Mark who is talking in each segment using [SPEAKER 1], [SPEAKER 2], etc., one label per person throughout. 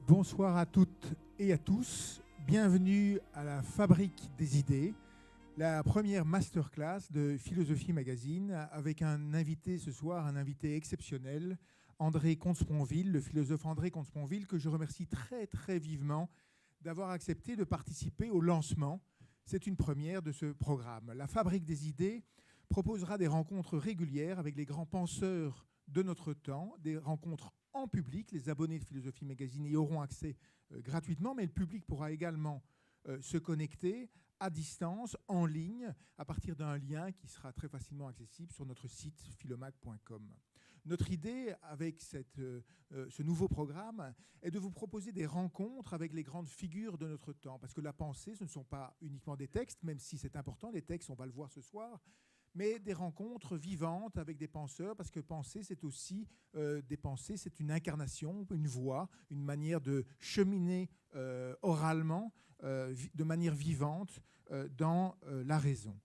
[SPEAKER 1] Bonsoir à toutes et à tous. Bienvenue à la Fabrique des idées, la première masterclass de Philosophie Magazine avec un invité ce soir, un invité exceptionnel, André Comte-Sponville, le philosophe André Comte-Sponville, que je remercie très très vivement d'avoir accepté de participer au lancement. C'est une première de ce programme. La Fabrique des idées proposera des rencontres régulières avec les grands penseurs de notre temps, des rencontres en public. Les abonnés de Philosophie Magazine y auront accès gratuitement, mais le public pourra également se connecter à distance, en ligne, à partir d'un lien qui sera très facilement accessible sur notre site philomag.com. Notre idée avec ce nouveau programme est de vous proposer des rencontres avec les grandes figures de notre temps, parce que la pensée, ce ne sont pas uniquement des textes, même si c'est important, les textes, on va le voir ce soir, mais des rencontres vivantes avec des penseurs, parce que penser, c'est aussi des pensées, c'est une incarnation, une voix, une manière de cheminer oralement, de manière vivante, dans la raison.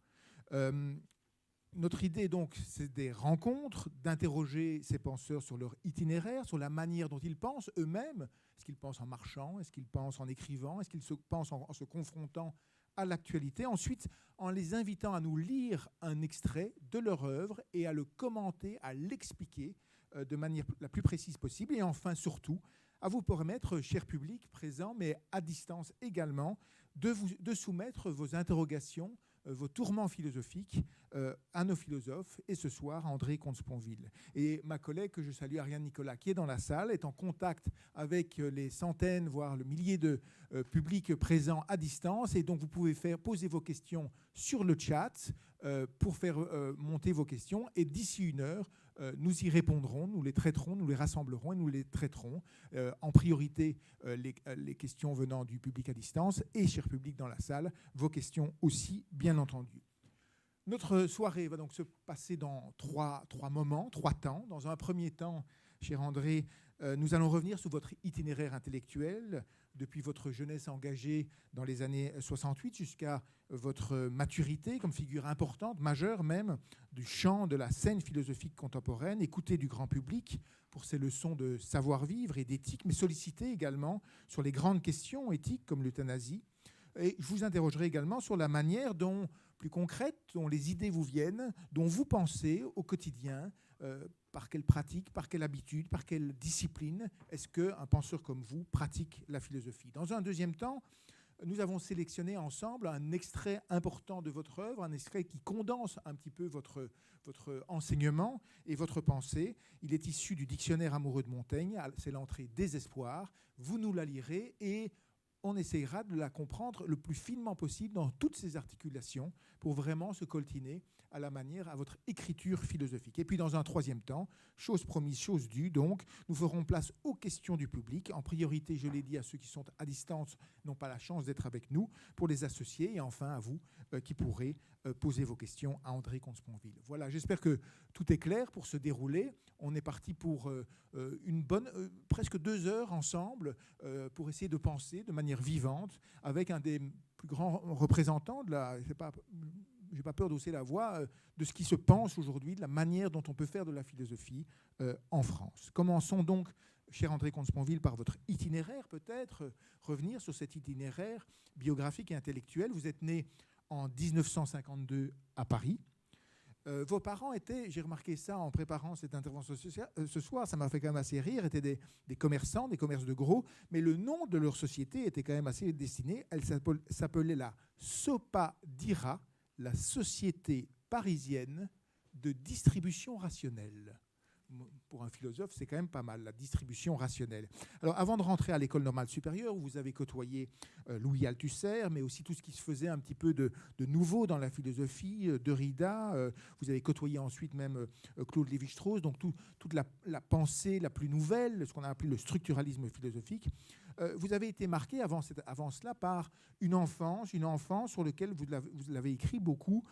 [SPEAKER 1] Notre idée, donc, c'est des rencontres, d'interroger ces penseurs sur leur itinéraire, sur la manière dont ils pensent eux-mêmes. Est-ce qu'ils pensent en marchant? Est-ce qu'ils pensent en écrivant? Est-ce qu'ils pensent en se confrontant à l'actualité? Ensuite, en les invitant à nous lire un extrait de leur œuvre et à le commenter, à l'expliquer de manière la plus précise possible. Et enfin, surtout, à vous permettre, cher public présent, mais à distance également, de soumettre vos interrogations, vos tourments philosophiques à nos philosophes, et ce soir, André Comte-Sponville. Et ma collègue, que je salue, Ariane Nicolas, qui est dans la salle, est en contact avec les centaines, voire le millier de publics présents à distance, et donc vous pouvez poser vos questions sur le chat pour faire monter vos questions, et d'ici une heure, nous y répondrons, nous les traiterons, nous les rassemblerons et nous les traiterons. En priorité, les questions venant du public à distance et, cher public dans la salle, vos questions aussi, bien entendu. Notre soirée va donc se passer dans trois moments, trois temps. Dans un premier temps, cher André, nous allons revenir sur votre itinéraire intellectuel, depuis votre jeunesse engagée dans les années 68 jusqu'à votre maturité comme figure importante, majeure même, du champ de la scène philosophique contemporaine, écoutée du grand public pour ses leçons de savoir-vivre et d'éthique, mais sollicitée également sur les grandes questions éthiques comme l'euthanasie. Et je vous interrogerai également sur la manière dont, plus concrète, dont les idées vous viennent, dont vous pensez au quotidien, par quelle pratique, par quelle habitude, par quelle discipline est-ce qu'un penseur comme vous pratique la philosophie. Dans un deuxième temps, nous avons sélectionné ensemble un extrait important de votre œuvre, un extrait qui condense un petit peu votre enseignement et votre pensée. Il est issu du Dictionnaire amoureux de Montaigne, c'est l'entrée Désespoir. Vous nous la lirez et on essayera de la comprendre le plus finement possible dans toutes ses articulations pour vraiment se coltiner à la manière, à votre écriture philosophique. Et puis dans un troisième temps, chose promise, chose due, donc, nous ferons place aux questions du public. En priorité, je l'ai dit, à ceux qui sont à distance, n'ont pas la chance d'être avec nous, pour les associés, et enfin à vous qui pourrez poser vos questions à André Comte-Sponville. Voilà, j'espère que tout est clair pour se dérouler. On est parti pour une bonne, presque 2 heures ensemble pour essayer de penser de manière vivante avec un des plus grands représentants de la... J'ai pas peur d'hausser la voix, de ce qui se pense aujourd'hui, de la manière dont on peut faire de la philosophie en France. Commençons donc, cher André Comte-Sponville, par votre itinéraire peut-être, revenir sur cet itinéraire biographique et intellectuel. Vous êtes né en 1952 à Paris. Vos parents étaient, j'ai remarqué ça en préparant cette intervention ce soir, ça m'a fait quand même assez rire, étaient des commerçants, des commerces de gros, mais le nom de leur société était quand même assez destiné. Elle s'appelait la Sopa Dira, la Société parisienne de distribution rationnelle. Pour un philosophe, c'est quand même pas mal, la distribution rationnelle. Alors, avant de rentrer à l'école normale supérieure, où vous avez côtoyé Louis Althusser, mais aussi tout ce qui se faisait un petit peu de nouveau dans la philosophie, Derrida, vous avez côtoyé ensuite même Claude Lévi-Strauss, donc toute la pensée la plus nouvelle, ce qu'on a appelé le structuralisme philosophique. Vous avez été marqué avant cela par une enfance sur laquelle vous l'avez écrit beaucoup,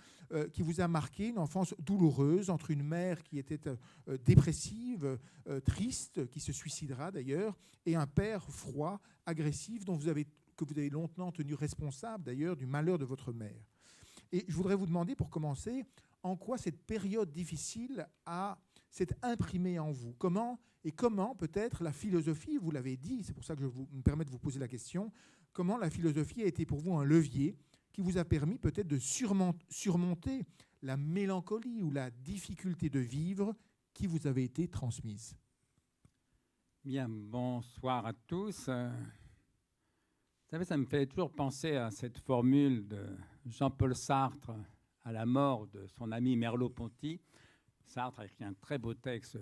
[SPEAKER 1] qui vous a marqué, une enfance douloureuse entre une mère qui était dépressive, triste, qui se suicidera d'ailleurs, et un père froid, agressif, que vous avez longtemps tenu responsable d'ailleurs du malheur de votre mère. Et je voudrais vous demander, pour commencer, en quoi cette période difficile a s'est imprimé en vous? Comment peut-être la philosophie, vous l'avez dit, c'est pour ça que me permets de vous poser la question, comment la philosophie a été pour vous un levier qui vous a permis peut-être de surmonter la mélancolie ou la difficulté de vivre qui vous avait été transmise?
[SPEAKER 2] Bien, bonsoir à tous. Vous savez, ça me fait toujours penser à cette formule de Jean-Paul Sartre à la mort de son ami Merleau-Ponty. Sartre a écrit un très beau texte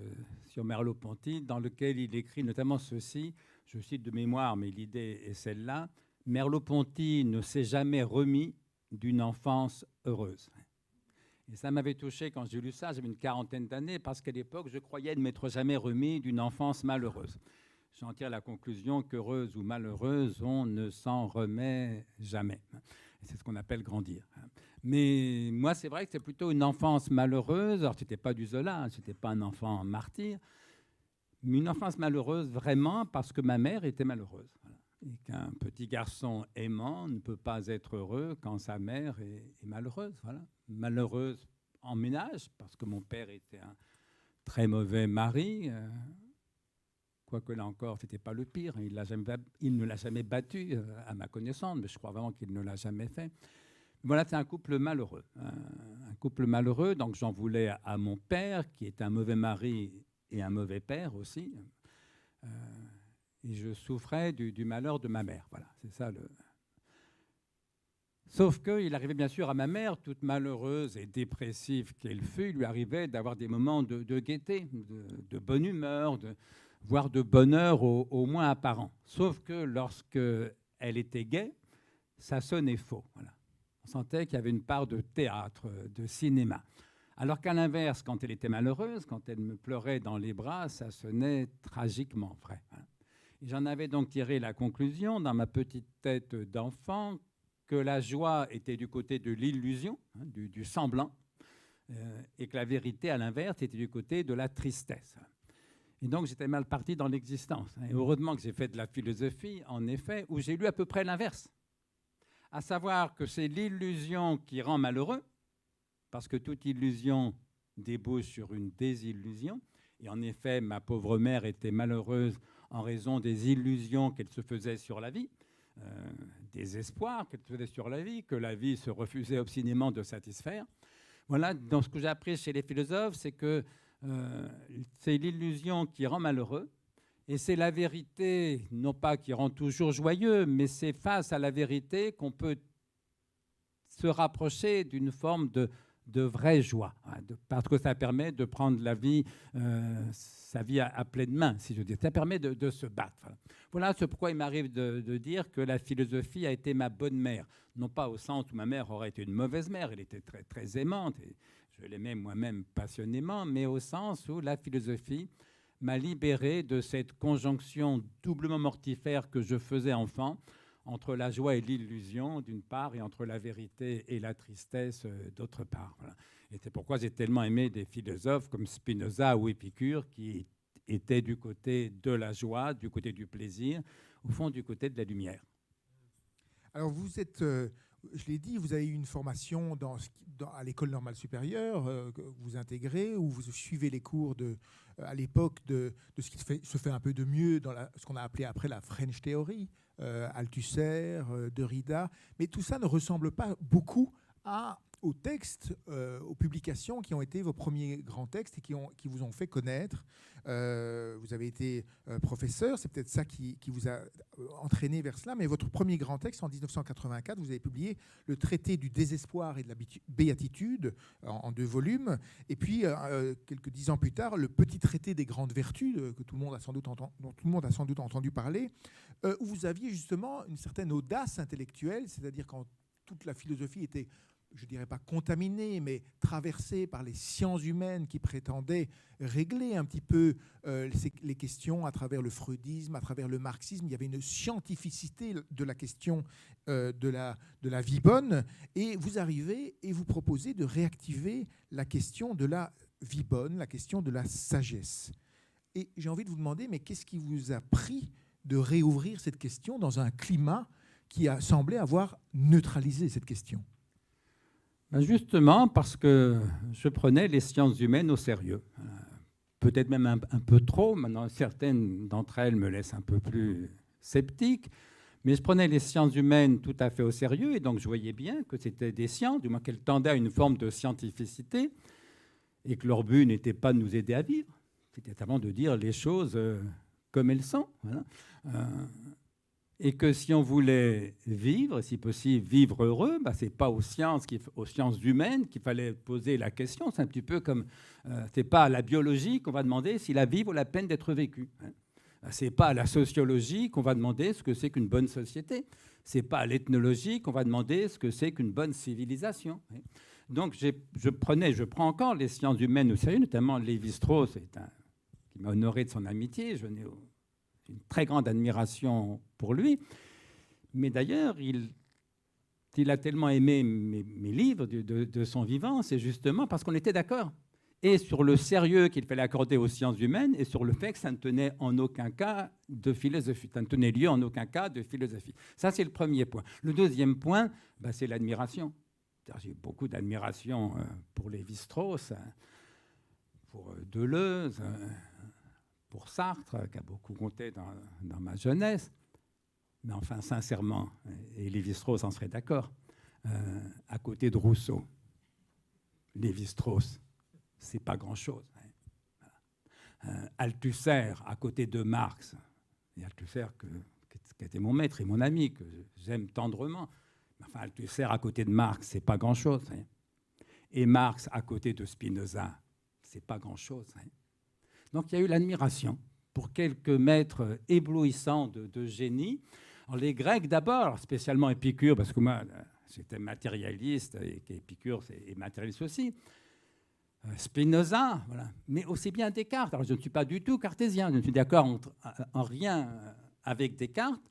[SPEAKER 2] sur Merleau-Ponty dans lequel il écrit notamment ceci, je cite de mémoire, mais l'idée est celle-là: Merleau-Ponty ne s'est jamais remis d'une enfance heureuse. Et ça m'avait touché quand j'ai lu ça, j'avais une quarantaine d'années, parce qu'à l'époque, je croyais ne m'être jamais remis d'une enfance malheureuse. J'en tire la conclusion qu'heureuse ou malheureuse, on ne s'en remet jamais. C'est ce qu'on appelle grandir. Mais moi, c'est vrai que c'est plutôt une enfance malheureuse. Alors, ce n'était pas du Zola, ce n'était pas un enfant martyr, mais une enfance malheureuse vraiment parce que ma mère était malheureuse. Voilà. Et qu'un petit garçon aimant ne peut pas être heureux quand sa mère est malheureuse. Voilà. Malheureuse en ménage, parce que mon père était un très mauvais mari. Quoique là encore, ce n'était pas le pire. Il ne l'a jamais battu, à ma connaissance, mais je crois vraiment qu'il ne l'a jamais fait. Voilà, c'est un couple malheureux. Un couple malheureux, donc j'en voulais à mon père, qui est un mauvais mari et un mauvais père aussi. Et je souffrais du malheur de ma mère. Voilà, c'est ça le... Sauf qu'il arrivait bien sûr à ma mère, toute malheureuse et dépressive qu'elle fut, il lui arrivait d'avoir des moments de gaieté, de bonne humeur, voire de bonheur au moins apparent. Sauf que lorsque elle était gaie, ça sonnait faux. Voilà. On sentait qu'il y avait une part de théâtre, de cinéma. Alors qu'à l'inverse, quand elle était malheureuse, quand elle me pleurait dans les bras, ça sonnait tragiquement vrai. Voilà. Et j'en avais donc tiré la conclusion, dans ma petite tête d'enfant, que la joie était du côté de l'illusion, du semblant, et que la vérité, à l'inverse, était du côté de la tristesse. Et donc, j'étais mal parti dans l'existence. Et heureusement que j'ai fait de la philosophie, en effet, où j'ai lu à peu près l'inverse. À savoir que c'est l'illusion qui rend malheureux, parce que toute illusion débouche sur une désillusion. Et en effet, ma pauvre mère était malheureuse en raison des illusions qu'elle se faisait sur la vie, des espoirs qu'elle se faisait sur la vie, que la vie se refusait obstinément de satisfaire. Voilà, donc ce que j'ai appris chez les philosophes, c'est que c'est l'illusion qui rend malheureux, et c'est la vérité, non pas qui rend toujours joyeux, mais c'est face à la vérité qu'on peut se rapprocher d'une forme de vraie joie, parce que ça permet de prendre la vie, sa vie à pleine main, si je veux dire. Ça permet de se battre. Voilà c'est pourquoi il m'arrive de dire que la philosophie a été ma bonne mère. Non pas au sens où ma mère aurait été une mauvaise mère, elle était très, très aimante, et je l'aimais moi-même passionnément, mais au sens où la philosophie m'a libéré de cette conjonction doublement mortifère que je faisais enfant, entre la joie et l'illusion, d'une part, et entre la vérité et la tristesse, d'autre part. Voilà. Et c'est pourquoi j'ai tellement aimé des philosophes comme Spinoza ou Épicure, qui étaient du côté de la joie, du côté du plaisir, au fond, du côté de la lumière.
[SPEAKER 1] Alors, vous êtes, je l'ai dit, vous avez eu une formation à l'École normale supérieure que vous intégrez, où vous suivez les cours à l'époque de ce qui se fait un peu de mieux dans ce qu'on a appelé après la French Theory, Althusser, Derrida. Mais tout ça ne ressemble pas beaucoup aux textes, aux publications qui ont été vos premiers grands textes et qui vous ont fait connaître. Vous avez été professeur, c'est peut-être ça qui vous a entraîné vers cela, mais votre premier grand texte, en 1984, vous avez publié le traité du désespoir et de la béatitude en 2 volumes, et puis quelques 10 ans plus tard, le petit traité des grandes vertus, dont tout le monde a sans doute entendu parler, où vous aviez justement une certaine audace intellectuelle, c'est-à-dire quand toute la philosophie était, je ne dirais pas contaminée, mais traversée par les sciences humaines qui prétendaient régler un petit peu les questions à travers le freudisme, à travers le marxisme. Il y avait une scientificité de la question de la vie bonne. Et vous arrivez et vous proposez de réactiver la question de la vie bonne, la question de la sagesse. Et j'ai envie de vous demander, mais qu'est-ce qui vous a pris de réouvrir cette question dans un climat qui a semblé avoir neutralisé cette question?
[SPEAKER 2] Ben justement, parce que je prenais les sciences humaines au sérieux. peut-être même un peu trop. Maintenant, certaines d'entre elles me laissent un peu plus sceptique. Mais je prenais les sciences humaines tout à fait au sérieux, et donc je voyais bien que c'était des sciences, du moins qu'elles tendaient à une forme de scientificité, et que leur but n'était pas de nous aider à vivre, c'était simplement de dire les choses comme elles sont. Voilà. Et que si on voulait vivre, si possible vivre heureux, bah, ce n'est pas aux sciences humaines qu'il fallait poser la question. C'est un petit peu comme, c'est pas à la biologie qu'on va demander si la vie vaut la peine d'être vécue. Ce n'est pas à la sociologie qu'on va demander ce que c'est qu'une bonne société. Ce n'est pas à l'ethnologie qu'on va demander ce que c'est qu'une bonne civilisation. Donc je prends encore les sciences humaines au sérieux, notamment Lévi-Strauss, qui m'a honoré de son amitié. Je n'ai une très grande admiration pour lui. Mais d'ailleurs, il a tellement aimé mes livres de son vivant, c'est justement parce qu'on était d'accord. Et sur le sérieux qu'il fallait accorder aux sciences humaines, et sur le fait que ça ne tenait en aucun cas de philosophie. Ça ne tenait lieu en aucun cas de philosophie. Ça, c'est le premier point. Le deuxième point, c'est l'admiration. J'ai beaucoup d'admiration pour Lévi-Strauss, pour Deleuze, pour Sartre, qui a beaucoup compté dans ma jeunesse. Mais enfin, sincèrement, et Lévi-Strauss en serait d'accord, à côté de Rousseau, Lévi-Strauss, c'est pas grand-chose. Althusser, à côté de Marx, et Althusser qui était mon maître et mon ami, que j'aime tendrement, mais enfin, Althusser à côté de Marx, c'est pas grand-chose. Et Marx à côté de Spinoza, c'est pas grand-chose. Donc il y a eu l'admiration pour quelques maîtres éblouissants de génie. Alors, les Grecs d'abord, spécialement Épicure, parce que moi j'étais matérialiste et qu'Épicure est matérialiste aussi. Spinoza, voilà. Mais aussi bien Descartes. Alors je ne suis pas du tout cartésien, je ne suis d'accord en rien avec Descartes,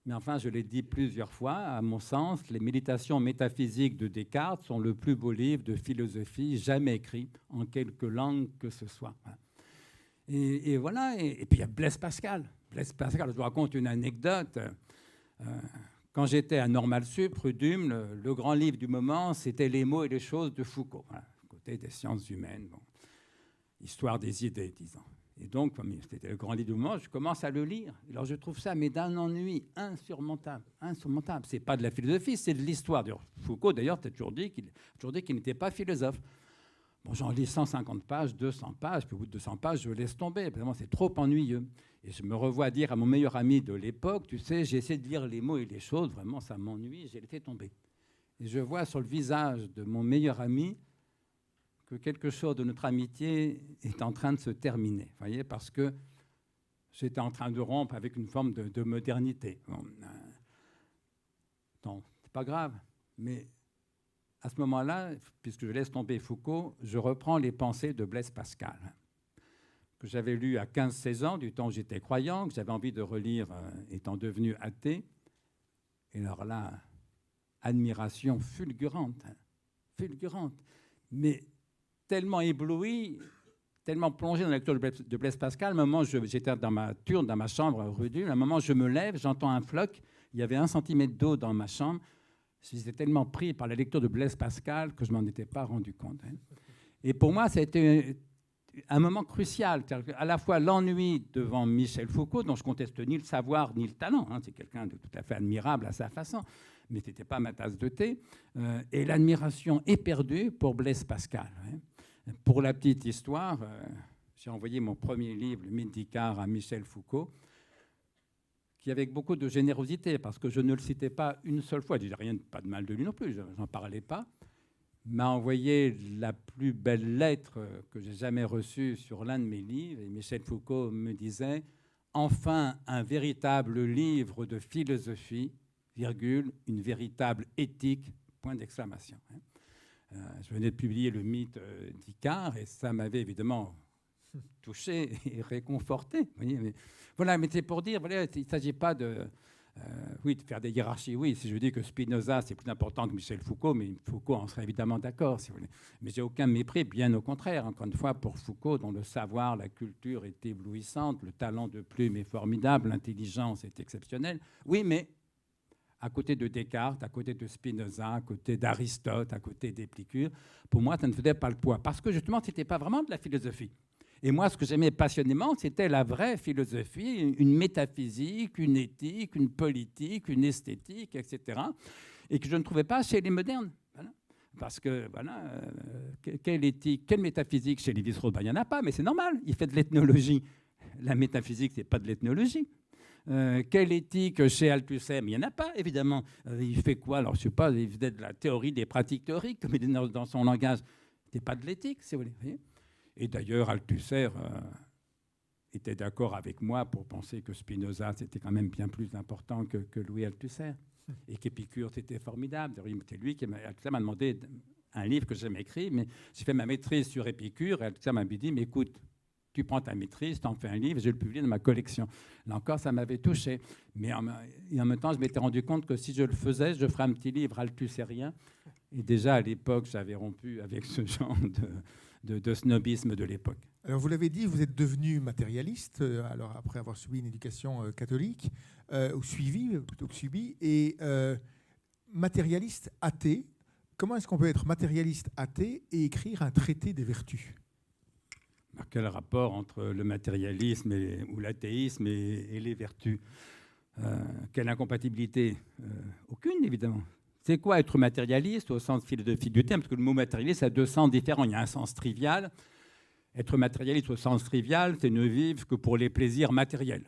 [SPEAKER 2] mais enfin je l'ai dit plusieurs fois, à mon sens, les méditations métaphysiques de Descartes sont le plus beau livre de philosophie jamais écrit en quelque langue que ce soit. Voilà. Et voilà, et puis il y a Blaise Pascal. Blaise Pascal, je vous raconte une anecdote. Quand j'étais à Normal Sup, rue d'Ulm, le grand livre du moment, c'était Les mots et les choses de Foucault. Voilà. Des sciences humaines, bon. Histoire des idées, disons. Et donc, comme c'était le grand livre du moment, je commence à le lire. Alors, je trouve ça, mais d'un ennui insurmontable. Insurmontable. C'est pas de la philosophie, c'est de l'histoire. Foucault, d'ailleurs, a toujours dit qu'il n'était pas philosophe. Bon, j'en lis 150 pages, 200 pages, puis au bout de 200 pages, je laisse tomber. Évidemment, c'est trop ennuyeux. Et je me revois dire à mon meilleur ami de l'époque, tu sais, j'ai essayé de lire les mots et les choses, vraiment, ça m'ennuie, j'ai laissé tomber. Et je vois sur le visage de mon meilleur ami que quelque chose de notre amitié est en train de se terminer, voyez, parce que j'étais en train de rompre avec une forme de modernité. Bon, non, c'est pas grave, mais à ce moment-là, puisque je laisse tomber Foucault, je reprends les pensées de Blaise Pascal, que j'avais lu à 15-16 ans, du temps où j'étais croyant, que j'avais envie de relire étant devenu athée. Et alors là, admiration fulgurante, fulgurante, mais tellement ébloui, tellement plongé dans la lecture de Blaise Pascal. À un moment, j'étais dans ma chambre rue d'Ulm. À un moment, je me lève, j'entends un floc. Il y avait 1 centimètre d'eau dans ma chambre. J'étais tellement pris par la lecture de Blaise Pascal que je ne m'en étais pas rendu compte. Et pour moi, ça a été un moment crucial. À la fois l'ennui devant Michel Foucault, dont je ne conteste ni le savoir ni le talent. C'est quelqu'un de tout à fait admirable à sa façon, mais ce n'était pas ma tasse de thé. Et l'admiration éperdue pour Blaise Pascal. Pour la petite histoire, j'ai envoyé mon premier livre, Le Mythe d'Icare, à Michel Foucault, qui, avec beaucoup de générosité, parce que je ne le citais pas une seule fois, je disais pas de mal de lui non plus, je n'en parlais pas, m'a envoyé la plus belle lettre que j'ai jamais reçue sur l'un de mes livres. Et Michel Foucault me disait « Enfin un véritable livre de philosophie, virgule, une véritable éthique, point d'exclamation ». Je venais de publier Le Mythe d'Icare et ça m'avait évidemment touché et réconforté. Vous voyez, mais voilà, mais c'est pour dire, voilà, il ne s'agit pas de faire des hiérarchies. Oui, si je dis que Spinoza, c'est plus important que Michel Foucault, mais Foucault en serait évidemment d'accord, si vous voulez. Mais j'ai aucun mépris, bien au contraire, encore une fois, pour Foucault, dont le savoir, la culture est éblouissante, le talent de plume est formidable, l'intelligence est exceptionnelle. Oui, mais à côté de Descartes, à côté de Spinoza, à côté d'Aristote, à côté d'Épicure, pour moi, ça ne faisait pas le poids. Parce que justement, ce n'était pas vraiment de la philosophie. Et moi, ce que j'aimais passionnément, c'était la vraie philosophie, une métaphysique, une éthique, une politique, une esthétique, etc. Et que je ne trouvais pas chez les modernes. Voilà. Parce que, voilà, quelle éthique, quelle métaphysique chez Lévi-Strauss? Il n'y en a pas, mais c'est normal, il fait de l'ethnologie. La métaphysique, ce n'est pas de l'ethnologie. Quelle éthique chez Althusser? Mais il n'y en a pas, évidemment. Il fait quoi? Alors, je ne sais pas, il faisait de la théorie des pratiques théoriques, comme il dit dans son langage. Ce n'est pas de l'éthique, si vous voulez. Et d'ailleurs, Althusser était d'accord avec moi pour penser que Spinoza, c'était quand même bien plus important que Louis Althusser. Et qu'Épicure, c'était formidable. C'est lui qui Althusser m'a demandé un livre que j'aime écrire, mais j'ai fait ma maîtrise sur Épicure, et Althusser m'a dit, mais écoute, tu prends ta maîtrise, tu en fais un livre, je le publie dans ma collection. Là encore, ça m'avait touché. Mais en même temps, je m'étais rendu compte que si je le faisais, je ferais un petit livre althusserien. Et déjà, à l'époque, j'avais rompu avec ce genre de snobisme de l'époque.
[SPEAKER 1] Alors, vous l'avez dit, vous êtes devenu matérialiste, alors après avoir subi une éducation catholique, ou suivi, plutôt que subi, et matérialiste athée. Comment est-ce qu'on peut être matérialiste athée et écrire un traité des vertus?
[SPEAKER 2] Quel rapport entre le matérialisme ou l'athéisme et les vertus? Quelle incompatibilité? Aucune, évidemment. C'est quoi être matérialiste au sens philosophique du terme? Parce que le mot matérialiste a deux sens différents. Il y a un sens trivial. Être matérialiste au sens trivial, c'est ne vivre que pour les plaisirs matériels.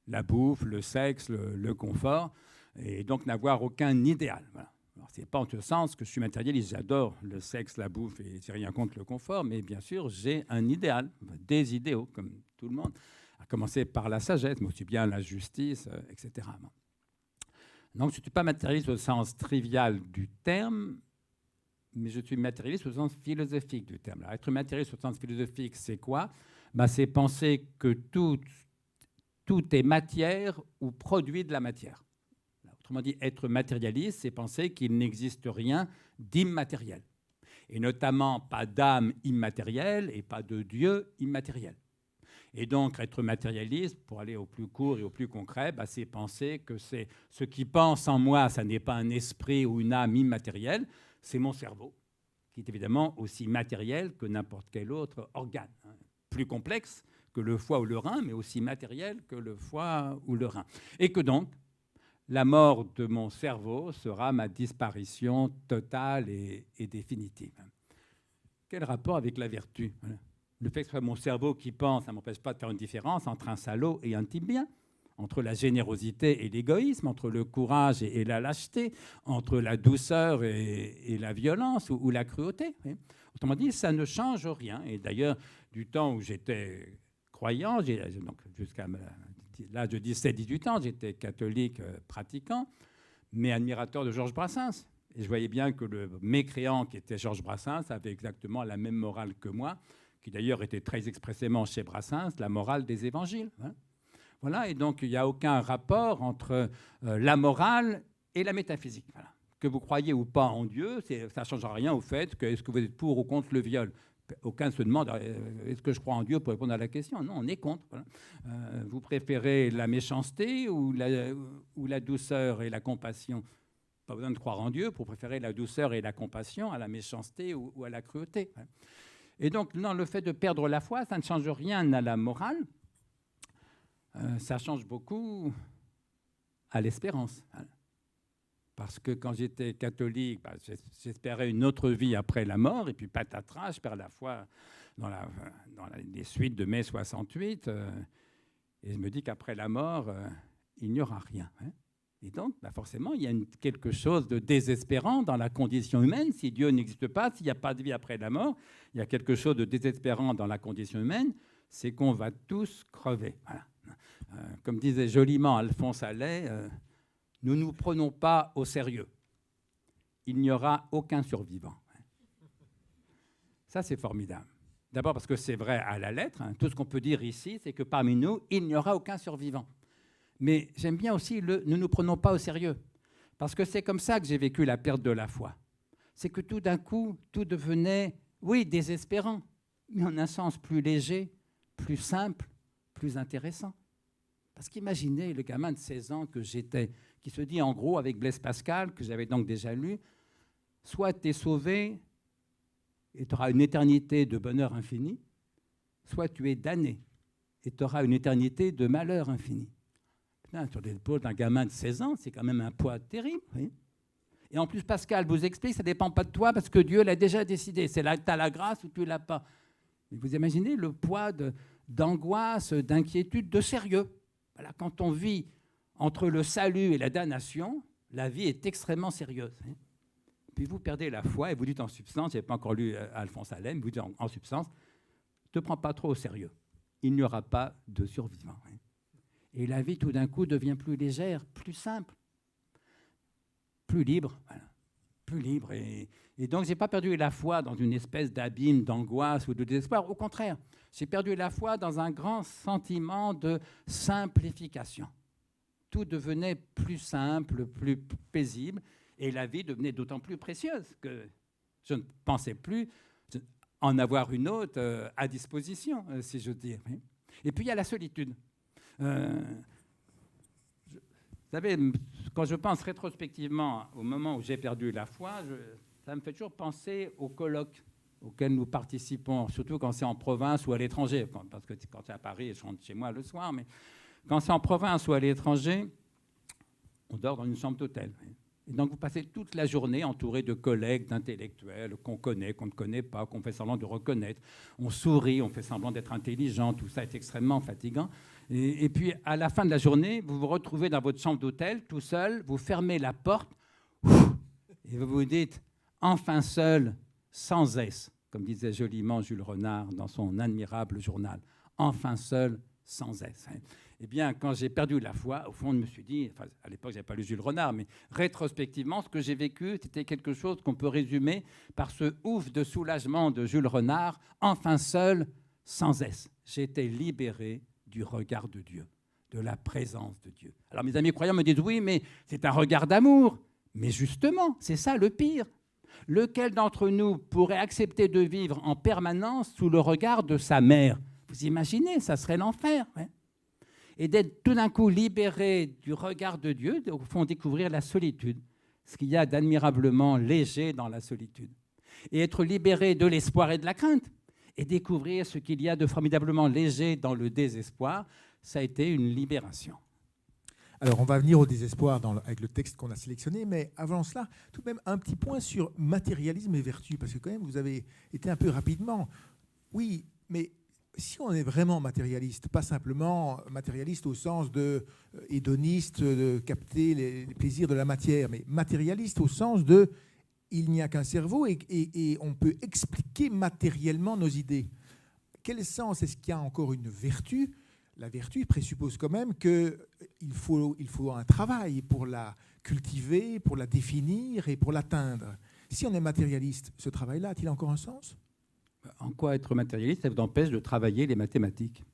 [SPEAKER 2] La bouffe, le sexe, le confort, et donc n'avoir aucun idéal. Voilà. Ce n'est pas en ce sens que je suis matérialiste. J'adore le sexe, la bouffe, et j'ai rien contre le confort, mais bien sûr, j'ai un idéal, des idéaux, comme tout le monde, à commencer par la sagesse, mais aussi bien la justice, etc. Donc, je ne suis pas matérialiste au sens trivial du terme, mais je suis matérialiste au sens philosophique du terme. Alors, être matérialiste au sens philosophique, c'est quoi? C'est penser que tout est matière ou produit de la matière. Autrement dit, être matérialiste, c'est penser qu'il n'existe rien d'immatériel. Et notamment pas d'âme immatérielle et pas de Dieu immatériel. Et donc, être matérialiste, pour aller au plus court et au plus concret, c'est penser que c'est ce qui pense en moi, ça n'est pas un esprit ou une âme immatérielle, c'est mon cerveau, qui est évidemment aussi matériel que n'importe quel autre organe. Plus complexe que le foie ou le rein, mais aussi matériel que le foie ou le rein. Et que donc, la mort de mon cerveau sera ma disparition totale et définitive. Quel rapport avec la vertu? Le fait que ce soit mon cerveau qui pense, ça ne m'empêche pas de faire une différence entre un salaud et un type bien, entre la générosité et l'égoïsme, entre le courage et la lâcheté, entre la douceur et la violence ou la cruauté. Autrement dit, ça ne change rien. Et d'ailleurs, du temps où j'étais croyant, donc jusqu'à l'âge de 17-18 ans, j'étais catholique pratiquant, mais admirateur de Georges Brassens. Et je voyais bien que le mécréant qui était Georges Brassens avait exactement la même morale que moi, qui d'ailleurs était très expressément chez Brassens, la morale des évangiles. Voilà, et donc il n'y a aucun rapport entre la morale et la métaphysique. Voilà. Que vous croyez ou pas en Dieu, ça ne change rien au fait que est-ce que vous êtes pour ou contre le viol. Aucun se demande est-ce que je crois en Dieu pour répondre à la question. Non, on est contre. Voilà. Vous préférez la méchanceté ou la douceur et la compassion? Pas besoin de croire en Dieu pour préférer la douceur et la compassion à la méchanceté ou à la cruauté. Et donc, non, le fait de perdre la foi, ça ne change rien à la morale. Ça change beaucoup à l'espérance. Parce que quand j'étais catholique, j'espérais une autre vie après la mort, et puis patatras, je perds la foi dans les suites de mai 68, et je me dis qu'après la mort, il n'y aura rien. Et donc, forcément, il y a quelque chose de désespérant dans la condition humaine. Si Dieu n'existe pas, s'il n'y a pas de vie après la mort, il y a quelque chose de désespérant dans la condition humaine, c'est qu'on va tous crever. Voilà. Comme disait joliment Alphonse Allais, nous ne nous prenons pas au sérieux. Il n'y aura aucun survivant. Ça, c'est formidable. D'abord parce que c'est vrai à la lettre. Tout ce qu'on peut dire ici, c'est que parmi nous, il n'y aura aucun survivant. Mais j'aime bien aussi ne nous prenons pas au sérieux. Parce que c'est comme ça que j'ai vécu la perte de la foi. C'est que tout d'un coup, tout devenait, oui, désespérant, mais en un sens plus léger, plus simple, plus intéressant. Parce qu'imaginez le gamin de 16 ans que j'étais, qui se dit en gros avec Blaise Pascal, que j'avais donc déjà lu, soit tu es sauvé et tu auras une éternité de bonheur infini, soit tu es damné et tu auras une éternité de malheur infini. Putain, sur les épaules d'un gamin de 16 ans, c'est quand même un poids terrible. Oui. Et en plus, Pascal vous explique, ça ne dépend pas de toi parce que Dieu l'a déjà décidé. C'est là que tu as la grâce ou tu ne l'as pas. Et vous imaginez le poids d'angoisse, d'inquiétude, de sérieux. Voilà, quand on vit entre le salut et la damnation, la vie est extrêmement sérieuse. Puis vous perdez la foi et vous dites en substance, je n'ai pas encore lu Alphonse Allais, vous dites en substance, ne te prends pas trop au sérieux. Il n'y aura pas de survivants. Et la vie, tout d'un coup, devient plus légère, plus simple, plus libre. Voilà. Plus libre. Et donc, je n'ai pas perdu la foi dans une espèce d'abîme d'angoisse ou de désespoir. Au contraire, j'ai perdu la foi dans un grand sentiment de simplification. Tout devenait plus simple, plus paisible, et la vie devenait d'autant plus précieuse que je ne pensais plus en avoir une autre à disposition, si je veux dire. Et puis, il y a la solitude. Vous savez, quand je pense rétrospectivement au moment où j'ai perdu la foi, ça me fait toujours penser aux colloques auxquels nous participons, surtout quand c'est en province ou à l'étranger. Parce que quand c'est à Paris, je rentre chez moi le soir, mais quand c'est en province ou à l'étranger, on dort dans une chambre d'hôtel. Et donc, vous passez toute la journée entouré de collègues, d'intellectuels qu'on connaît, qu'on ne connaît pas, qu'on fait semblant de reconnaître. On sourit, on fait semblant d'être intelligent. Tout ça est extrêmement fatigant. Et puis, à la fin de la journée, vous vous retrouvez dans votre chambre d'hôtel, tout seul, vous fermez la porte et vous vous dites « enfin seul, sans S », comme disait joliment Jules Renard dans son admirable journal. « Enfin seul, sans S ». Eh bien, quand j'ai perdu la foi, au fond, je me suis dit, enfin, à l'époque, je n'avais pas lu Jules Renard, mais rétrospectivement, ce que j'ai vécu, c'était quelque chose qu'on peut résumer par ce ouf de soulagement de Jules Renard, enfin seul, sans S. J'étais libéré du regard de Dieu, de la présence de Dieu. Alors, mes amis croyants me disent, oui, mais c'est un regard d'amour. Mais justement, c'est ça le pire. Lequel d'entre nous pourrait accepter de vivre en permanence sous le regard de sa mère? Vous imaginez, ça serait l'enfer, ouais. Et d'être tout d'un coup libéré du regard de Dieu, au fond, découvrir la solitude, ce qu'il y a d'admirablement léger dans la solitude. Et être libéré de l'espoir et de la crainte, et découvrir ce qu'il y a de formidablement léger dans le désespoir, ça a été une libération.
[SPEAKER 1] Alors, on va venir au désespoir avec le texte qu'on a sélectionné, mais avant cela, tout de même, un petit point sur matérialisme et vertu, parce que quand même, vous avez été un peu rapidement. Oui, mais si on est vraiment matérialiste, pas simplement matérialiste au sens de hédoniste, de capter les plaisirs de la matière, mais matérialiste au sens de il n'y a qu'un cerveau et on peut expliquer matériellement nos idées. Quel sens est-ce qu'il y a encore une vertu? La vertu présuppose quand même qu'il faut un travail pour la cultiver, pour la définir et pour l'atteindre. Si on est matérialiste, ce travail-là a-t-il encore un sens?
[SPEAKER 2] En quoi être matérialiste, ça vous empêche de travailler les mathématiques?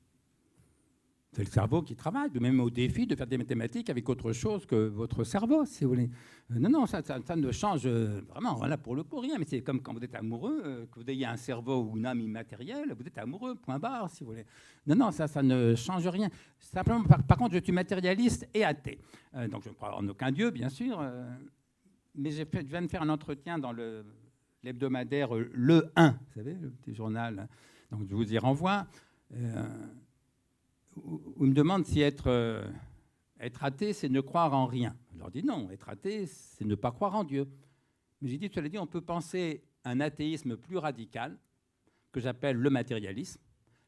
[SPEAKER 2] C'est le cerveau qui travaille, de même au défi de faire des mathématiques avec autre chose que votre cerveau, si vous voulez. Non, ça ne change vraiment, voilà, pour le coup, rien. Mais c'est comme quand vous êtes amoureux, que vous ayez un cerveau ou une âme immatérielle, vous êtes amoureux, point barre, si vous voulez. Non, ça ne change rien. Simplement, par contre, je suis matérialiste et athée. Donc, je ne crois en aucun Dieu, bien sûr. Mais je viens de faire un entretien dans l'hebdomadaire Le 1, vous savez, le petit journal. Donc, je vous y renvoie. Où il me demande si être athée, c'est ne croire en rien. Je leur dis non, être athée, c'est ne pas croire en Dieu. Mais j'ai dit, cela dit, on peut penser un athéisme plus radical, que j'appelle le matérialisme,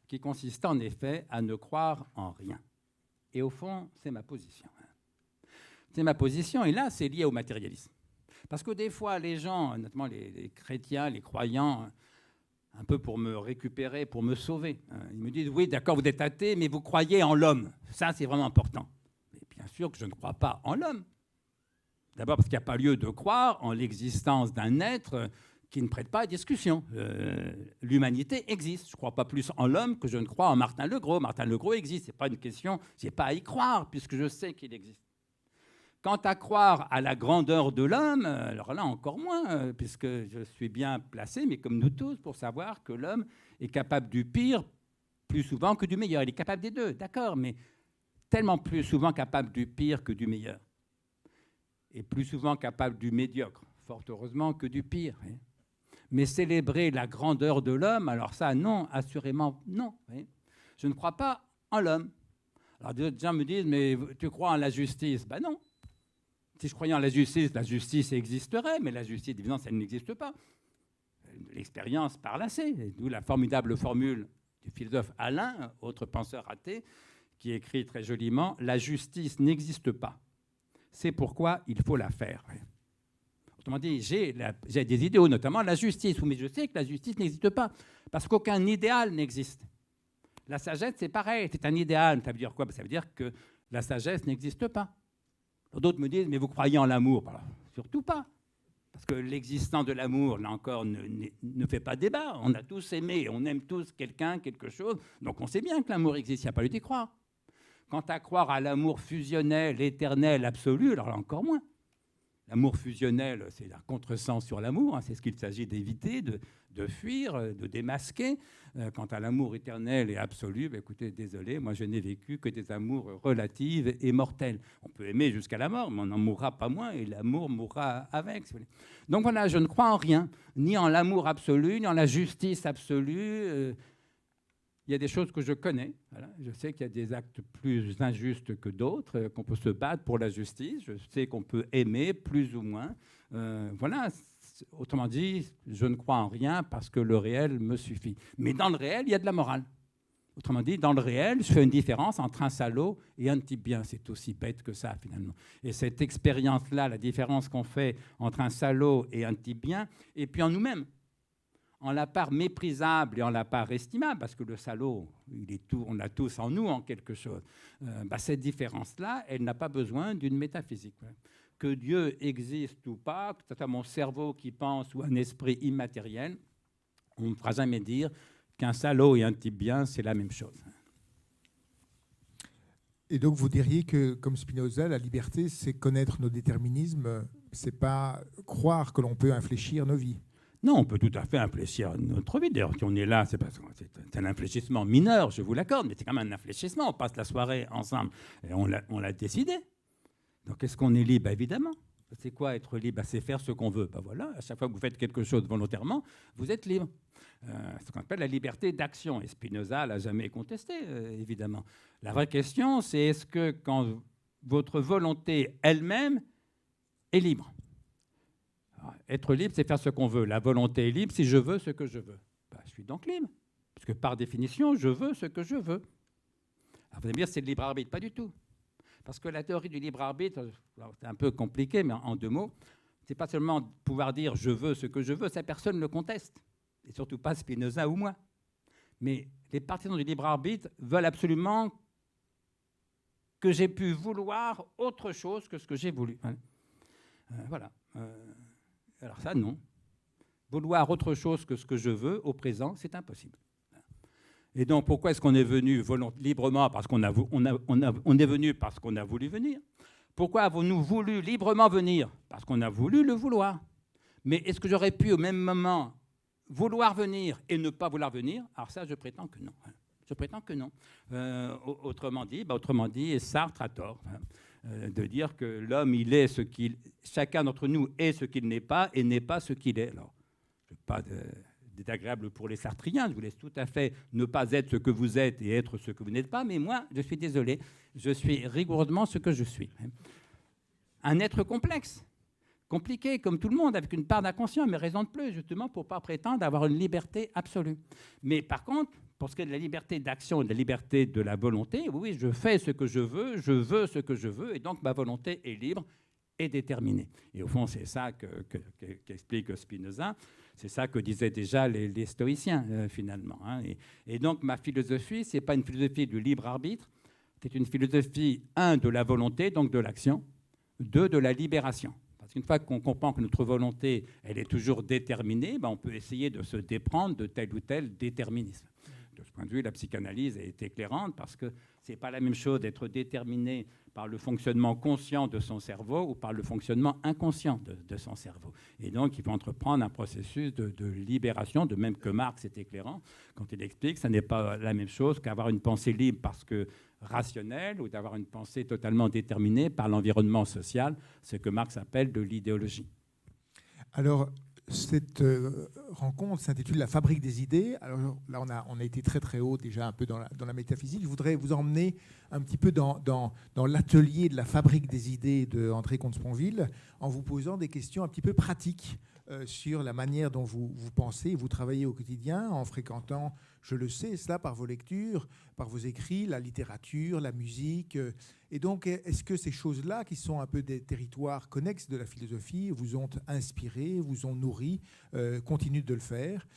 [SPEAKER 2] qui consiste en effet à ne croire en rien. Et au fond, c'est ma position. C'est ma position, et là, c'est lié au matérialisme. Parce que des fois, les gens, notamment les chrétiens, les croyants, un peu pour me récupérer, pour me sauver. Ils me disent, oui, d'accord, vous êtes athée, mais vous croyez en l'homme. Ça, c'est vraiment important. Mais bien sûr que je ne crois pas en l'homme. D'abord parce qu'il n'y a pas lieu de croire en l'existence d'un être qui ne prête pas à discussion. L'humanité existe. Je ne crois pas plus en l'homme que je ne crois en Martin Legros. Martin Legros existe. Ce n'est pas une question, je n'ai pas à y croire, puisque je sais qu'il existe. Quant à croire à la grandeur de l'homme, alors là encore moins, puisque je suis bien placé, mais comme nous tous, pour savoir que l'homme est capable du pire plus souvent que du meilleur. Il est capable des deux, d'accord, mais tellement plus souvent capable du pire que du meilleur. Et plus souvent capable du médiocre, fort heureusement, que du pire. Mais célébrer la grandeur de l'homme, alors ça, non, assurément, non. Oui. Je ne crois pas en l'homme. Alors d'autres gens me disent, mais tu crois en la justice? Ben non. Si je croyais en la justice existerait, mais la justice, évidemment, elle n'existe pas. L'expérience parle assez. D'où la formidable formule du philosophe Alain, autre penseur athée, qui écrit très joliment « La justice n'existe pas. C'est pourquoi il faut la faire. » Autrement dit, j'ai des idéaux, notamment la justice, mais je sais que la justice n'existe pas, parce qu'aucun idéal n'existe. La sagesse, c'est pareil, c'est un idéal. Ça veut dire quoi? Ça veut dire que la sagesse n'existe pas. D'autres me disent « Mais vous croyez en l'amour ?» Surtout pas. Parce que l'existence de l'amour, là encore, ne fait pas débat. On a tous aimé, on aime tous quelqu'un, quelque chose. Donc on sait bien que l'amour existe, il n'y a pas lieu d'y croire. Quant à croire à l'amour fusionnel, éternel, absolu, alors là encore moins. L'amour fusionnel, c'est un contresens sur l'amour, hein, c'est ce qu'il s'agit d'éviter, de fuir, de démasquer. Quant à l'amour éternel et absolu, bah, écoutez, désolé, moi je n'ai vécu que des amours relatifs et mortels. On peut aimer jusqu'à la mort, mais on n'en mourra pas moins et l'amour mourra avec. Si vous voulez. Donc voilà, je ne crois en rien, ni en l'amour absolu, ni en la justice absolue. Il y a des choses que je connais. Voilà. Je sais qu'il y a des actes plus injustes que d'autres, qu'on peut se battre pour la justice. Je sais qu'on peut aimer plus ou moins. Voilà. Autrement dit, je ne crois en rien parce que le réel me suffit. Mais dans le réel, il y a de la morale. Autrement dit, dans le réel, je fais une différence entre un salaud et un type bien. C'est aussi bête que ça, finalement. Et cette expérience-là, la différence qu'on fait entre un salaud et un type bien, et puis en nous-mêmes, en la part méprisable et en la part estimable, parce que le salaud, on l'a tous en nous, en quelque chose. Cette différence-là, elle n'a pas besoin d'une métaphysique. Que Dieu existe ou pas, que ce soit mon cerveau qui pense ou un esprit immatériel, on ne me fera jamais dire qu'un salaud et un type bien, c'est la même chose.
[SPEAKER 1] Et donc vous diriez que, comme Spinoza, la liberté, c'est connaître nos déterminismes, c'est pas croire que l'on peut infléchir nos vies.
[SPEAKER 2] Non, on peut tout à fait infléchir notre vie. D'ailleurs, si on est là, c'est parce que c'est un infléchissement mineur, je vous l'accorde, mais c'est quand même un infléchissement. On passe la soirée ensemble et on l'a décidé. Donc, est-ce qu'on est libre? Évidemment. C'est quoi être libre? C'est faire ce qu'on veut. Voilà. À chaque fois que vous faites quelque chose volontairement, vous êtes libre. C'est ce qu'on appelle la liberté d'action. Et Spinoza ne l'a jamais contesté, évidemment. La vraie question, c'est est-ce que quand votre volonté elle-même est libre? Alors, être libre, c'est faire ce qu'on veut. La volonté est libre si je veux ce que je veux. Je suis donc libre. Parce que par définition, je veux ce que je veux. Alors, vous allez me dire, c'est le libre arbitre. Pas du tout. Parce que la théorie du libre arbitre, c'est un peu compliqué, mais en deux mots, c'est pas seulement pouvoir dire je veux ce que je veux, ça personne ne le conteste. Et surtout pas Spinoza ou moi. Mais les partisans du libre arbitre veulent absolument que j'ai pu vouloir autre chose que ce que j'ai voulu. Voilà. Alors ça, non. Vouloir autre chose que ce que je veux au présent, c'est impossible. Et donc, pourquoi est-ce qu'on est venu librement? Parce qu'on on est venu parce qu'on a voulu venir. Pourquoi avons-nous voulu librement venir? Parce qu'on a voulu le vouloir. Mais est-ce que j'aurais pu au même moment vouloir venir et ne pas vouloir venir? Alors ça, je prétends que non. Je prétends que non. Autrement dit, et Sartre a tort, de dire que l'homme, il est ce qu'il... Chacun d'entre nous est ce qu'il n'est pas et n'est pas ce qu'il est. Alors, je ne veux pas désagréable pour les sartriens, je vous laisse tout à fait ne pas être ce que vous êtes et être ce que vous n'êtes pas, mais moi, je suis désolé, je suis rigoureusement ce que je suis. Un être complexe, compliqué, comme tout le monde, avec une part d'inconscient, mais raison de plus, justement, pour ne pas prétendre avoir une liberté absolue. Mais par contre, pour ce qui est de la liberté d'action et de la liberté de la volonté, oui, je fais ce que je veux ce que je veux, et donc ma volonté est libre et déterminée. Et au fond, c'est ça qu'explique Spinoza, c'est ça que disaient déjà les stoïciens, finalement. Et donc, ma philosophie, ce n'est pas une philosophie du libre arbitre, c'est une philosophie, 1, de la volonté, donc de l'action, 2, de la libération. Parce qu'une fois qu'on comprend que notre volonté, elle est toujours déterminée, on peut essayer de se déprendre de tel ou tel déterminisme. De ce point de vue, la psychanalyse est éclairante parce que ce n'est pas la même chose d'être déterminé par le fonctionnement conscient de son cerveau ou par le fonctionnement inconscient de son cerveau. Et donc, il faut entreprendre un processus de libération, de même que Marx est éclairant quand il explique que ce n'est pas la même chose qu'avoir une pensée libre parce que rationnelle ou d'avoir une pensée totalement déterminée par l'environnement social, ce que Marx appelle de l'idéologie.
[SPEAKER 1] Alors, Cette rencontre s'intitule La fabrique des idées. Alors là, on a été très très haut déjà un peu dans la métaphysique. Je voudrais vous emmener un petit peu dans l'atelier de la fabrique des idées de André Comte-Sponville en vous posant des questions un petit peu pratiques sur la manière dont vous pensez, vous travaillez au quotidien en fréquentant, je le sais, cela par vos lectures, par vos écrits, la littérature, la musique. Et donc, est-ce que ces choses-là, qui sont un peu des territoires connexes de la philosophie, vous ont inspiré, vous ont nourri, continuent de le faire?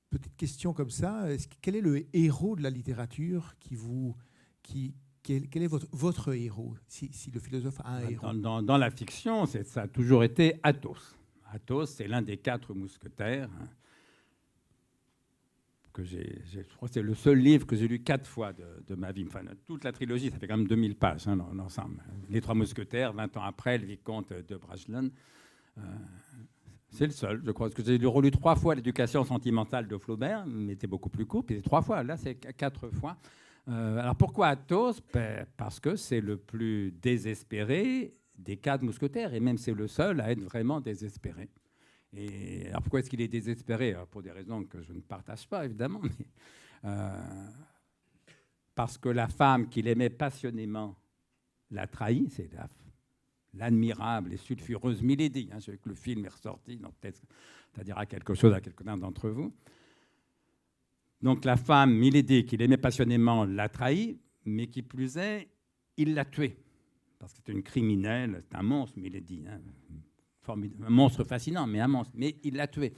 [SPEAKER 1] Petite question comme ça, quel est le héros de la littérature quel est votre héros, si le philosophe a un héros?
[SPEAKER 2] Dans la fiction, ça a toujours été Athos. Athos, c'est l'un des 4 mousquetaires. Je crois que c'est le seul livre que j'ai lu 4 fois de ma vie. Enfin, toute la trilogie, ça fait quand même 2000 pages l'ensemble. Les 3 mousquetaires, 20 ans après, le vicomte de Bragelonne. C'est le seul, je crois, parce que j'ai relu 3 fois l'éducation sentimentale de Flaubert, mais c'était beaucoup plus court, puis c'est 3 fois, là c'est 4 fois. Alors pourquoi Athos? Parce que c'est le plus désespéré des 4 mousquetaires, et même c'est le seul à être vraiment désespéré. Et alors pourquoi est-ce qu'il est désespéré? Alors pour des raisons que je ne partage pas, évidemment, mais, parce que la femme qu'il aimait passionnément l'a trahi, c'est l'admirable et sulfureuse Milady. Je sais que le film est ressorti, donc peut-être ça dira quelque chose à quelqu'un d'entre vous. Donc la femme Milady, qu'il aimait passionnément, l'a trahi, mais qui plus est, il l'a tuée. Parce que c'est une criminelle, c'est un monstre, Milady. Un monstre fascinant, mais un monstre. Mais il l'a tuée.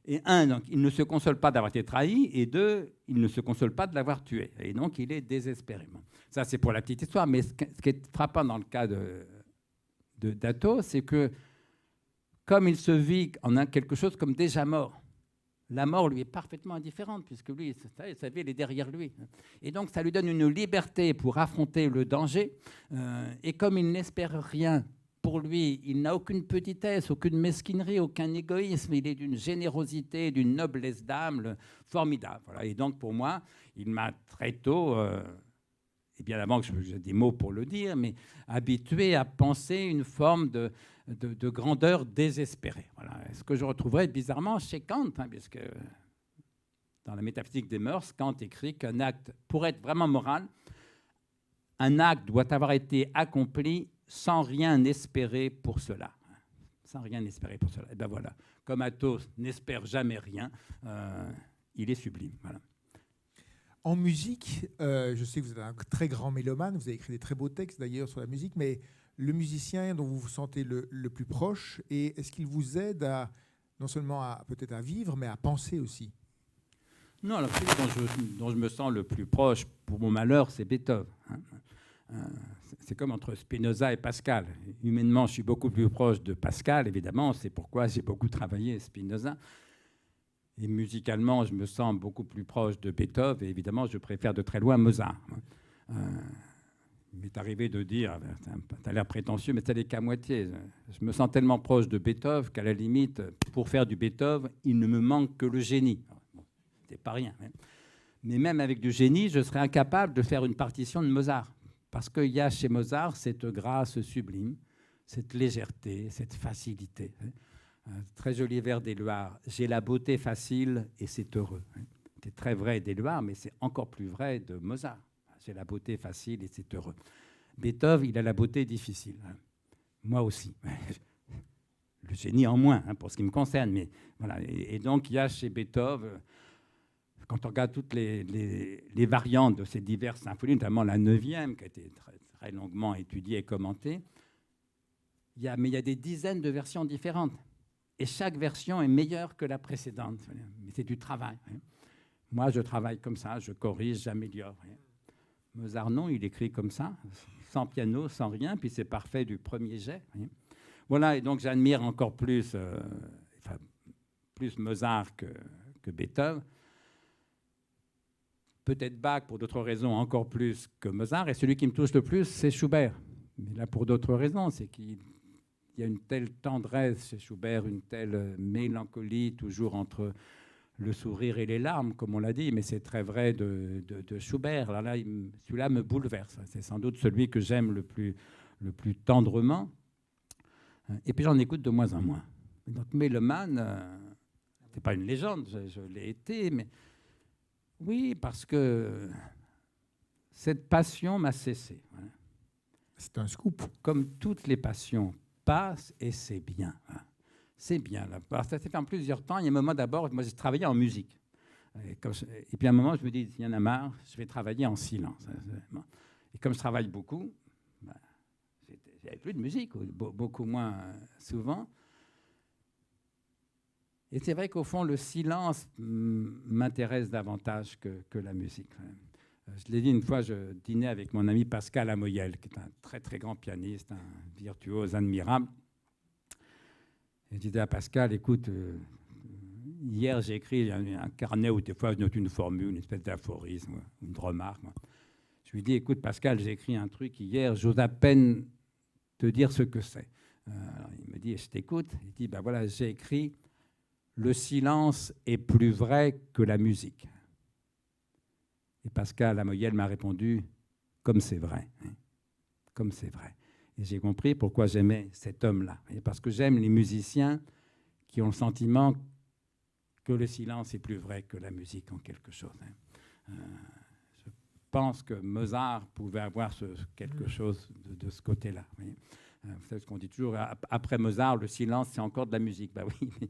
[SPEAKER 2] Et donc, il ne se console pas d'avoir été trahi, et 2, il ne se console pas de l'avoir tuée. Et donc, il est désespéré. Bon. Ça, c'est pour la petite histoire. Mais ce qui est frappant dans le cas d'Athos, c'est que, comme il se vit en quelque chose comme déjà mort, la mort lui est parfaitement indifférente, puisque lui, sa vie, elle est derrière lui. Et donc, ça lui donne une liberté pour affronter le danger. Et comme il n'espère rien, pour lui, il n'a aucune petitesse, aucune mesquinerie, aucun égoïsme. Il est d'une générosité, d'une noblesse d'âme formidable. Voilà. Et donc, pour moi, il m'a très tôt, et bien avant que j'ai des mots pour le dire, mais habitué à penser une forme de grandeur désespérée. Voilà. Ce que je retrouverais bizarrement chez Kant, puisque dans la métaphysique des mœurs, Kant écrit qu'un acte, pour être vraiment moral, un acte doit avoir été accompli sans rien espérer pour cela. Sans rien espérer pour cela. Et bien voilà, comme Athos n'espère jamais rien, il est sublime. Voilà.
[SPEAKER 1] En musique, je sais que vous êtes un très grand mélomane, vous avez écrit des très beaux textes d'ailleurs sur la musique, mais le musicien dont vous vous sentez le plus proche, et est-ce qu'il vous aide non seulement peut-être à vivre, mais à penser aussi?
[SPEAKER 2] Non, alors celui dont je me sens le plus proche, pour mon malheur, c'est Beethoven. C'est comme entre Spinoza et Pascal. Humainement, je suis beaucoup plus proche de Pascal, évidemment. C'est pourquoi j'ai beaucoup travaillé Spinoza. Et musicalement, je me sens beaucoup plus proche de Beethoven. Et évidemment, je préfère de très loin Mozart. Il m'est arrivé de dire, ça a l'air prétentieux, mais ça n'est qu'à moitié. Je me sens tellement proche de Beethoven qu'à la limite, pour faire du Beethoven, il ne me manque que le génie. Bon, c'est pas rien. Mais même avec du génie, je serais incapable de faire une partition de Mozart. Parce qu'il y a chez Mozart cette grâce sublime, cette légèreté, cette facilité. Un très joli vers d'Éluard. J'ai la beauté facile et c'est heureux. C'est très vrai d'Éluard, mais c'est encore plus vrai de Mozart. J'ai la beauté facile et c'est heureux. Beethoven, il a la beauté difficile. Moi aussi. Le génie en moins, pour ce qui me concerne. Mais voilà. Et donc, il y a chez Beethoven, quand on regarde toutes les variantes de ces diverses symphonies, notamment la 9e, qui a été très, très longuement étudiée et commentée, il y a des dizaines de versions différentes. Et chaque version est meilleure que la précédente. Mais c'est du travail. Moi, je travaille comme ça, je corrige, j'améliore. Mozart, non, il écrit comme ça, sans piano, sans rien, puis c'est parfait du premier jet. Voilà, et donc j'admire encore plus, plus Mozart que Beethoven. Peut-être Bach pour d'autres raisons encore plus que Mozart. Et celui qui me touche le plus, c'est Schubert. Mais là, pour d'autres raisons, c'est qu'il y a une telle tendresse chez Schubert, une telle mélancolie, toujours entre le sourire et les larmes, comme on l'a dit. Mais c'est très vrai de Schubert. Là, celui-là me bouleverse. C'est sans doute celui que j'aime le plus tendrement. Et puis j'en écoute de moins en moins. Donc mélomane, c'est pas une légende, je l'ai été, mais oui, parce que cette passion m'a cessé. Voilà.
[SPEAKER 1] C'est un scoop.
[SPEAKER 2] Comme toutes les passions passent, et c'est bien. Voilà. C'est bien. Là. Alors, ça s'est fait en plusieurs temps. Il y a un moment d'abord, moi j'ai travaillé en musique. Et puis à un moment, je me dis, il y en a marre, je vais travailler en silence. Et comme je travaille beaucoup, ben, j'avais plus de musique, beaucoup moins souvent. Et c'est vrai qu'au fond, le silence m'intéresse davantage que la musique. Je l'ai dit une fois, je dînais avec mon ami Pascal Amoyel, qui est un très très grand pianiste, un virtuose admirable. Et je disais à Pascal, écoute, hier j'ai écrit un carnet où des fois je note une formule, une espèce d'aphorisme, une remarque. Je lui dis, écoute Pascal, j'ai écrit un truc hier, j'ose à peine te dire ce que c'est. Alors, il me dit, je t'écoute. Il dit, ben voilà, j'ai écrit le silence est plus vrai que la musique. Et Pascal Amoyel m'a répondu, comme c'est vrai. Hein, comme c'est vrai. Et j'ai compris pourquoi j'aimais cet homme-là. Parce que j'aime les musiciens qui ont le sentiment que le silence est plus vrai que la musique en quelque chose. Je pense que Mozart pouvait avoir quelque chose de ce côté-là. Vous savez ce qu'on dit toujours, après Mozart, le silence, c'est encore de la musique. Bah oui,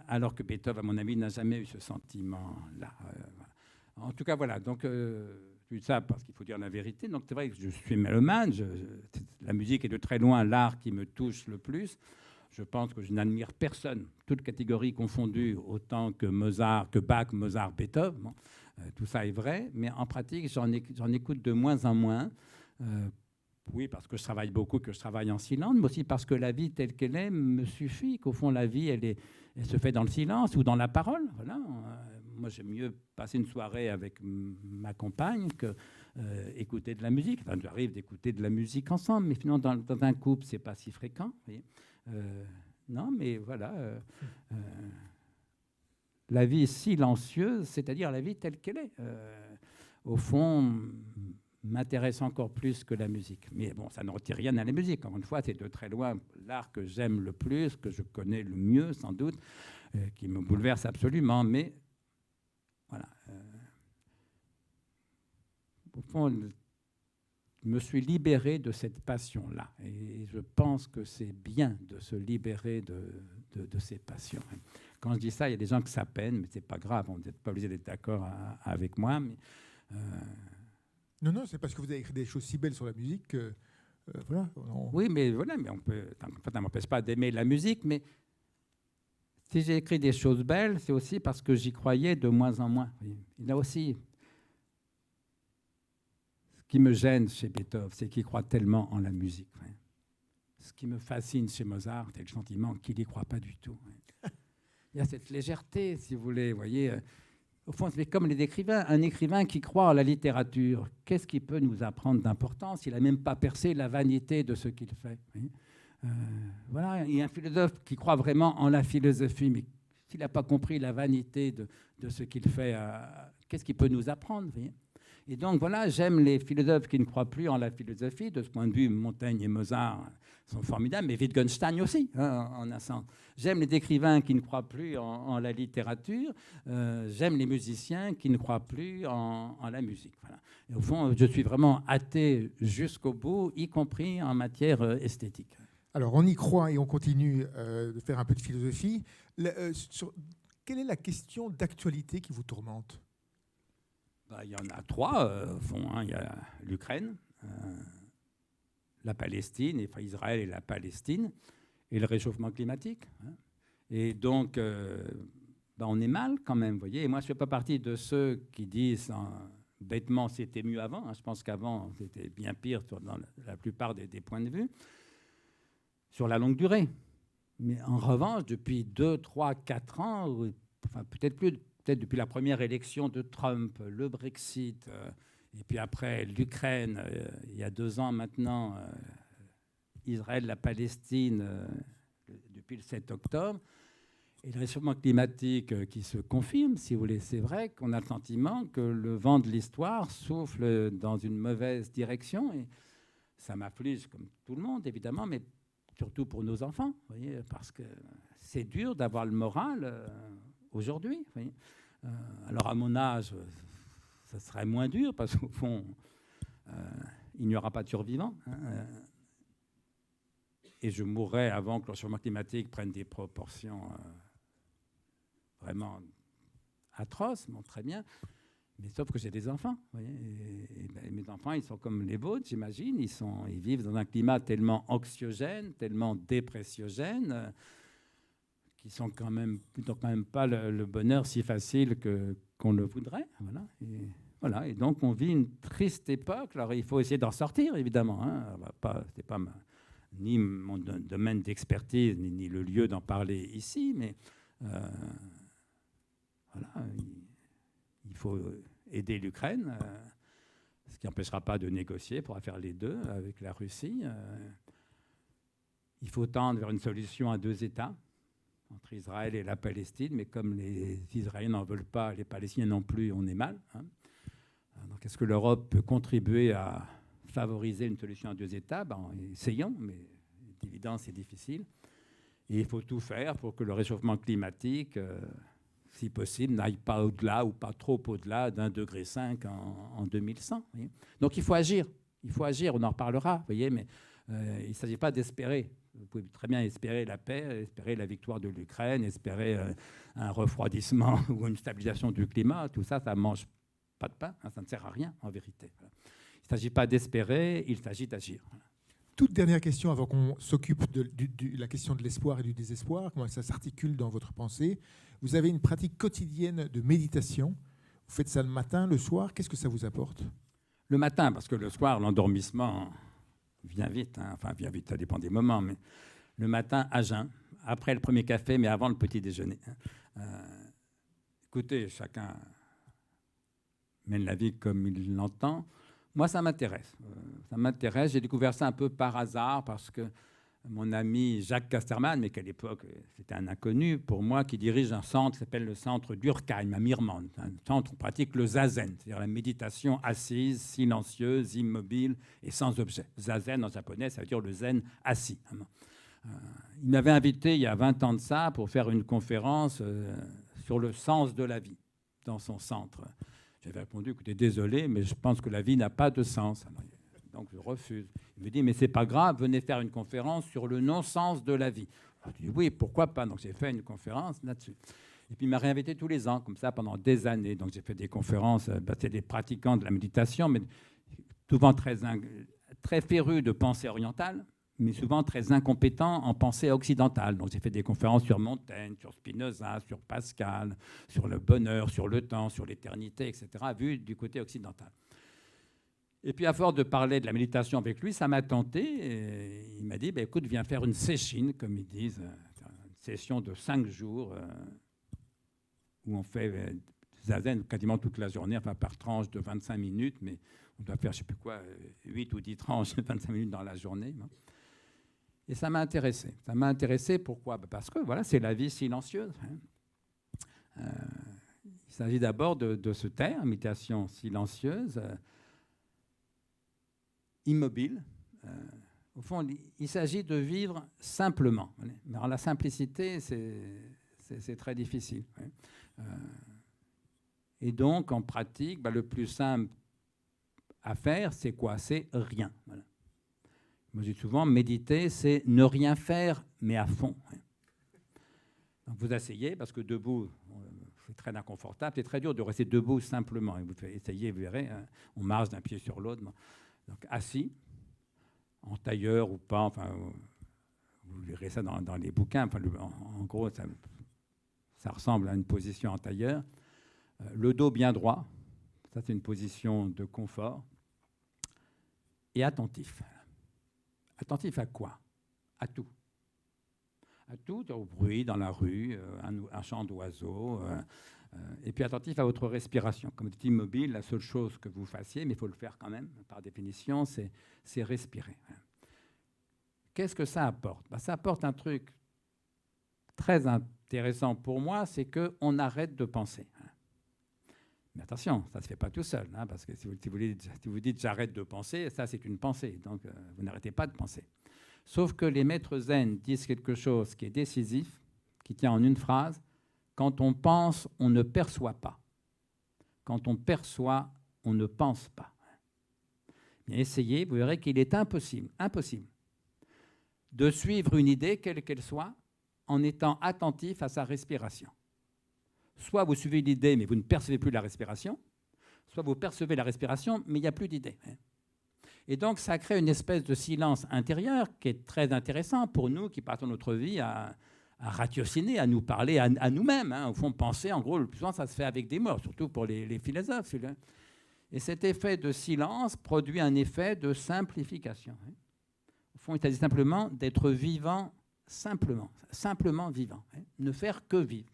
[SPEAKER 2] alors que Beethoven, à mon avis, n'a jamais eu ce sentiment-là. En tout cas, voilà. Donc, je dis ça parce qu'il faut dire la vérité. Donc, c'est vrai que je suis mélomane. La musique est de très loin l'art qui me touche le plus. Je pense que je n'admire personne, toutes catégories confondues, autant que Mozart, que Bach, Mozart, Beethoven. Bon, tout ça est vrai, mais en pratique, j'en écoute de moins en moins. Oui, parce que je travaille beaucoup, que je travaille en silence, mais aussi parce que la vie telle qu'elle est me suffit, qu'au fond, la vie, elle se fait dans le silence ou dans la parole. Voilà. Moi, j'aime mieux passer une soirée avec ma compagne que écouter de la musique. Enfin, il arrive d'écouter de la musique ensemble, mais finalement, dans un couple, ce n'est pas si fréquent. Vous voyez. Non, mais voilà. La vie silencieuse, c'est-à-dire la vie telle qu'elle est, au fond, m'intéresse encore plus que la musique. Mais bon, ça ne retire rien à la musique. Encore une fois, c'est de très loin l'art que j'aime le plus, que je connais le mieux, sans doute, qui me bouleverse absolument. Mais voilà. Au fond, je me suis libéré de cette passion-là. Et je pense que c'est bien de se libérer de ces passions. Quand je dis ça, il y a des gens qui ça peine, mais ce n'est pas grave. Vous n'êtes pas obligé d'être d'accord avec moi. Mais,
[SPEAKER 1] non, c'est parce que vous avez écrit des choses si belles sur la musique que, voilà.
[SPEAKER 2] Oui, mais voilà, mais ça ne m'empêche pas d'aimer la musique, mais si j'ai écrit des choses belles, c'est aussi parce que j'y croyais de moins en moins. Il y a aussi ce qui me gêne chez Beethoven, c'est qu'il croit tellement en la musique. Ce qui me fascine chez Mozart, c'est le sentiment qu'il n'y croit pas du tout. Il y a cette légèreté, si vous voulez, vous voyez. Au fond, c'est comme les écrivains. Un écrivain qui croit en la littérature, qu'est-ce qu'il peut nous apprendre d'importance? Il n'a même pas percé la vanité de ce qu'il fait. Voilà, il y a un philosophe qui croit vraiment en la philosophie, mais s'il n'a pas compris la vanité de ce qu'il fait, qu'est-ce qu'il peut nous apprendre? Et donc, voilà, j'aime les philosophes qui ne croient plus en la philosophie. De ce point de vue, Montaigne et Mozart sont formidables, mais Wittgenstein aussi, en un sens. J'aime les écrivains qui ne croient plus en la littérature. J'aime les musiciens qui ne croient plus en la musique. Voilà. Et au fond, je suis vraiment athée jusqu'au bout, y compris en matière esthétique.
[SPEAKER 1] Alors, on y croit et on continue de faire un peu de philosophie. Quelle est la question d'actualité qui vous tourmente?
[SPEAKER 2] Il y en a trois, au fond. Il y a l'Ukraine, la Palestine, enfin Israël et la Palestine, et le réchauffement climatique. Et donc, on est mal quand même, vous voyez. Et moi, je ne fais pas partie de ceux qui disent bêtement c'était mieux avant. Je pense qu'avant, c'était bien pire dans la plupart des points de vue, sur la longue durée. Mais en revanche, depuis 2, 3, 4 ans, enfin peut-être plus, peut-être depuis la première élection de Trump, le Brexit, et puis après l'Ukraine, il y a 2 ans maintenant, Israël, la Palestine, depuis le 7 octobre, et le réchauffement climatique qui se confirme, si vous voulez. C'est vrai qu'on a le sentiment que le vent de l'histoire souffle dans une mauvaise direction, et ça m'afflige comme tout le monde, évidemment, mais surtout pour nos enfants, vous voyez, parce que c'est dur d'avoir le moral aujourd'hui. Vous voyez. Alors à mon âge, ça serait moins dur parce qu'au fond, il n'y aura pas de survivants. Et je mourrai avant que le changement climatique prenne des proportions vraiment atroces, bon, très bien. Mais sauf que j'ai des enfants. Vous voyez, et mes enfants, ils sont comme les vôtres, j'imagine. Ils vivent dans un climat tellement anxiogène, tellement dépressiogène, qui n'ont quand même pas le bonheur si facile qu'on le voudrait. Voilà. Et donc, on vit une triste époque. Alors, il faut essayer d'en sortir, évidemment. Ce n'est pas ni mon domaine d'expertise, ni le lieu d'en parler ici, mais voilà, il faut aider l'Ukraine, ce qui n'empêchera pas de négocier pour faire les deux avec la Russie. Il faut tendre vers une solution à 2 États entre Israël et la Palestine, mais comme les Israéliens n'en veulent pas, les Palestiniens non plus, on est mal. Donc, est-ce que l'Europe peut contribuer à favoriser une solution à 2 États? Essayons, mais évidemment, c'est difficile. Et il faut tout faire pour que le réchauffement climatique, si possible, n'aille pas au-delà ou pas trop au-delà d'1,5 degré en 2100. Voyez. Donc il faut agir. On en reparlera, voyez, mais il ne s'agit pas d'espérer. Vous pouvez très bien espérer la paix, espérer la victoire de l'Ukraine, espérer un refroidissement ou une stabilisation du climat. Tout ça, ça ne mange pas de pain, ça ne sert à rien en vérité. Voilà. Il ne s'agit pas d'espérer, il s'agit d'agir.
[SPEAKER 1] Toute dernière question avant qu'on s'occupe de la question de l'espoir et du désespoir, comment ça s'articule dans votre pensée. Vous avez une pratique quotidienne de méditation. Vous faites ça le matin, le soir. Qu'est-ce que ça vous apporte?
[SPEAKER 2] Le matin, parce que le soir, l'endormissement vient vite. Vient vite, ça dépend des moments. Mais le matin, à jeun, après le premier café, mais avant le petit déjeuner. Écoutez, chacun mène la vie comme il l'entend. Moi, ça m'intéresse. J'ai découvert ça un peu par hasard parce que mon ami Jacques Casterman, mais qu'à l'époque, c'était un inconnu pour moi, qui dirige un centre qui s'appelle le centre d'Urkheim, à Mirmand, un centre où on pratique le zazen, c'est-à-dire la méditation assise, silencieuse, immobile et sans objet. Zazen, en japonais, ça veut dire le zen assis. Il m'avait invité, il y a 20 ans de ça, pour faire une conférence sur le sens de la vie dans son centre. J'avais répondu, écoutez, désolé, mais je pense que la vie n'a pas de sens. Donc je refuse. Il me dit, mais c'est pas grave, venez faire une conférence sur le non-sens de la vie. Je dis, oui, pourquoi pas? Donc j'ai fait une conférence là-dessus. Et puis il m'a réinvité tous les ans, comme ça, pendant des années. Donc j'ai fait des conférences, c'est des pratiquants de la méditation, mais souvent très férus de pensée orientale, mais souvent très incompétents en pensée occidentale. Donc j'ai fait des conférences sur Montaigne, sur Spinoza, sur Pascal, sur le bonheur, sur le temps, sur l'éternité, etc., vu du côté occidental. Et puis à force de parler de la méditation avec lui, ça m'a tenté. Et il m'a dit, écoute, viens faire une session, comme ils disent, une session de 5 jours, où on fait zazen quasiment toute la journée, par tranche de 25 minutes, mais on doit faire, je ne sais plus quoi, 8 ou 10 tranches de 25 minutes dans la journée. Et ça m'a intéressé. Ça m'a intéressé, pourquoi? Parce que voilà, c'est la vie silencieuse. Il s'agit d'abord de se taire, méditation silencieuse, immobile. Au fond, il s'agit de vivre simplement. Mais alors, la simplicité, c'est très difficile. Et donc, en pratique, le plus simple à faire, c'est quoi? C'est rien. Voilà. Moi, je dis souvent, méditer, c'est ne rien faire, mais à fond. Donc, vous asseyez, parce que debout, c'est très inconfortable. C'est très dur de rester debout simplement. Et vous essayez, vous verrez, on marche d'un pied sur l'autre. Donc, assis, en tailleur ou pas, vous verrez ça dans les bouquins. En gros, ça ressemble à une position en tailleur. Le dos bien droit, ça c'est une position de confort. Et attentif. Attentif à quoi? À tout. À tout, au bruit dans la rue, un chant d'oiseau. Et puis attentif à votre respiration. Comme vous êtes immobile, la seule chose que vous fassiez, mais il faut le faire quand même, par définition, c'est respirer. Qu'est-ce que ça apporte? Ça apporte un truc très intéressant pour moi, c'est qu'on arrête de penser. Mais attention, ça ne se fait pas tout seul, parce que si vous dites j'arrête de penser, ça c'est une pensée, donc vous n'arrêtez pas de penser. Sauf que les maîtres zen disent quelque chose qui est décisif, qui tient en une phrase. Quand on pense, on ne perçoit pas. Quand on perçoit, on ne pense pas. Bien, essayez, vous verrez qu'il est impossible de suivre une idée, quelle qu'elle soit, en étant attentif à sa respiration. Soit vous suivez l'idée, mais vous ne percevez plus la respiration, soit vous percevez la respiration, mais il n'y a plus d'idée. Et donc, ça crée une espèce de silence intérieur qui est très intéressant pour nous qui passons notre vie à ratiociner, à nous parler à nous-mêmes. Au fond, penser, en gros, le plus souvent, ça se fait avec des mots, surtout pour les philosophes. Et cet effet de silence produit un effet de simplification. Au fond, il s'agit simplement d'être vivant simplement vivant, ne faire que vivre.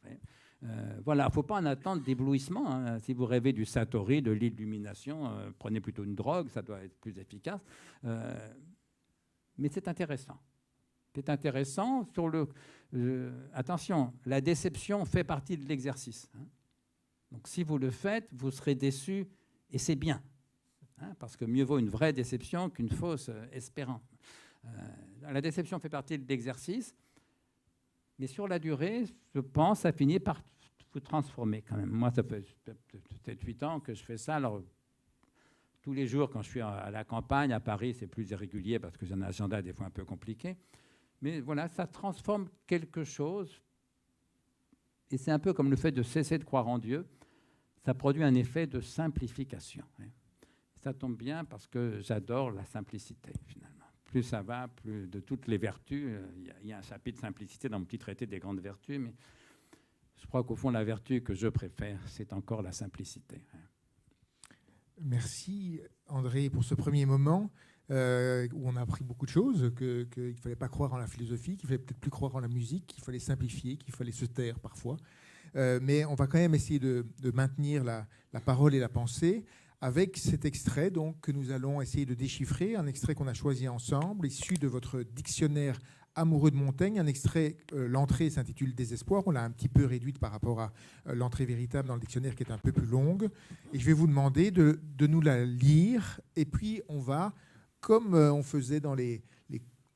[SPEAKER 2] Voilà, il ne faut pas en attendre d'éblouissement. Si vous rêvez du satori, de l'illumination, prenez plutôt une drogue, ça doit être plus efficace. Mais c'est intéressant. C'est intéressant. Attention, la déception fait partie de l'exercice. Donc si vous le faites, vous serez déçu, et c'est bien. Parce que mieux vaut une vraie déception qu'une fausse espérance. La déception fait partie de l'exercice. Mais sur la durée, je pense, ça finit par vous transformer quand même. Moi, ça fait peut-être 8 ans que je fais ça. Alors, tous les jours, quand je suis à la campagne, à Paris, c'est plus irrégulier parce que j'ai un agenda des fois un peu compliqué. Mais voilà, ça transforme quelque chose. Et c'est un peu comme le fait de cesser de croire en Dieu. Ça produit un effet de simplification. Ça tombe bien parce que j'adore la simplicité, finalement. Plus ça va, plus de toutes les vertus. Il y a un chapitre de simplicité dans mon petit traité des grandes vertus, mais je crois qu'au fond, la vertu que je préfère, c'est encore la simplicité.
[SPEAKER 1] Merci André pour ce premier moment où on a appris beaucoup de choses, qu'il ne fallait pas croire en la philosophie, qu'il ne fallait peut-être plus croire en la musique, qu'il fallait simplifier, qu'il fallait se taire parfois. Mais on va quand même essayer de maintenir la parole et la pensée avec cet extrait donc, que nous allons essayer de déchiffrer, un extrait qu'on a choisi ensemble, issu de votre dictionnaire Amoureux de Montaigne, un extrait, l'entrée s'intitule Désespoir, on l'a un petit peu réduite par rapport à l'entrée véritable dans le dictionnaire qui est un peu plus longue, et je vais vous demander de nous la lire, et puis on va, comme on faisait dans les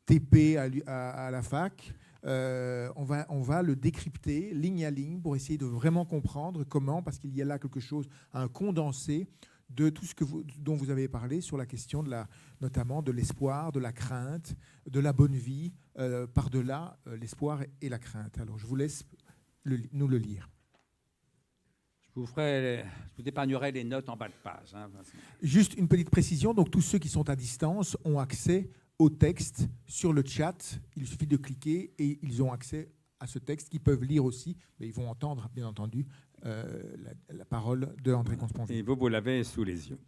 [SPEAKER 1] TP à la fac, on va le décrypter ligne à ligne pour essayer de vraiment comprendre comment, parce qu'il y a là quelque chose, un condensé de tout ce dont vous avez parlé sur la question notamment de l'espoir, de la crainte, de la bonne vie, par-delà l'espoir et la crainte. Alors, je vous laisse nous le lire.
[SPEAKER 2] Je vous épargnerai les notes en bas de page.
[SPEAKER 1] Juste une petite précision. Donc, tous ceux qui sont à distance ont accès au texte sur le chat. Il suffit de cliquer et ils ont accès à ce texte qu'ils peuvent lire aussi, mais ils vont entendre, bien entendu, la parole de André Consponville.
[SPEAKER 2] Et vous l'avez sous les yeux.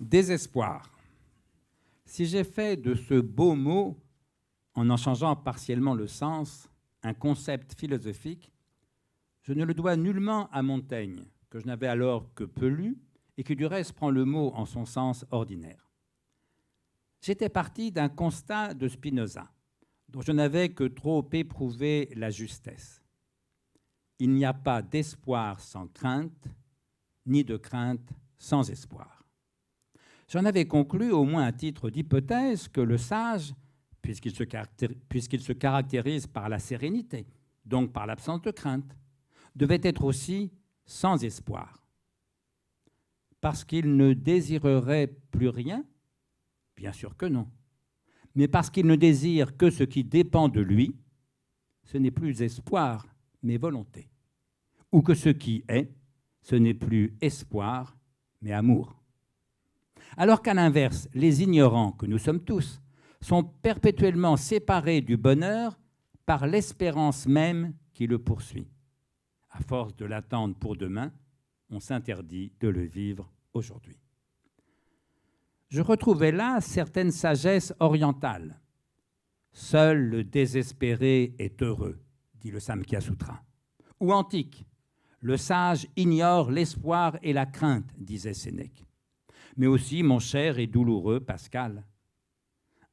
[SPEAKER 2] Désespoir. Si j'ai fait de ce beau mot, en changeant partiellement le sens, un concept philosophique, je ne le dois nullement à Montaigne, que je n'avais alors que peu lu, et qui du reste prend le mot en son sens ordinaire. J'étais parti d'un constat de Spinoza, dont je n'avais que trop éprouvé la justesse. Il n'y a pas d'espoir sans crainte, ni de crainte sans espoir. J'en avais conclu, au moins à titre d'hypothèse, que le sage, puisqu'il se caractérise par la sérénité, donc par l'absence de crainte, devait être aussi sans espoir. Parce qu'il ne désirerait plus rien? Bien sûr que non. Mais parce qu'il ne désire que ce qui dépend de lui, ce n'est plus espoir, mais volonté. Ou que ce qui est, ce n'est plus espoir, mais amour. Alors qu'à l'inverse, les ignorants que nous sommes tous sont perpétuellement séparés du bonheur par l'espérance même qui le poursuit. À force de l'attendre pour demain, on s'interdit de le vivre aujourd'hui. Je retrouvais là certaine sagesse orientale. Seul le désespéré est heureux, dit le Samkhya Sutra. Ou antique, le sage ignore l'espoir et la crainte, disait Sénèque. Mais aussi, mon cher et douloureux Pascal.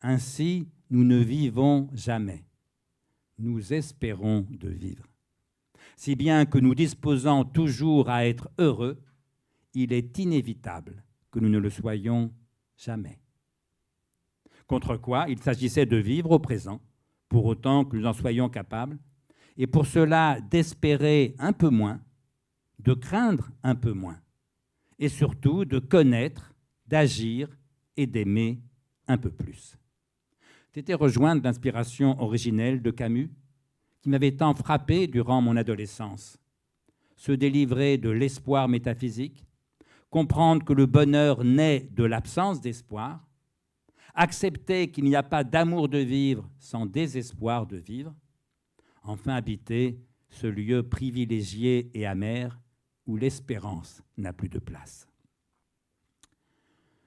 [SPEAKER 2] Ainsi, nous ne vivons jamais. Nous espérons de vivre. Si bien que nous disposons toujours à être heureux, il est inévitable que nous ne le soyons jamais. Contre quoi il s'agissait de vivre au présent, pour autant que nous en soyons capables, et pour cela d'espérer un peu moins, de craindre un peu moins, et surtout de connaître, d'agir et d'aimer un peu plus. C'était rejoindre l'inspiration originelle de Camus, qui m'avait tant frappé durant mon adolescence. Se délivrer de l'espoir métaphysique, comprendre que le bonheur naît de l'absence d'espoir, accepter qu'il n'y a pas d'amour de vivre sans désespoir de vivre, enfin habiter ce lieu privilégié et amer où l'espérance n'a plus de place.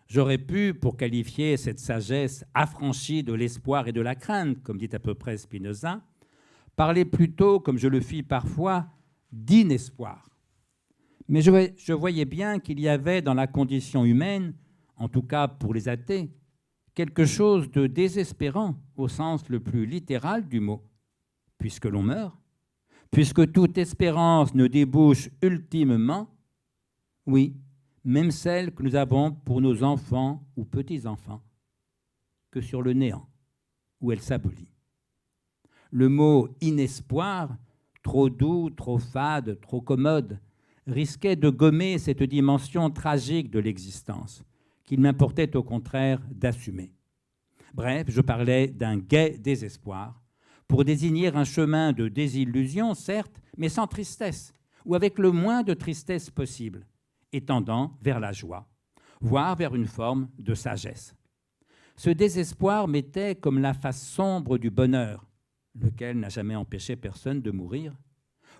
[SPEAKER 2] J'aurais pu, pour qualifier cette sagesse affranchie de l'espoir et de la crainte, comme dit à peu près Spinoza, parler plutôt, comme je le fis parfois, d'inespoir. Mais je voyais bien qu'il y avait dans la condition humaine, en tout cas pour les athées, quelque chose de désespérant au sens le plus littéral du mot, puisque l'on meurt, puisque toute espérance ne débouche ultimement, oui, même celle que nous avons pour nos enfants ou petits-enfants, que sur le néant, où elle s'abolit. Le mot inespoir, trop doux, trop fade, trop commode, risquait de gommer cette dimension tragique de l'existence, qu'il m'importait au contraire d'assumer. Bref, je parlais d'un gai désespoir, pour désigner un chemin de désillusion, certes, mais sans tristesse, ou avec le moins de tristesse possible, et tendant vers la joie, voire vers une forme de sagesse. Ce désespoir m'était comme la face sombre du bonheur, lequel n'a jamais empêché personne de mourir,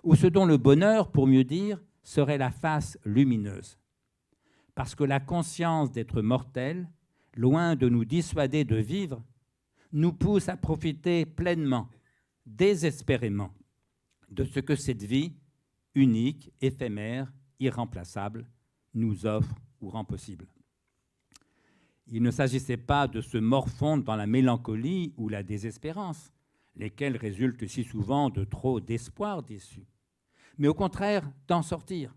[SPEAKER 2] ou ce dont le bonheur, pour mieux dire, serait la face lumineuse. Parce que la conscience d'être mortel, loin de nous dissuader de vivre, nous pousse à profiter pleinement, désespérément, de ce que cette vie, unique, éphémère, irremplaçable, nous offre ou rend possible. Il ne s'agissait pas de se morfondre dans la mélancolie ou la désespérance, lesquelles résultent si souvent de trop d'espoir déçu, mais au contraire d'en sortir,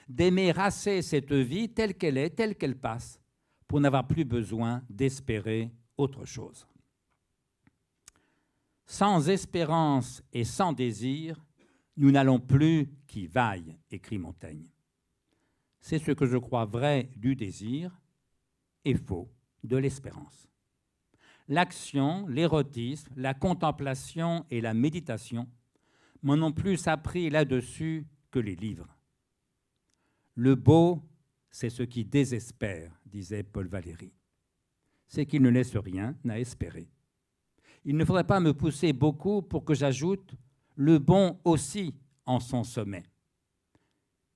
[SPEAKER 2] d'aimer assez cette vie telle qu'elle est, telle qu'elle passe, pour n'avoir plus besoin d'espérer autre chose. Sans espérance et sans désir, nous n'allons plus qui vaille, écrit Montaigne. C'est ce que je crois vrai du désir et faux de l'espérance. L'action, l'érotisme, la contemplation et la méditation m'en ont plus appris là-dessus que les livres. Le beau, c'est ce qui désespère, disait Paul Valéry. C'est qu'il ne laisse rien à espérer. Il ne faudrait pas me pousser beaucoup pour que j'ajoute le bon aussi en son sommet.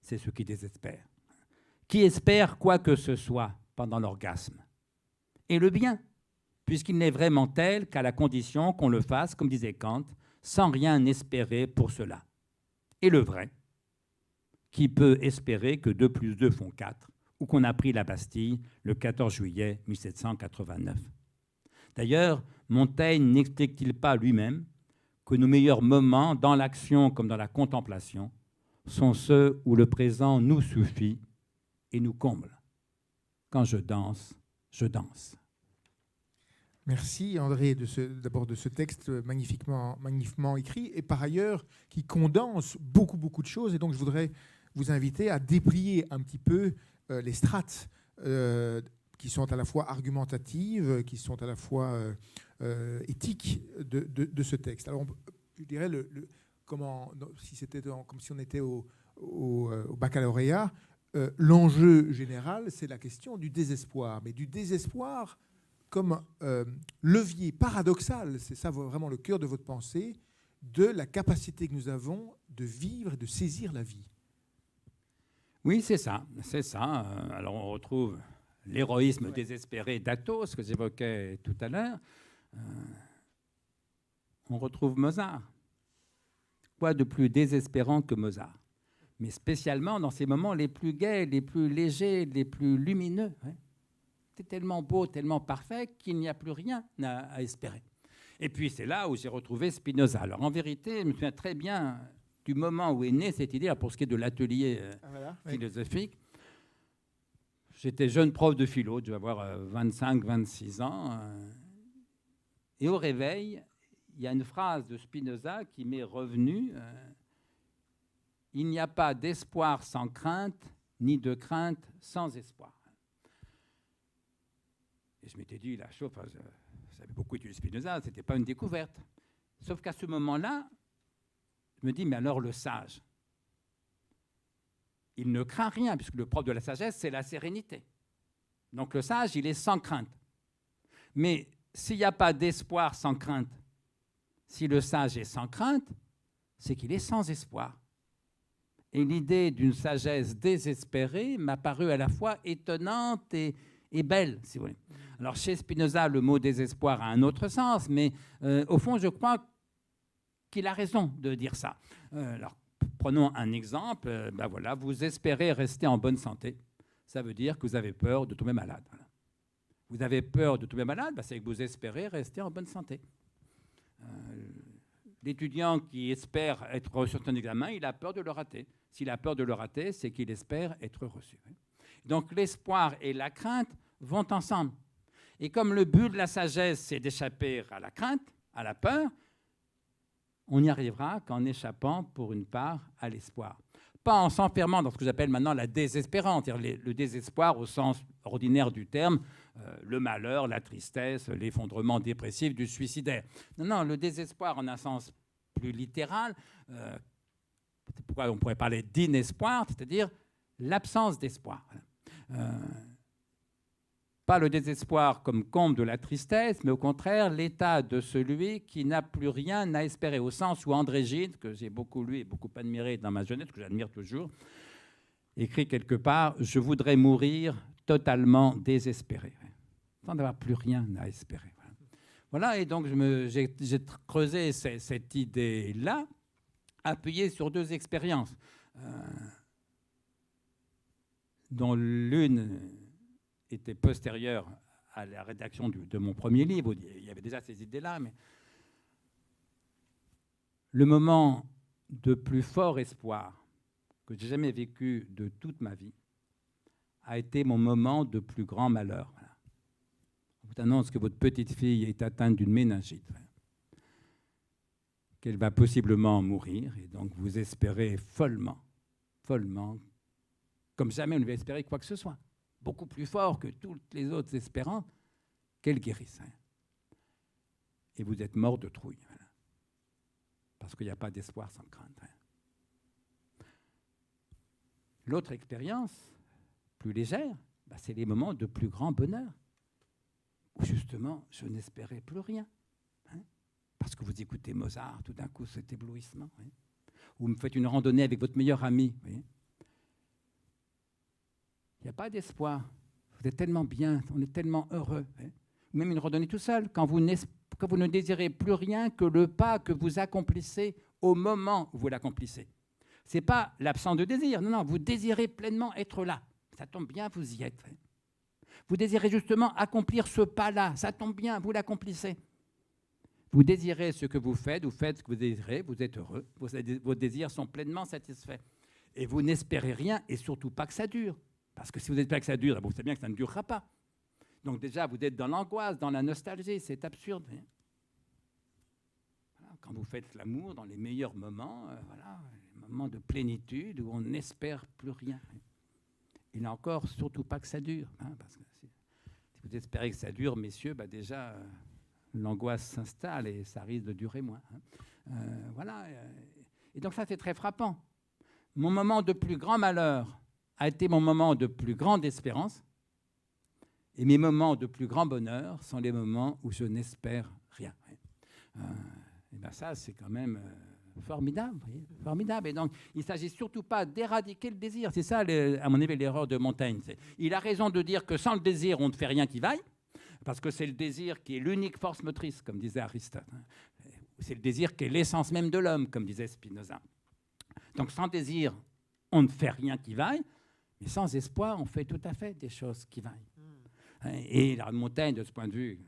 [SPEAKER 2] C'est ce qui désespère. Qui espère quoi que ce soit pendant l'orgasme. Et le bien, puisqu'il n'est vraiment tel qu'à la condition qu'on le fasse, comme disait Kant, sans rien espérer pour cela. Et le vrai, qui peut espérer que 2 plus 2 font 4, ou qu'on a pris la Bastille le 14 juillet 1789. D'ailleurs, Montaigne n'explique-t-il pas lui-même que nos meilleurs moments, dans l'action comme dans la contemplation, sont ceux où le présent nous suffit et nous comble. Quand je danse, je danse.
[SPEAKER 1] Merci André d'abord de ce texte magnifiquement écrit et par ailleurs qui condense beaucoup de choses. Et donc je voudrais vous inviter à déplier un petit peu les strates qui sont à la fois argumentatives, qui sont à la fois éthiques de ce texte. Alors je dirais comme si on était au baccalauréat, l'enjeu général c'est la question du désespoir, mais du désespoir comme levier paradoxal, c'est ça vraiment le cœur de votre pensée, de la capacité que nous avons de vivre et de saisir la vie.
[SPEAKER 2] Oui, c'est ça. Alors on retrouve l'héroïsme désespéré d'Athos que j'évoquais tout à l'heure. On retrouve Mozart. Quoi de plus désespérant que Mozart? Mais spécialement dans ces moments les plus gais, les plus légers, les plus lumineux. C'est tellement beau, tellement parfait qu'il n'y a plus rien à espérer. Et puis c'est là où j'ai retrouvé Spinoza. Alors en vérité, je me souviens très bien du moment où est née cette idée, pour ce qui est de l'atelier philosophique. j'étais jeune prof de philo, je devais avoir 25, 26 ans. Et au réveil, il y a une phrase de Spinoza qui m'est revenue. Il n'y a pas d'espoir sans crainte, ni de crainte sans espoir. Et je m'étais dit, la chose, j'avais beaucoup étudié Spinoza, ce n'était pas une découverte. Sauf qu'à ce moment-là, je me dis, mais alors le sage, il ne craint rien, puisque le propre de la sagesse, c'est la sérénité. Donc le sage, il est sans crainte. Mais s'il n'y a pas d'espoir sans crainte, si le sage est sans crainte, c'est qu'il est sans espoir. Et l'idée d'une sagesse désespérée m'a paru à la fois étonnante et belle, si vous voulez. Alors chez Spinoza, le mot désespoir a un autre sens, mais au fond, je crois qu'il a raison de dire ça. Alors, prenons un exemple. Voilà, vous espérez rester en bonne santé. Ça veut dire que vous avez peur de tomber malade. Voilà. Vous avez peur de tomber malade, c'est que vous espérez rester en bonne santé. L'étudiant qui espère être sur un examen, il a peur de le rater. S'il a peur de le rater, c'est qu'il espère être reçu. Donc l'espoir et la crainte vont ensemble. Et comme le but de la sagesse, c'est d'échapper à la crainte, à la peur, on n'y arrivera qu'en échappant pour une part à l'espoir. Pas en s'enfermant dans ce que j'appelle maintenant la désespérance, c'est-à-dire le désespoir au sens ordinaire du terme, le malheur, la tristesse, l'effondrement dépressif du suicidaire. Non, le désespoir en un sens plus littéral, c'est pourquoi on pourrait parler d'inespoir, c'est-à-dire l'absence d'espoir. Pas le désespoir comme comble de la tristesse, mais au contraire l'état de celui qui n'a plus rien à espérer, au sens où André Gide, que j'ai beaucoup lu et beaucoup admiré dans ma jeunesse, que j'admire toujours, écrit quelque part « Je voudrais mourir totalement désespéré », sans n'avoir plus rien à espérer. Voilà, et donc j'ai creusé cette idée-là, appuyée sur deux expériences, dont l'une était postérieure à la rédaction de mon premier livre. Il y avait déjà ces idées-là, mais le moment de plus fort espoir que j'ai jamais vécu de toute ma vie a été mon moment de plus grand malheur. Voilà. On vous annonce que votre petite fille est atteinte d'une méningite, qu'elle va possiblement mourir, et donc vous espérez follement, comme jamais on ne devait espérer quoi que ce soit, beaucoup plus fort que toutes les autres espérances, qu'elle guérisse. Et vous êtes mort de trouille, voilà. Parce qu'il n'y a pas d'espoir sans crainte. L'autre expérience, plus légère, c'est les moments de plus grand bonheur, où justement, je n'espérais plus rien. Parce que vous écoutez Mozart, tout d'un coup, cet éblouissement. Ou vous faites une randonnée avec votre meilleur ami. Il n'y a pas d'espoir. Vous êtes tellement bien, on est tellement heureux. Ou même une randonnée tout seul, quand vous ne désirez plus rien que le pas que vous accomplissez au moment où vous l'accomplissez. Ce n'est pas l'absence de désir. Non, vous désirez pleinement être là. Ça tombe bien, vous y êtes. Vous désirez justement accomplir ce pas-là. Ça tombe bien, vous l'accomplissez. Vous désirez ce que vous faites ce que vous désirez, vous êtes heureux, vos désirs sont pleinement satisfaits. Et vous n'espérez rien, et surtout pas que ça dure. Parce que si vous n'espérez que ça dure, vous savez bien que ça ne durera pas. Donc déjà, vous êtes dans l'angoisse, dans la nostalgie, c'est absurde. Voilà, quand vous faites l'amour, dans les meilleurs moments, les moments de plénitude où on n'espère plus rien. Et là encore, surtout pas que ça dure. Parce que si vous espérez que ça dure, messieurs, déjà... l'angoisse s'installe et ça risque de durer moins. Voilà. Et donc ça, c'est très frappant. Mon moment de plus grand malheur a été mon moment de plus grande espérance, et mes moments de plus grand bonheur sont les moments où je n'espère rien. Et ça, c'est quand même formidable. Formidable. Et donc, il ne s'agit surtout pas d'éradiquer le désir. C'est ça, à mon avis, l'erreur de Montaigne. Il a raison de dire que sans le désir, on ne fait rien qui vaille. Parce que c'est le désir qui est l'unique force motrice, comme disait Aristote. C'est le désir qui est l'essence même de l'homme, comme disait Spinoza. Donc sans désir, on ne fait rien qui vaille, mais sans espoir, on fait tout à fait des choses qui vaillent. Et Montaigne, de ce point de vue,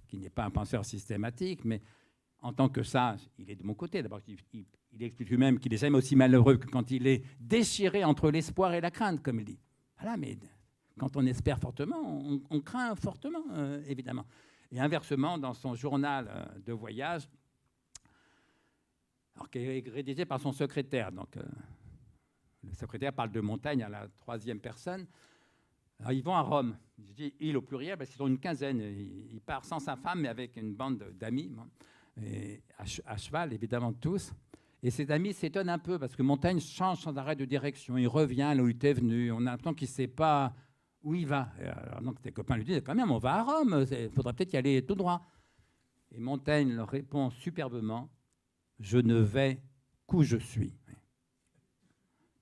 [SPEAKER 2] qui n'est pas un penseur systématique, mais en tant que sage, il est de mon côté. D'abord, il explique lui-même qu'il n'est jamais aussi malheureux que quand il est déchiré entre l'espoir et la crainte, comme il dit. Voilà, mais Quand on espère fortement, on craint fortement, évidemment. Et inversement, dans son journal de voyage, alors qui est rédigé par son secrétaire, donc le secrétaire parle de Montaigne à la troisième personne. Alors, ils vont à Rome. Je dis ils au pluriel parce qu'ils sont une quinzaine. Il part sans sa femme, mais avec une bande d'amis, et à cheval, évidemment, tous. Et ses amis s'étonnent un peu parce que Montaigne change sans arrêt de direction. Il revient là où il était venu. On a l'impression qu'il ne sait pas où il va. Alors, donc, tes copains lui disent quand même, on va à Rome, il faudrait peut-être y aller tout droit. Et Montaigne leur répond superbement, je ne vais qu'où je suis.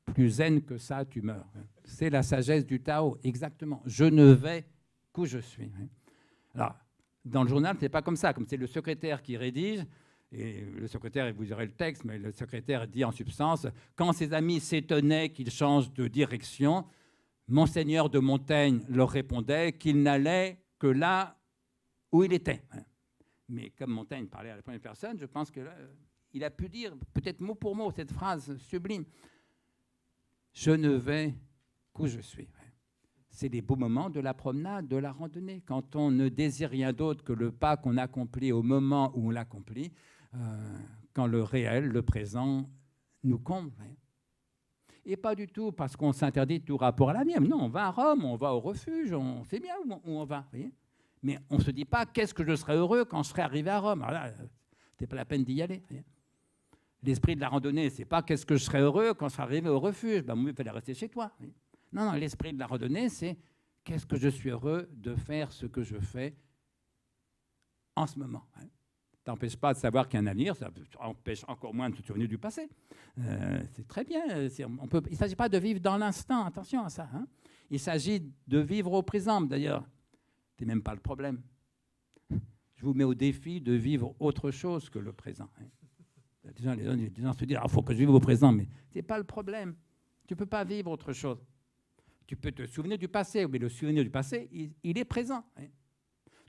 [SPEAKER 2] Plus zen que ça, tu meurs. C'est la sagesse du Tao, exactement. Je ne vais qu'où je suis. Alors, dans le journal, ce n'est pas comme ça. Comme c'est le secrétaire qui rédige, et le secrétaire, vous aurez le texte, mais le secrétaire dit en substance, quand ses amis s'étonnaient qu'il change de direction, Monseigneur de Montaigne leur répondait qu'il n'allait que là où il était. Mais comme Montaigne parlait à la première personne, je pense qu'il a pu dire, peut-être mot pour mot, cette phrase sublime. Je ne vais qu'où je suis. C'est les beaux moments de la promenade, de la randonnée. Quand on ne désire rien d'autre que le pas qu'on accomplit au moment où on l'accomplit, quand le réel, le présent, nous comble. Et pas du tout parce qu'on s'interdit tout rapport à l'avenir. Non, on va à Rome, on va au refuge, on sait bien où on va. Voyez, mais on ne se dit pas qu'est-ce que je serais heureux quand je serais arrivé à Rome. Alors là, c'est pas la peine d'y aller. Voyez. L'esprit de la randonnée, c'est pas qu'est-ce que je serais heureux quand je serais arrivé au refuge. Ben, mieux, il fallait rester chez toi. Voyez. Non, l'esprit de la randonnée, c'est qu'est-ce que je suis heureux de faire ce que je fais en ce moment. Ça n'empêche pas de savoir qu'il y a un avenir, ça empêche encore moins de se souvenir du passé. C'est très bien. Il ne s'agit pas de vivre dans l'instant, attention à ça. Il s'agit de vivre au présent. D'ailleurs, ce n'est même pas le problème. Je vous mets au défi de vivre autre chose que le présent. Les gens se disent, il faut que je vive au présent, mais ce n'est pas le problème. Tu ne peux pas vivre autre chose. Tu peux te souvenir du passé, mais le souvenir du passé, il est présent.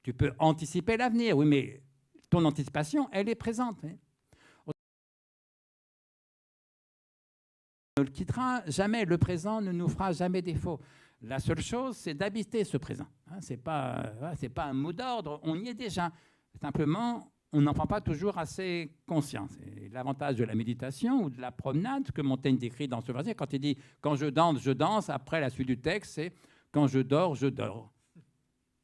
[SPEAKER 2] Tu peux anticiper l'avenir, oui, mais ton anticipation, elle est présente. On ne le quittera jamais, le présent ne nous fera jamais défaut. La seule chose, c'est d'habiter ce présent. Ce n'est pas un mot d'ordre, on y est déjà. Simplement, on n'en prend pas toujours assez conscience. Et l'avantage de la méditation ou de la promenade que Montaigne décrit dans ce verset, quand il dit « quand je danse », après la suite du texte, c'est « quand je dors,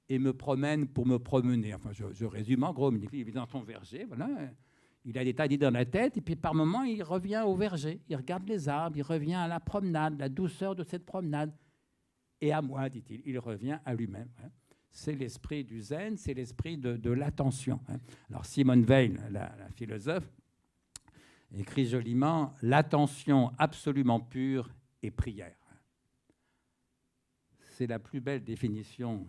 [SPEAKER 2] et me promène pour me promener ». Enfin, je résume en gros, mais il est dans son verger, voilà. Il a des tas d'idées dans la tête, et puis par moments, il revient au verger. Il regarde les arbres, il revient à la promenade, la douceur de cette promenade. Et à moi, dit-il, il revient à lui-même. C'est l'esprit du zen, c'est l'esprit de l'attention. Alors Simone Weil, la philosophe, écrit joliment « L'attention absolument pure est prière ». C'est la plus belle définition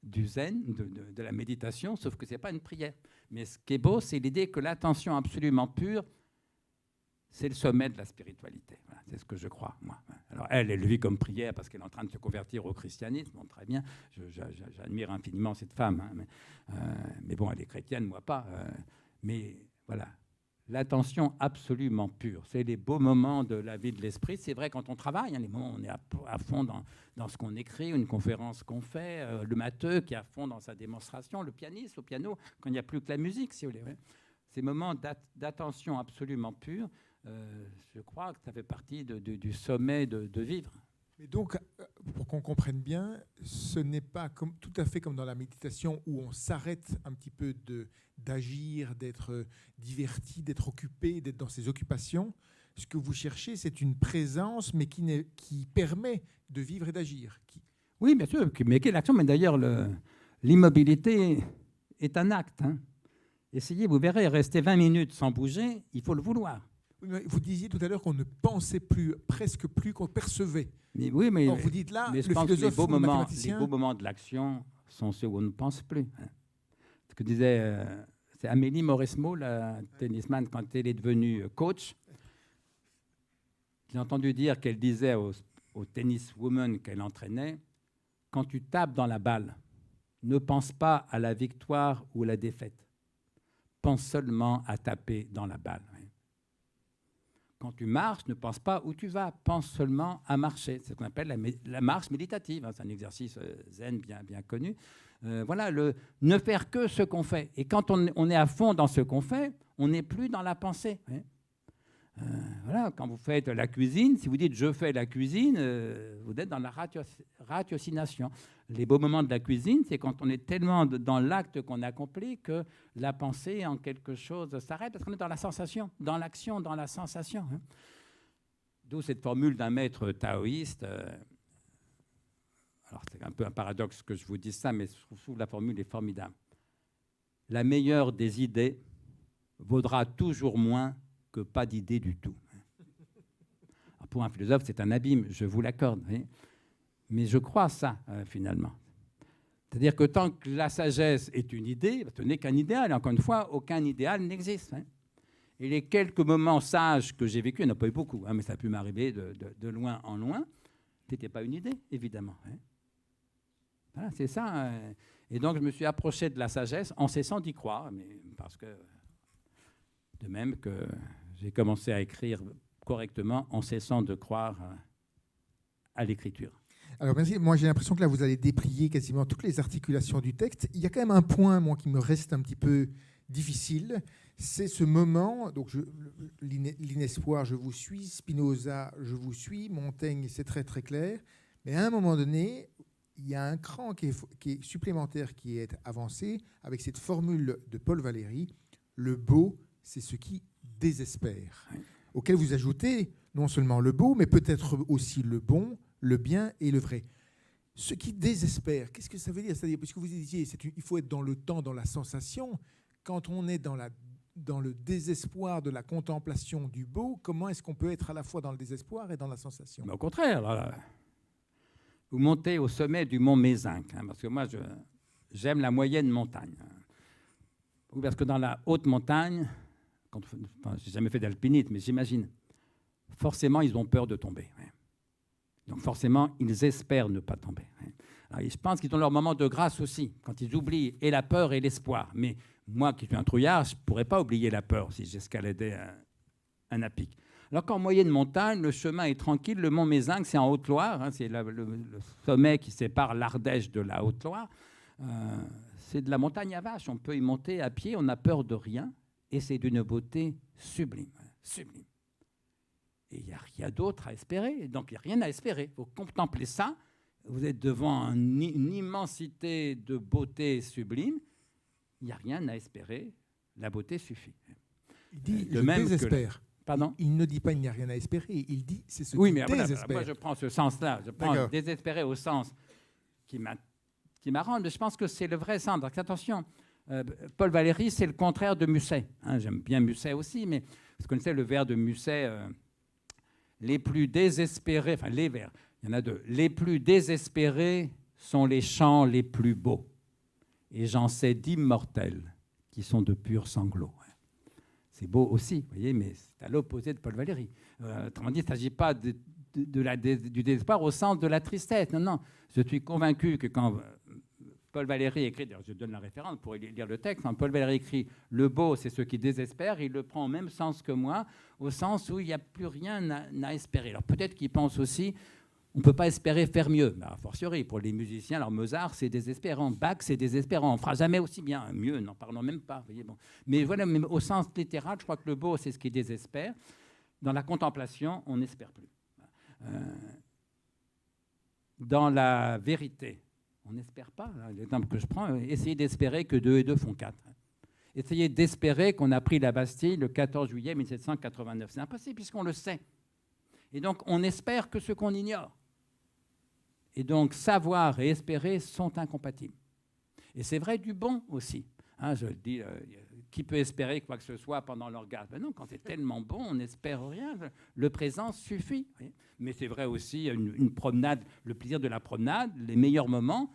[SPEAKER 2] du zen, de la méditation, sauf que ce n'est pas une prière. Mais ce qui est beau, c'est l'idée que l'attention absolument pure, c'est le sommet de la spiritualité. Voilà, c'est ce que je crois, moi. Alors, elle le vit comme prière parce qu'elle est en train de se convertir au christianisme. Bon, très bien, j'admire infiniment cette femme. Mais bon, elle est chrétienne, moi pas. Mais voilà, l'attention absolument pure. C'est les beaux moments de la vie de l'esprit. C'est vrai quand on travaille, les moments où on est à fond dans ce qu'on écrit, une conférence qu'on fait, le matheux qui est à fond dans sa démonstration, le pianiste au piano, quand il n'y a plus que la musique, si vous voulez. Ouais. Ces moments d'attention absolument pure, je crois que ça fait partie du sommet de vivre.
[SPEAKER 1] Mais donc, pour qu'on comprenne bien, ce n'est pas tout à fait comme dans la méditation où on s'arrête un petit peu d'agir, d'être diverti, d'être occupé, d'être dans ses occupations. Ce que vous cherchez, c'est une présence, mais qui permet de vivre et d'agir.
[SPEAKER 2] Oui, bien sûr, mais quelle action? Mais d'ailleurs, l'immobilité est un acte. Essayez, vous verrez, rester 20 minutes sans bouger, il faut le vouloir.
[SPEAKER 1] Vous disiez tout à l'heure qu'on ne pensait plus, presque plus, qu'on percevait.
[SPEAKER 2] Mais oui, mais,
[SPEAKER 1] or, vous dites là,
[SPEAKER 2] mais je pense que les beaux moments de l'action sont ceux où on ne pense plus. Ce que disait c'est Amélie Mauresmo, la tennisman, quand elle est devenue coach. J'ai entendu dire qu'elle disait aux tenniswomen qu'elle entraînait, quand tu tapes dans la balle, ne pense pas à la victoire ou la défaite. Pense seulement à taper dans la balle. Quand tu marches, ne pense pas où tu vas, pense seulement à marcher. C'est ce qu'on appelle la marche méditative. C'est un exercice zen bien connu. Voilà, ne faire que ce qu'on fait. Et quand on est à fond dans ce qu'on fait, on n'est plus dans la pensée. Voilà, quand vous faites la cuisine, si vous dites « je fais la cuisine », vous êtes dans la ratiocination. Les beaux moments de la cuisine, c'est quand on est tellement dans l'acte qu'on accomplit que la pensée en quelque chose s'arrête, parce qu'on est dans la sensation, dans l'action, dans la sensation. D'où cette formule d'un maître taoïste. Alors c'est un peu un paradoxe que je vous dise ça, mais je trouve que la formule est formidable. La meilleure des idées vaudra toujours moins que pas d'idée du tout. Alors pour un philosophe, c'est un abîme, je vous l'accorde. Mais je crois ça, finalement. C'est-à-dire que tant que la sagesse est une idée, ce n'est qu'un idéal. Encore une fois, aucun idéal n'existe. Et les quelques moments sages que j'ai vécus, il n'y en a pas eu beaucoup, mais ça a pu m'arriver de loin en loin, c'était pas une idée, évidemment. Voilà, c'est ça. Et donc, je me suis approché de la sagesse en cessant d'y croire, mais parce que, de même que j'ai commencé à écrire correctement en cessant de croire à l'écriture.
[SPEAKER 1] Alors, merci. Moi, j'ai l'impression que là, vous allez déplier quasiment toutes les articulations du texte. Il y a quand même un point, moi, qui me reste un petit peu difficile. C'est ce moment, donc l'inespoir, je vous suis, Spinoza, je vous suis, Montaigne, c'est très, très clair. Mais à un moment donné, il y a un cran qui est supplémentaire qui est avancé avec cette formule de Paul Valéry, le beau, c'est ce qui désespère, auquel vous ajoutez non seulement le beau, mais peut-être aussi le bon, le bien et le vrai. Ce qui désespère, qu'est-ce que ça veut dire ? C'est-à-dire, puisque vous disiez, il faut être dans le temps, dans la sensation. Quand on est dans le désespoir de la contemplation du beau, comment est-ce qu'on peut être à la fois dans le désespoir et dans la sensation ?
[SPEAKER 2] Mais au contraire, là, vous montez au sommet du mont Mézenc, parce que moi, j'aime la moyenne montagne. Parce que dans la haute montagne, je n'ai jamais fait d'alpinisme, mais j'imagine, forcément, ils ont peur de tomber. Donc forcément, ils espèrent ne pas tomber. Alors, je pense qu'ils ont leur moment de grâce aussi, quand ils oublient et la peur et l'espoir. Mais moi, qui suis un trouillard, je ne pourrais pas oublier la peur si j'escaladais un à-pic. Alors qu'en moyenne montagne, le chemin est tranquille. Le mont Mézenc, c'est en Haute-Loire. C'est le sommet qui sépare l'Ardèche de la Haute-Loire. C'est de la montagne à vache. On peut y monter à pied, on n'a peur de rien. Et c'est d'une beauté sublime. Sublime. Et il n'y a rien d'autre à espérer. Donc, il n'y a rien à espérer. Il faut contempler ça. Vous êtes devant une immensité de beauté sublime. Il n'y a rien à espérer. La beauté suffit.
[SPEAKER 1] Il dit, je désespère.
[SPEAKER 2] Pardon ?
[SPEAKER 1] Il ne dit pas il n'y a rien à espérer. Il dit, c'est ce
[SPEAKER 2] oui,
[SPEAKER 1] qui
[SPEAKER 2] mais
[SPEAKER 1] désespère.
[SPEAKER 2] Moi, je prends ce sens-là. Je prends désespérer au sens qui m'arrange. Mais je pense que c'est le vrai sens. Donc, attention, Paul Valéry, c'est le contraire de Musset. J'aime bien Musset aussi, mais vous connaissez le vers de Musset les plus désespérés, enfin les vers, il y en a deux. Les plus désespérés sont les chants les plus beaux. Et j'en sais d'immortels qui sont de purs sanglots. C'est beau aussi, vous voyez, mais c'est à l'opposé de Paul Valéry. Autrement dit, il ne s'agit pas du désespoir au sens de la tristesse. Non, non. Je suis convaincu que quand Paul Valéry écrit, je donne la référence pour lire le texte, quand Paul Valéry écrit « Le beau, c'est ceux qui désespèrent », il le prend au même sens que moi, au sens où il n'y a plus rien à espérer. Alors peut-être qu'il pense aussi, on ne peut pas espérer faire mieux. Mais a fortiori, pour les musiciens, alors Mozart, c'est désespérant, Bach, c'est désespérant, on ne fera jamais aussi bien. Mieux, n'en parlons même pas. Voyez, bon. Mais voilà, même au sens littéral, je crois que le beau, c'est ce qui désespère. Dans la contemplation, on n'espère plus. Dans la vérité, on n'espère pas. L'exemple que je prends, essayez d'espérer que 2 et 2 font 4. Essayez d'espérer qu'on a pris la Bastille le 14 juillet 1789. C'est impossible puisqu'on le sait. Et donc, on espère que ce qu'on ignore. Et donc, savoir et espérer sont incompatibles. Et c'est vrai du bon aussi. Je le dis, qui peut espérer quoi que ce soit pendant l'orgasme ? Non, quand c'est tellement bon, on n'espère rien. Le présent suffit. Mais c'est vrai aussi, une promenade, le plaisir de la promenade, les meilleurs moments,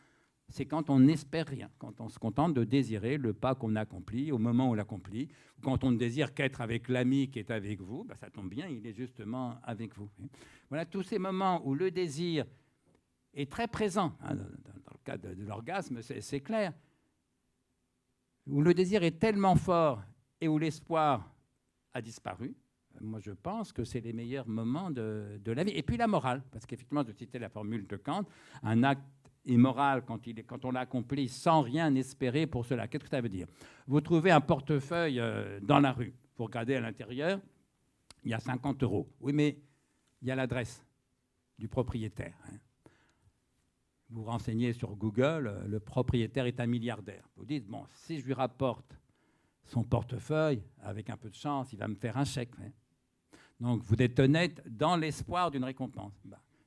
[SPEAKER 2] c'est quand on n'espère rien, quand on se contente de désirer le pas qu'on accomplit au moment où on l'accomplit. Quand on ne désire qu'être avec l'ami qui est avec vous, ça tombe bien, il est justement avec vous. Voilà tous ces moments où le désir est très présent. Dans le cas de l'orgasme, c'est clair. Où le désir est tellement fort et où l'espoir a disparu, moi je pense que c'est les meilleurs moments de la vie. Et puis la morale, parce qu'effectivement, je citais la formule de Kant, un acte immoral quand on l'accomplit sans rien espérer pour cela. Qu'est-ce que ça veut dire? Vous trouvez un portefeuille dans la rue, vous regardez à l'intérieur, il y a 50 €. Oui, mais il y a l'adresse du propriétaire. Vous renseignez sur Google, le propriétaire est un milliardaire. Vous dites, bon, si je lui rapporte son portefeuille, avec un peu de chance, il va me faire un chèque. Donc, vous êtes honnête dans l'espoir d'une récompense.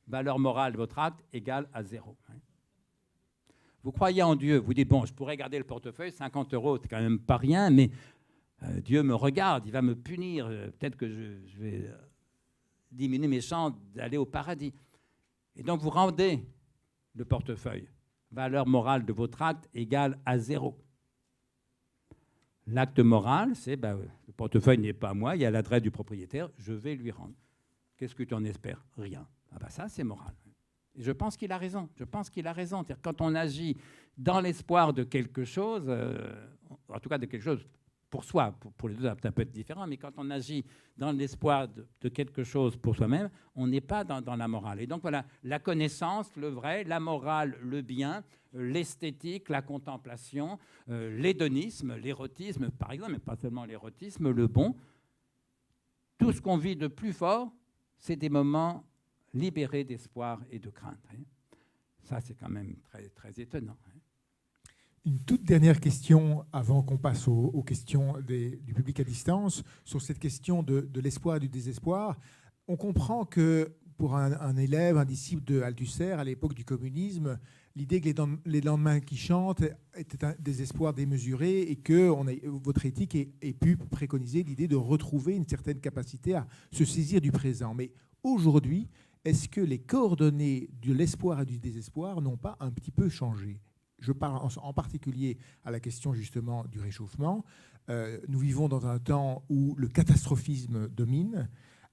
[SPEAKER 2] Valeur morale de votre acte égale à 0. Vous croyez en Dieu, vous dites, bon, je pourrais garder le portefeuille, 50 €, c'est quand même pas rien, mais Dieu me regarde, il va me punir, peut-être que je vais diminuer mes chances d'aller au paradis. Et donc, vous rendez le portefeuille. Valeur morale de votre acte égale à 0. L'acte moral, c'est le portefeuille n'est pas à moi, il y a l'adresse du propriétaire, je vais lui rendre. Qu'est-ce que tu en espères? Rien. Ça, c'est moral. Et je pense qu'il a raison. C'est-à-dire, quand on agit dans l'espoir de quelque chose, en tout cas de quelque chose pour soi, pour les deux, ça peut être différent, mais quand on agit dans l'espoir de quelque chose pour soi-même, on n'est pas dans la morale. Et donc voilà, la connaissance, le vrai, la morale, le bien, l'esthétique, la contemplation, l'hédonisme, l'érotisme, par exemple, mais pas seulement l'érotisme, le bon, tout ce qu'on vit de plus fort, c'est des moments libérés d'espoir et de crainte. Ça, c'est quand même très, très étonnant.
[SPEAKER 1] Une toute dernière question avant qu'on passe aux questions du public à distance. Sur cette question de l'espoir et du désespoir, on comprend que pour un élève, un disciple de Althusser, à l'époque du communisme, l'idée que les lendemains qui chantent était un désespoir démesuré et que votre éthique ait pu préconiser l'idée de retrouver une certaine capacité à se saisir du présent. Mais aujourd'hui, est-ce que les coordonnées de l'espoir et du désespoir n'ont pas un petit peu changé ? Je parle en particulier à la question justement du réchauffement. Nous vivons dans un temps où le catastrophisme domine.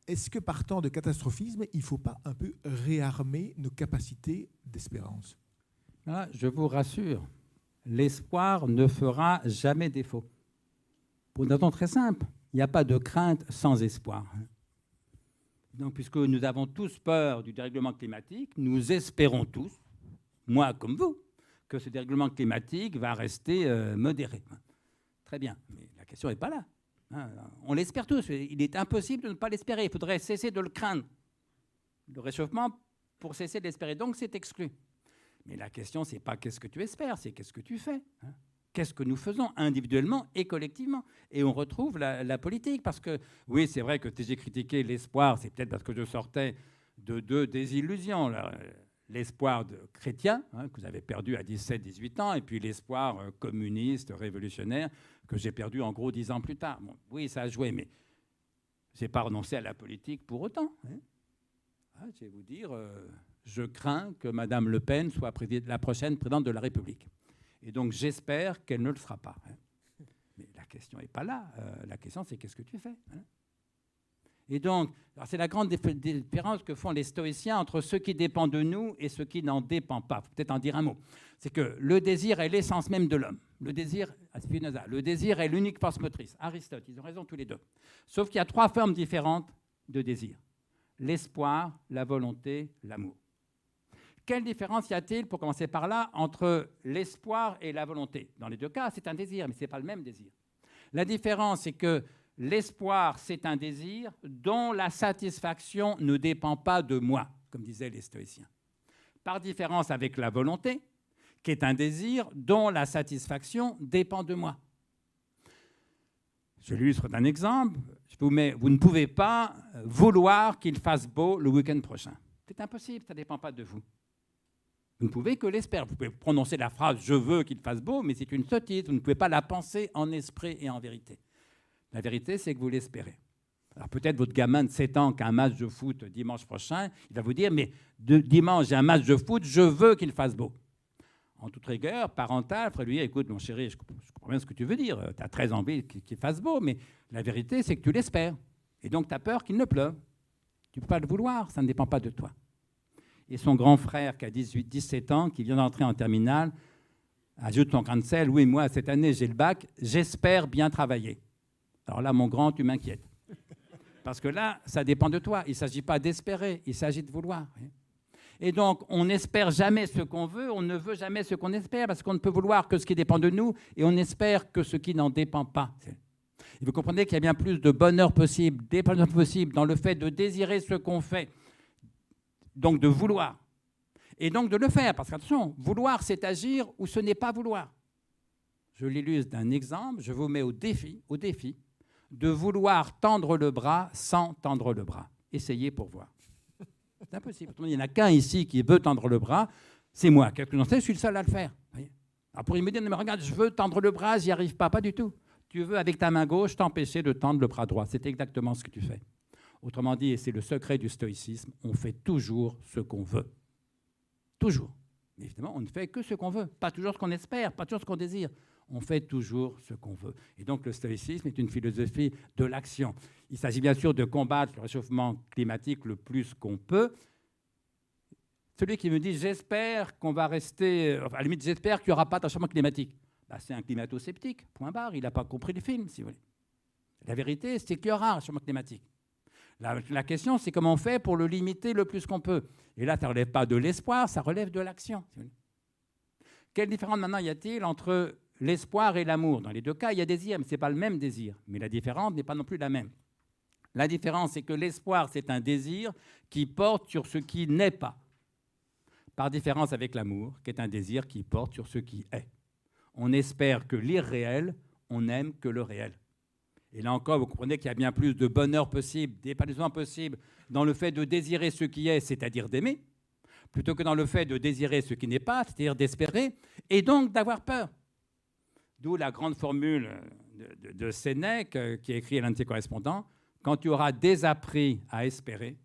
[SPEAKER 1] Est-ce que par temps de catastrophisme, il ne faut pas un peu réarmer nos capacités d'espérance?
[SPEAKER 2] Je vous rassure, l'espoir ne fera jamais défaut. Pour une raison très simple, il n'y a pas de crainte sans espoir. Donc, puisque nous avons tous peur du dérèglement climatique, nous espérons tous, moi comme vous, que ce dérèglement climatique va rester modéré. Très bien, mais la question n'est pas là. On l'espère tous. Il est impossible de ne pas l'espérer. Il faudrait cesser de le craindre, le réchauffement, pour cesser de l'espérer. Donc, c'est exclu. Mais la question, ce n'est pas qu'est-ce que tu espères, c'est qu'est-ce que tu fais. Qu'est-ce que nous faisons individuellement et collectivement? Et on retrouve la politique. Parce que, oui, c'est vrai que si j'ai critiqué l'espoir, c'est peut-être parce que je sortais de deux désillusions. L'espoir chrétien, que vous avez perdu à 17-18 ans, et puis l'espoir communiste, révolutionnaire, que j'ai perdu en gros 10 ans plus tard. Bon, oui, ça a joué, mais je n'ai pas renoncé à la politique pour autant. Je vais vous dire, je crains que Mme Le Pen soit la prochaine présidente de la République. Et donc, j'espère qu'elle ne le sera pas. Mais la question n'est pas là. La question, c'est qu'est-ce que tu fais? Et donc, c'est la grande différence que font les stoïciens entre ce qui dépend de nous et ce qui n'en dépend pas. Il faut peut-être en dire un mot. C'est que le désir est l'essence même de l'homme. Le désir, Spinoza, le désir est l'unique force motrice. Aristote, ils ont raison tous les deux. Sauf qu'il y a 3 formes différentes de désir. L'espoir, la volonté, l'amour. Quelle différence y a-t-il, pour commencer par là, entre l'espoir et la volonté? Dans les 2 cas, c'est un désir, mais ce n'est pas le même désir. La différence, c'est que l'espoir, c'est un désir dont la satisfaction ne dépend pas de moi, comme disaient les stoïciens. Par différence avec la volonté, qui est un désir dont la satisfaction dépend de moi. Je l'illustre d'un exemple. Vous ne pouvez pas vouloir qu'il fasse beau le week-end prochain. C'est impossible, ça ne dépend pas de vous. Vous ne pouvez que l'espérer. Vous pouvez prononcer la phrase « je veux qu'il fasse beau », mais c'est une sottise. Vous ne pouvez pas la penser en esprit et en vérité. La vérité, c'est que vous l'espérez. Alors peut-être votre gamin de 7 ans qui a un match de foot dimanche prochain, il va vous dire « mais dimanche, j'ai un match de foot, je veux qu'il fasse beau ». En toute rigueur parentale, il faudrait lui dire « écoute, mon chéri, je comprends bien ce que tu veux dire. Tu as très envie qu'il fasse beau, mais la vérité, c'est que tu l'espères. Et donc, tu as peur qu'il ne pleuve. Tu ne peux pas le vouloir, ça ne dépend pas de toi. » Et son grand frère, qui a 17 ans, qui vient d'entrer en terminale, ajoute son grain de sel. « Oui, moi, cette année, j'ai le bac. J'espère bien travailler. » Alors là, mon grand, tu m'inquiètes. Parce que là, ça dépend de toi. Il ne s'agit pas d'espérer, il s'agit de vouloir. Et donc, on n'espère jamais ce qu'on veut, on ne veut jamais ce qu'on espère, parce qu'on ne peut vouloir que ce qui dépend de nous, et on n'espère que ce qui n'en dépend pas. Et vous comprenez qu'il y a bien plus de bonheur possible, d'épanouissement possible dans le fait de désirer ce qu'on fait, donc de vouloir, et donc de le faire. Parce qu'attention, vouloir, c'est agir ou ce n'est pas vouloir. Je l'illustre d'un exemple, je vous mets au défi de vouloir tendre le bras sans tendre le bras. Essayez pour voir. C'est impossible. Il n'y en a qu'un ici qui veut tendre le bras, c'est moi. Quelqu'un d'entre vous, je suis le seul à le faire. Alors pour me dire, mais regarde, je veux tendre le bras, j'y arrive pas du tout. Tu veux, avec ta main gauche, t'empêcher de tendre le bras droit. C'est exactement ce que tu fais. Autrement dit, et c'est le secret du stoïcisme, on fait toujours ce qu'on veut. Toujours. Mais évidemment, on ne fait que ce qu'on veut. Pas toujours ce qu'on espère, pas toujours ce qu'on désire. On fait toujours ce qu'on veut. Et donc le stoïcisme est une philosophie de l'action. Il s'agit bien sûr de combattre le réchauffement climatique le plus qu'on peut. Celui qui me dit « j'espère qu'on va rester… » Enfin, à la limite, j'espère qu'il n'y aura pas de réchauffement climatique. C'est un climato-sceptique, point barre. Il n'a pas compris le film, si vous voulez. La vérité, c'est qu'il y aura un réchauffement climatique. La question, c'est comment on fait pour le limiter le plus qu'on peut. Et là, ça ne relève pas de l'espoir, ça relève de l'action. Si vous voulez. Quelle différence maintenant y a-t-il entre l'espoir et l'amour? Dans les deux cas, il y a désir, mais ce n'est pas le même désir. Mais la différence n'est pas non plus la même. La différence, c'est que l'espoir, c'est un désir qui porte sur ce qui n'est pas. Par différence avec l'amour, qui est un désir qui porte sur ce qui est. On espère que l'irréel, on n'aime que le réel. Et là encore, vous comprenez qu'il y a bien plus de bonheur possible, d'épanouissement possible dans le fait de désirer ce qui est, c'est-à-dire d'aimer, plutôt que dans le fait de désirer ce qui n'est pas, c'est-à-dire d'espérer, et donc d'avoir peur. D'où la grande formule de Sénèque, qui a écrit à l'un de ses correspondants, « Quand tu auras désappris à espérer,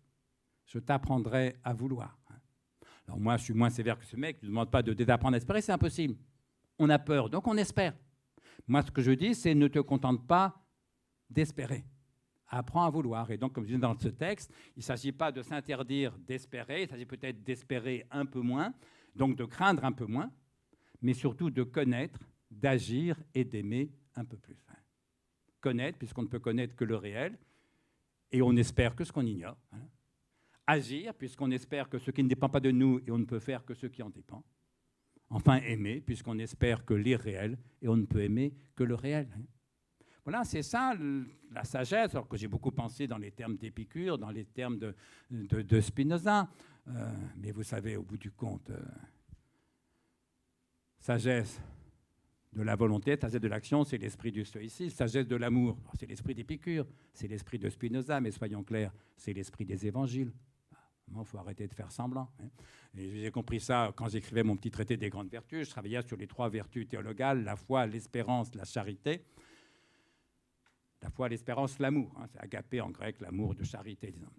[SPEAKER 2] je t'apprendrai à vouloir. » Alors moi, je suis moins sévère que ce mec, je ne demande pas de désapprendre à espérer, c'est impossible. On a peur, donc on espère. Moi, ce que je dis, c'est ne te contente pas d'espérer. Apprends à vouloir. Et donc, comme je dis dans ce texte, il ne s'agit pas de s'interdire d'espérer, il s'agit peut-être d'espérer un peu moins, donc de craindre un peu moins, mais surtout de connaître, d'agir et d'aimer un peu plus. Connaître, puisqu'on ne peut connaître que le réel, et on espère que ce qu'on ignore. Agir, puisqu'on espère que ce qui ne dépend pas de nous, et on ne peut faire que ce qui en dépend. Enfin, aimer, puisqu'on espère que l'irréel, et on ne peut aimer que le réel. Voilà, c'est ça la sagesse, alors que j'ai beaucoup pensé dans les termes d'Épicure, dans les termes de Spinoza. Mais vous savez, au bout du compte, sagesse de la volonté, sagesse de l'action, c'est l'esprit du stoïcisme. Sagesse de l'amour, c'est l'esprit d'Épicure, c'est l'esprit de Spinoza, mais soyons clairs, c'est l'esprit des évangiles. Il faut arrêter de faire semblant. Et j'ai compris ça quand j'écrivais mon petit traité des grandes vertus. Je travaillais sur les 3 vertus théologales, la foi, l'espérance, la charité. La foi, l'espérance, l'amour. C'est agapé en grec, l'amour de charité, disons.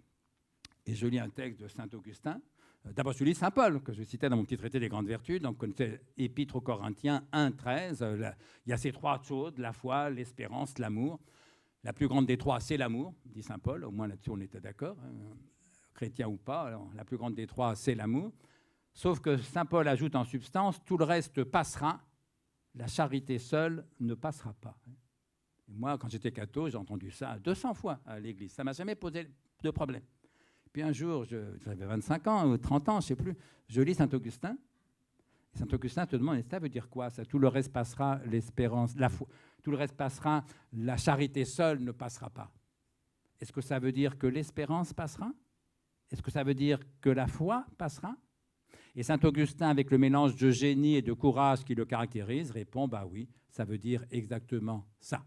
[SPEAKER 2] Et je lis un texte de saint Augustin. D'abord, je lis saint Paul, que je citais dans mon petit traité des grandes vertus. Donc, on connaissez Épître aux Corinthiens 1,13. Il y a ces 3 choses, la foi, l'espérance, l'amour. La plus grande des 3, c'est l'amour, dit saint Paul. Au moins là-dessus, on était d'accord. Chrétien ou pas, alors, la plus grande des 3, c'est l'amour. Sauf que saint Paul ajoute en substance, tout le reste passera, la charité seule ne passera pas. Et moi, quand j'étais catho, j'ai entendu ça 200 fois à l'église. Ça ne m'a jamais posé de problème. Puis un jour, j'avais 25 ans ou 30 ans, je ne sais plus, je lis Saint-Augustin. Saint-Augustin te demande, ça veut dire quoi ça? Tout le reste passera, l'espérance, la foi. Tout le reste passera, la charité seule ne passera pas. Est-ce que ça veut dire que l'espérance passera? Est-ce que ça veut dire que la foi passera? Et Saint-Augustin, avec le mélange de génie et de courage qui le caractérise, répond, bah oui, ça veut dire exactement ça.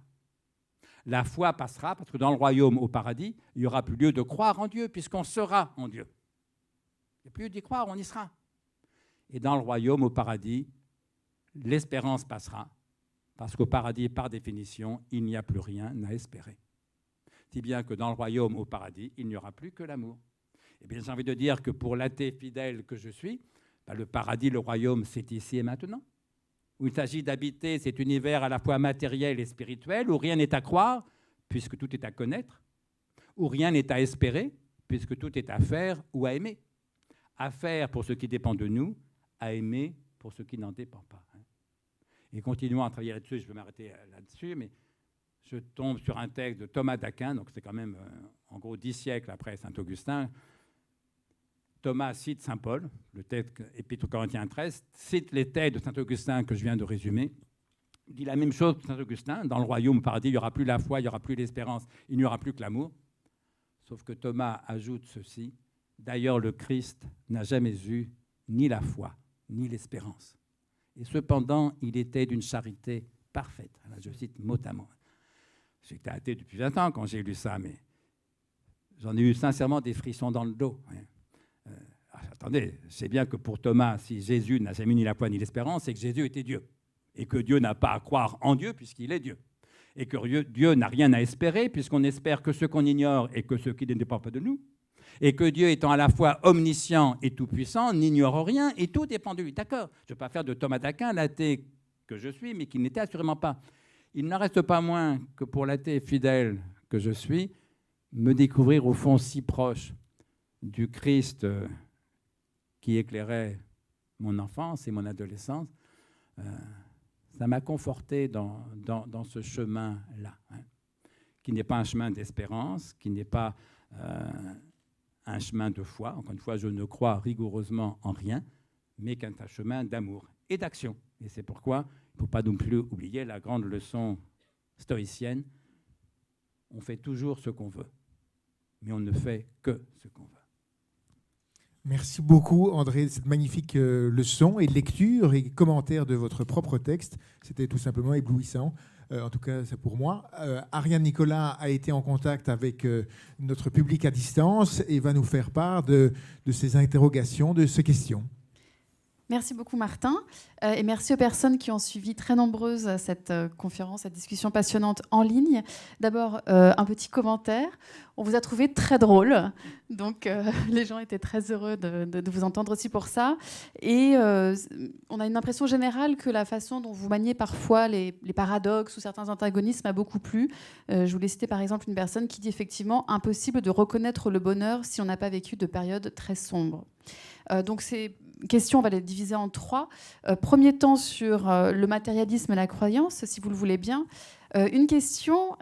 [SPEAKER 2] La foi passera, parce que dans le royaume, au paradis, il n'y aura plus lieu de croire en Dieu, puisqu'on sera en Dieu. Il n'y a plus lieu d'y croire, on y sera. Et dans le royaume, au paradis, l'espérance passera, parce qu'au paradis, par définition, il n'y a plus rien à espérer. Si bien que dans le royaume, au paradis, il n'y aura plus que l'amour. Eh bien, j'ai envie de dire que pour l'athée fidèle que je suis, le paradis, le royaume, c'est ici et maintenant. Où il s'agit d'habiter cet univers à la fois matériel et spirituel, où rien n'est à croire, puisque tout est à connaître, où rien n'est à espérer, puisque tout est à faire ou à aimer. À faire pour ce qui dépend de nous, à aimer pour ce qui n'en dépend pas. Et continuons à travailler là-dessus, je vais m'arrêter là-dessus, mais je tombe sur un texte de Thomas d'Aquin, donc c'est quand même en gros 10 siècles après saint Augustin, Thomas cite saint Paul, le texte Épître aux Corinthiens 13, cite les textes de saint Augustin que je viens de résumer, dit la même chose que saint Augustin, dans le royaume au paradis, il n'y aura plus la foi, il n'y aura plus l'espérance, il n'y aura plus que l'amour. Sauf que Thomas ajoute ceci, d'ailleurs le Christ n'a jamais eu ni la foi, ni l'espérance. Et cependant, il était d'une charité parfaite. Là, je cite mot à mot. J'étais athée depuis 20 ans quand j'ai lu ça, mais j'en ai eu sincèrement des frissons dans le dos. Attendez, c'est bien que pour Thomas, si Jésus n'a jamais ni la foi ni l'espérance, c'est que Jésus était Dieu. Et que Dieu n'a pas à croire en Dieu puisqu'il est Dieu. Et que Dieu n'a rien à espérer puisqu'on espère que ce qu'on ignore et que ce qui ne dépend pas de nous. Et que Dieu, étant à la fois omniscient et tout-puissant, n'ignore rien et tout dépend de lui. D'accord, je ne vais pas faire de Thomas d'Aquin l'athée que je suis, mais qui n'était assurément pas. Il n'en reste pas moins que pour l'athée fidèle que je suis, me découvrir au fond si proche du Christ qui éclairait mon enfance et mon adolescence, ça m'a conforté dans ce chemin-là, qui n'est pas un chemin d'espérance, qui n'est pas un chemin de foi. Encore une fois, je ne crois rigoureusement en rien, mais qu'un chemin d'amour et d'action. Et c'est pourquoi il ne faut pas non plus oublier la grande leçon stoïcienne. On fait toujours ce qu'on veut, mais on ne fait que ce qu'on veut.
[SPEAKER 1] Merci beaucoup, André, de cette magnifique leçon et lecture et commentaire de votre propre texte. C'était tout simplement éblouissant. En tout cas, c'est pour moi. Ariane Nicolas a été en contact avec notre public à distance et va nous faire part de ses interrogations, de ses questions.
[SPEAKER 3] Merci beaucoup Martin et merci aux personnes qui ont suivi très nombreuses cette conférence, cette discussion passionnante en ligne. D'abord, un petit commentaire. On vous a trouvé très drôle, donc les gens étaient très heureux de vous entendre aussi pour ça. Et on a une impression générale que la façon dont vous maniez parfois les paradoxes ou certains antagonismes a beaucoup plu. Je voulais citer par exemple une personne qui dit effectivement « impossible de reconnaître le bonheur si on n'a pas vécu de périodes très sombres ». Donc ces questions, on va les diviser en 3. Premier temps sur le matérialisme et la croyance, si vous le voulez bien. Une question,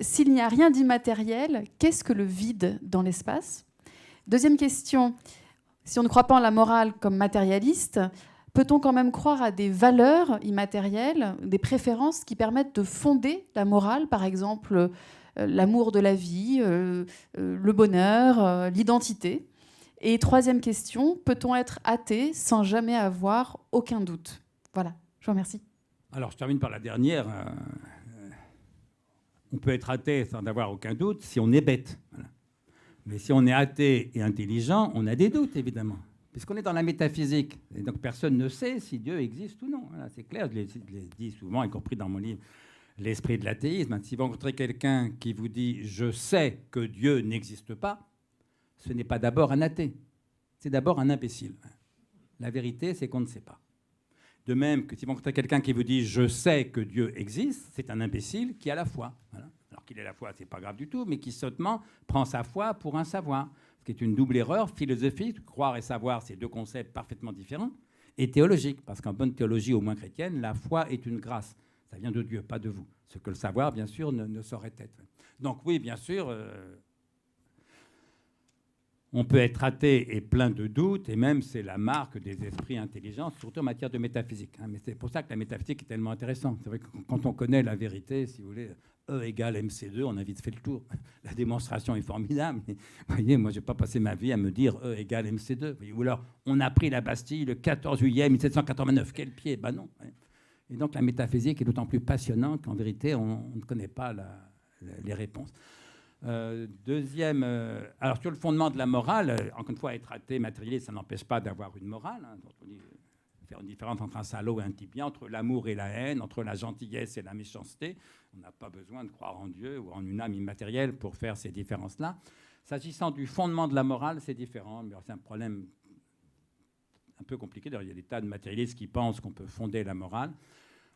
[SPEAKER 3] s'il n'y a rien d'immatériel, qu'est-ce que le vide dans l'espace ? Deuxième question, si on ne croit pas en la morale comme matérialiste, peut-on quand même croire à des valeurs immatérielles, des préférences qui permettent de fonder la morale, par exemple l'amour de la vie, le bonheur, l'identité ? Et troisième question, peut-on être athée sans jamais avoir aucun doute ? Voilà, je vous remercie.
[SPEAKER 2] Alors, je termine par la dernière. On peut être athée sans avoir aucun doute si on est bête. Voilà. Mais si on est athée et intelligent, on a des doutes, évidemment. Puisqu'on est dans la métaphysique. Et donc, personne ne sait si Dieu existe ou non. Voilà, c'est clair, je l'ai dit souvent, y compris dans mon livre « L'esprit de l'athéisme ». Si vous rencontrez quelqu'un qui vous dit « je sais que Dieu n'existe pas », ce n'est pas d'abord un athée, c'est d'abord un imbécile. La vérité, c'est qu'on ne sait pas. De même que si vous rencontrez quelqu'un qui vous dit « je sais que Dieu existe », c'est un imbécile qui a la foi. Voilà. Alors qu'il ait la foi, ce n'est pas grave du tout, mais qui sottement prend sa foi pour un savoir. Ce qui est une double erreur philosophique. Croire et savoir, c'est deux concepts parfaitement différents. Et théologique, parce qu'en bonne théologie, au moins chrétienne, la foi est une grâce. Ça vient de Dieu, pas de vous. Ce que le savoir, bien sûr, ne saurait être. Donc oui, bien sûr... on peut être athée et plein de doutes, et même c'est la marque des esprits intelligents, surtout en matière de métaphysique. Mais c'est pour ça que la métaphysique est tellement intéressante. C'est vrai que quand on connaît la vérité, si vous voulez, E égale MC2, on a vite fait le tour. La démonstration est formidable. Mais, vous voyez, moi, je n'ai pas passé ma vie à me dire E égale MC2. Ou alors, on a pris la Bastille le 14 juillet 1789. Quel pied ? Ben non. Et donc, la métaphysique est d'autant plus passionnante qu'en vérité, on ne connaît pas les réponses. Deuxième, alors sur le fondement de la morale, encore une fois, être athée, matérialiste, ça n'empêche pas d'avoir une morale. Hein, on dit, faire une différence entre un salaud et un type bien, entre l'amour et la haine, entre la gentillesse et la méchanceté. On n'a pas besoin de croire en Dieu ou en une âme immatérielle pour faire ces différences-là. S'agissant du fondement de la morale, c'est différent, mais c'est un problème un peu compliqué. D'ailleurs, il y a des tas de matérialistes qui pensent qu'on peut fonder la morale.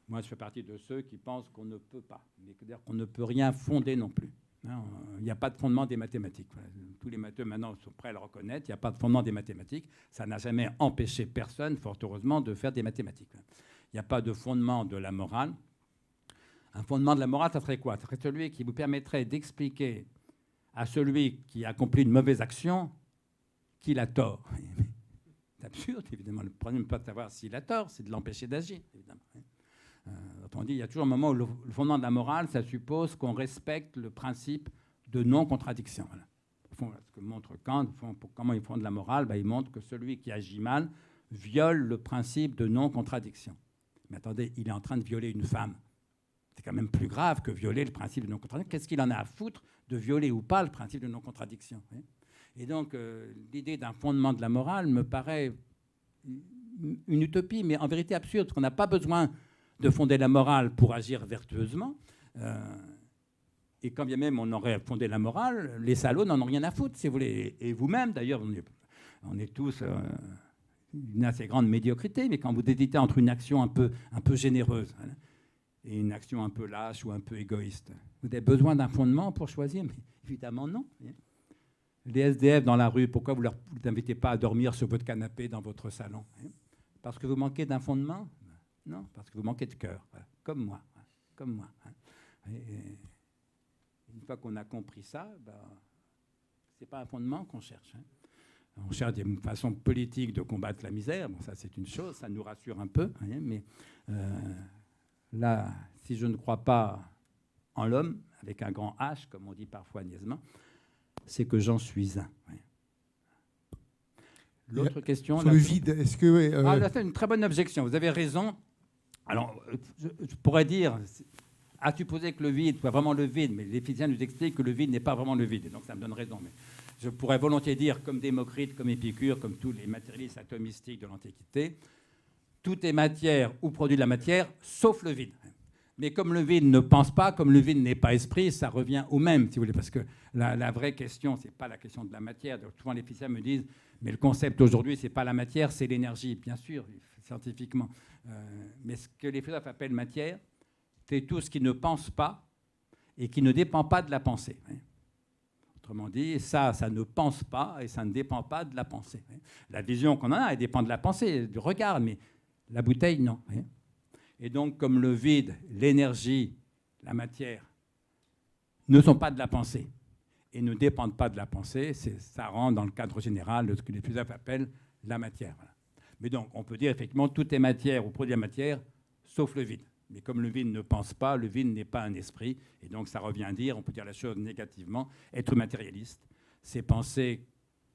[SPEAKER 2] Moi, je fais partie de ceux qui pensent qu'on ne peut pas, c'est-à-dire qu'on ne peut rien fonder non plus. Il n'y a pas de fondement des mathématiques. Tous les matheux maintenant sont prêts à le reconnaître. Il n'y a pas de fondement des mathématiques. Ça n'a jamais empêché personne, fort heureusement, de faire des mathématiques. Il n'y a pas de fondement de la morale. Un fondement de la morale, ça serait quoi ? Ça serait celui qui vous permettrait d'expliquer à celui qui accomplit une mauvaise action qu'il a tort. C'est absurde, évidemment. Le problème n'est pas de savoir s'il a tort, c'est de l'empêcher d'agir, évidemment. Autrement dit, il y a toujours un moment où le fondement de la morale, ça suppose qu'on respecte le principe de non-contradiction. Voilà. Au fond, ce que montre Kant, comment il fonde la morale, il montre que celui qui agit mal viole le principe de non-contradiction. Mais attendez, il est en train de violer une femme. C'est quand même plus grave que violer le principe de non-contradiction. Qu'est-ce qu'il en a à foutre de violer ou pas le principe de non-contradiction? Et donc, l'idée d'un fondement de la morale me paraît une utopie, mais en vérité absurde, parce qu'on n'a pas besoin de fonder la morale pour agir vertueusement. Et quand bien même on aurait fondé la morale, les salauds n'en ont rien à foutre, si vous voulez. Et vous-même, d'ailleurs, on est tous une assez grande médiocrité, mais quand vous hésitez entre une action un peu généreuse et une action un peu lâche ou un peu égoïste, vous avez besoin d'un fondement pour choisir? Mais évidemment non. Les SDF dans la rue, pourquoi vous ne les invitez pas à dormir sur votre canapé dans votre salon? Parce que vous manquez d'un fondement? Non, parce que vous manquez de cœur, comme moi. Comme moi. Et une fois qu'on a compris ça, ce n'est pas un fondement qu'on cherche. On cherche des façons politiques de combattre la misère. Bon, ça, c'est une chose, ça nous rassure un peu. Mais là, si je ne crois pas en l'homme, avec un grand H, comme on dit parfois niaisement, c'est que j'en suis un. L'autre question...
[SPEAKER 1] Sur le vide, est-ce que...
[SPEAKER 2] là, c'est une très bonne objection. Vous avez raison. Alors, je pourrais dire, à supposer que le vide soit vraiment le vide, mais les physiciens nous expliquent que le vide n'est pas vraiment le vide, et donc ça me donne raison. Mais je pourrais volontiers dire, comme Démocrite, comme Épicure, comme tous les matérialistes atomistiques de l'Antiquité, tout est matière ou produit de la matière, sauf le vide. Mais comme le vide ne pense pas, comme le vide n'est pas esprit, ça revient au même, si vous voulez, parce que la vraie question, ce n'est pas la question de la matière. Donc, souvent, les physiciens me disent, mais le concept aujourd'hui, ce n'est pas la matière, c'est l'énergie. Bien sûr, scientifiquement. Mais ce que les philosophes appellent matière, c'est tout ce qui ne pense pas et qui ne dépend pas de la pensée. Autrement dit, ça ne pense pas et ça ne dépend pas de la pensée. La vision qu'on en a, elle dépend de la pensée, du regard, mais la bouteille, non. Et donc, comme le vide, l'énergie, la matière ne sont pas de la pensée et ne dépendent pas de la pensée, ça rentre dans le cadre général de ce que les philosophes appellent la matière. Voilà. Mais donc, on peut dire effectivement tout est matière ou produit de la matière, sauf le vide. Mais comme le vide ne pense pas, le vide n'est pas un esprit. Et donc, ça revient à dire, on peut dire la chose négativement, être matérialiste, c'est penser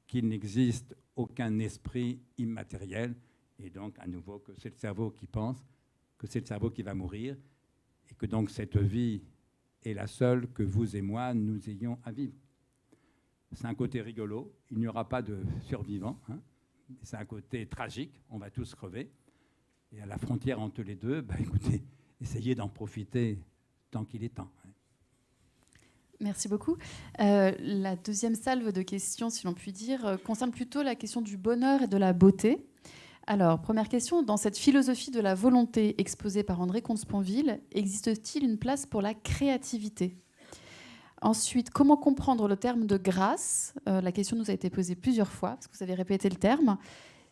[SPEAKER 2] qu'il n'existe aucun esprit immatériel. Et donc, à nouveau, que c'est le cerveau qui pense, que c'est le cerveau qui va mourir, et que donc cette vie est la seule que vous et moi, nous ayons à vivre. C'est un côté rigolo, il n'y aura pas de survivants. C'est un côté tragique, on va tous crever. Et à la frontière entre les deux, écoutez, essayez d'en profiter tant qu'il est temps.
[SPEAKER 3] Merci beaucoup. La deuxième salve de questions, si l'on peut dire, concerne plutôt la question du bonheur et de la beauté. Alors, première question, dans cette philosophie de la volonté exposée par André Comte-Sponville, existe-t-il une place pour la créativité ? Ensuite, comment comprendre le terme de grâce ? La question nous a été posée plusieurs fois, parce que vous avez répété le terme.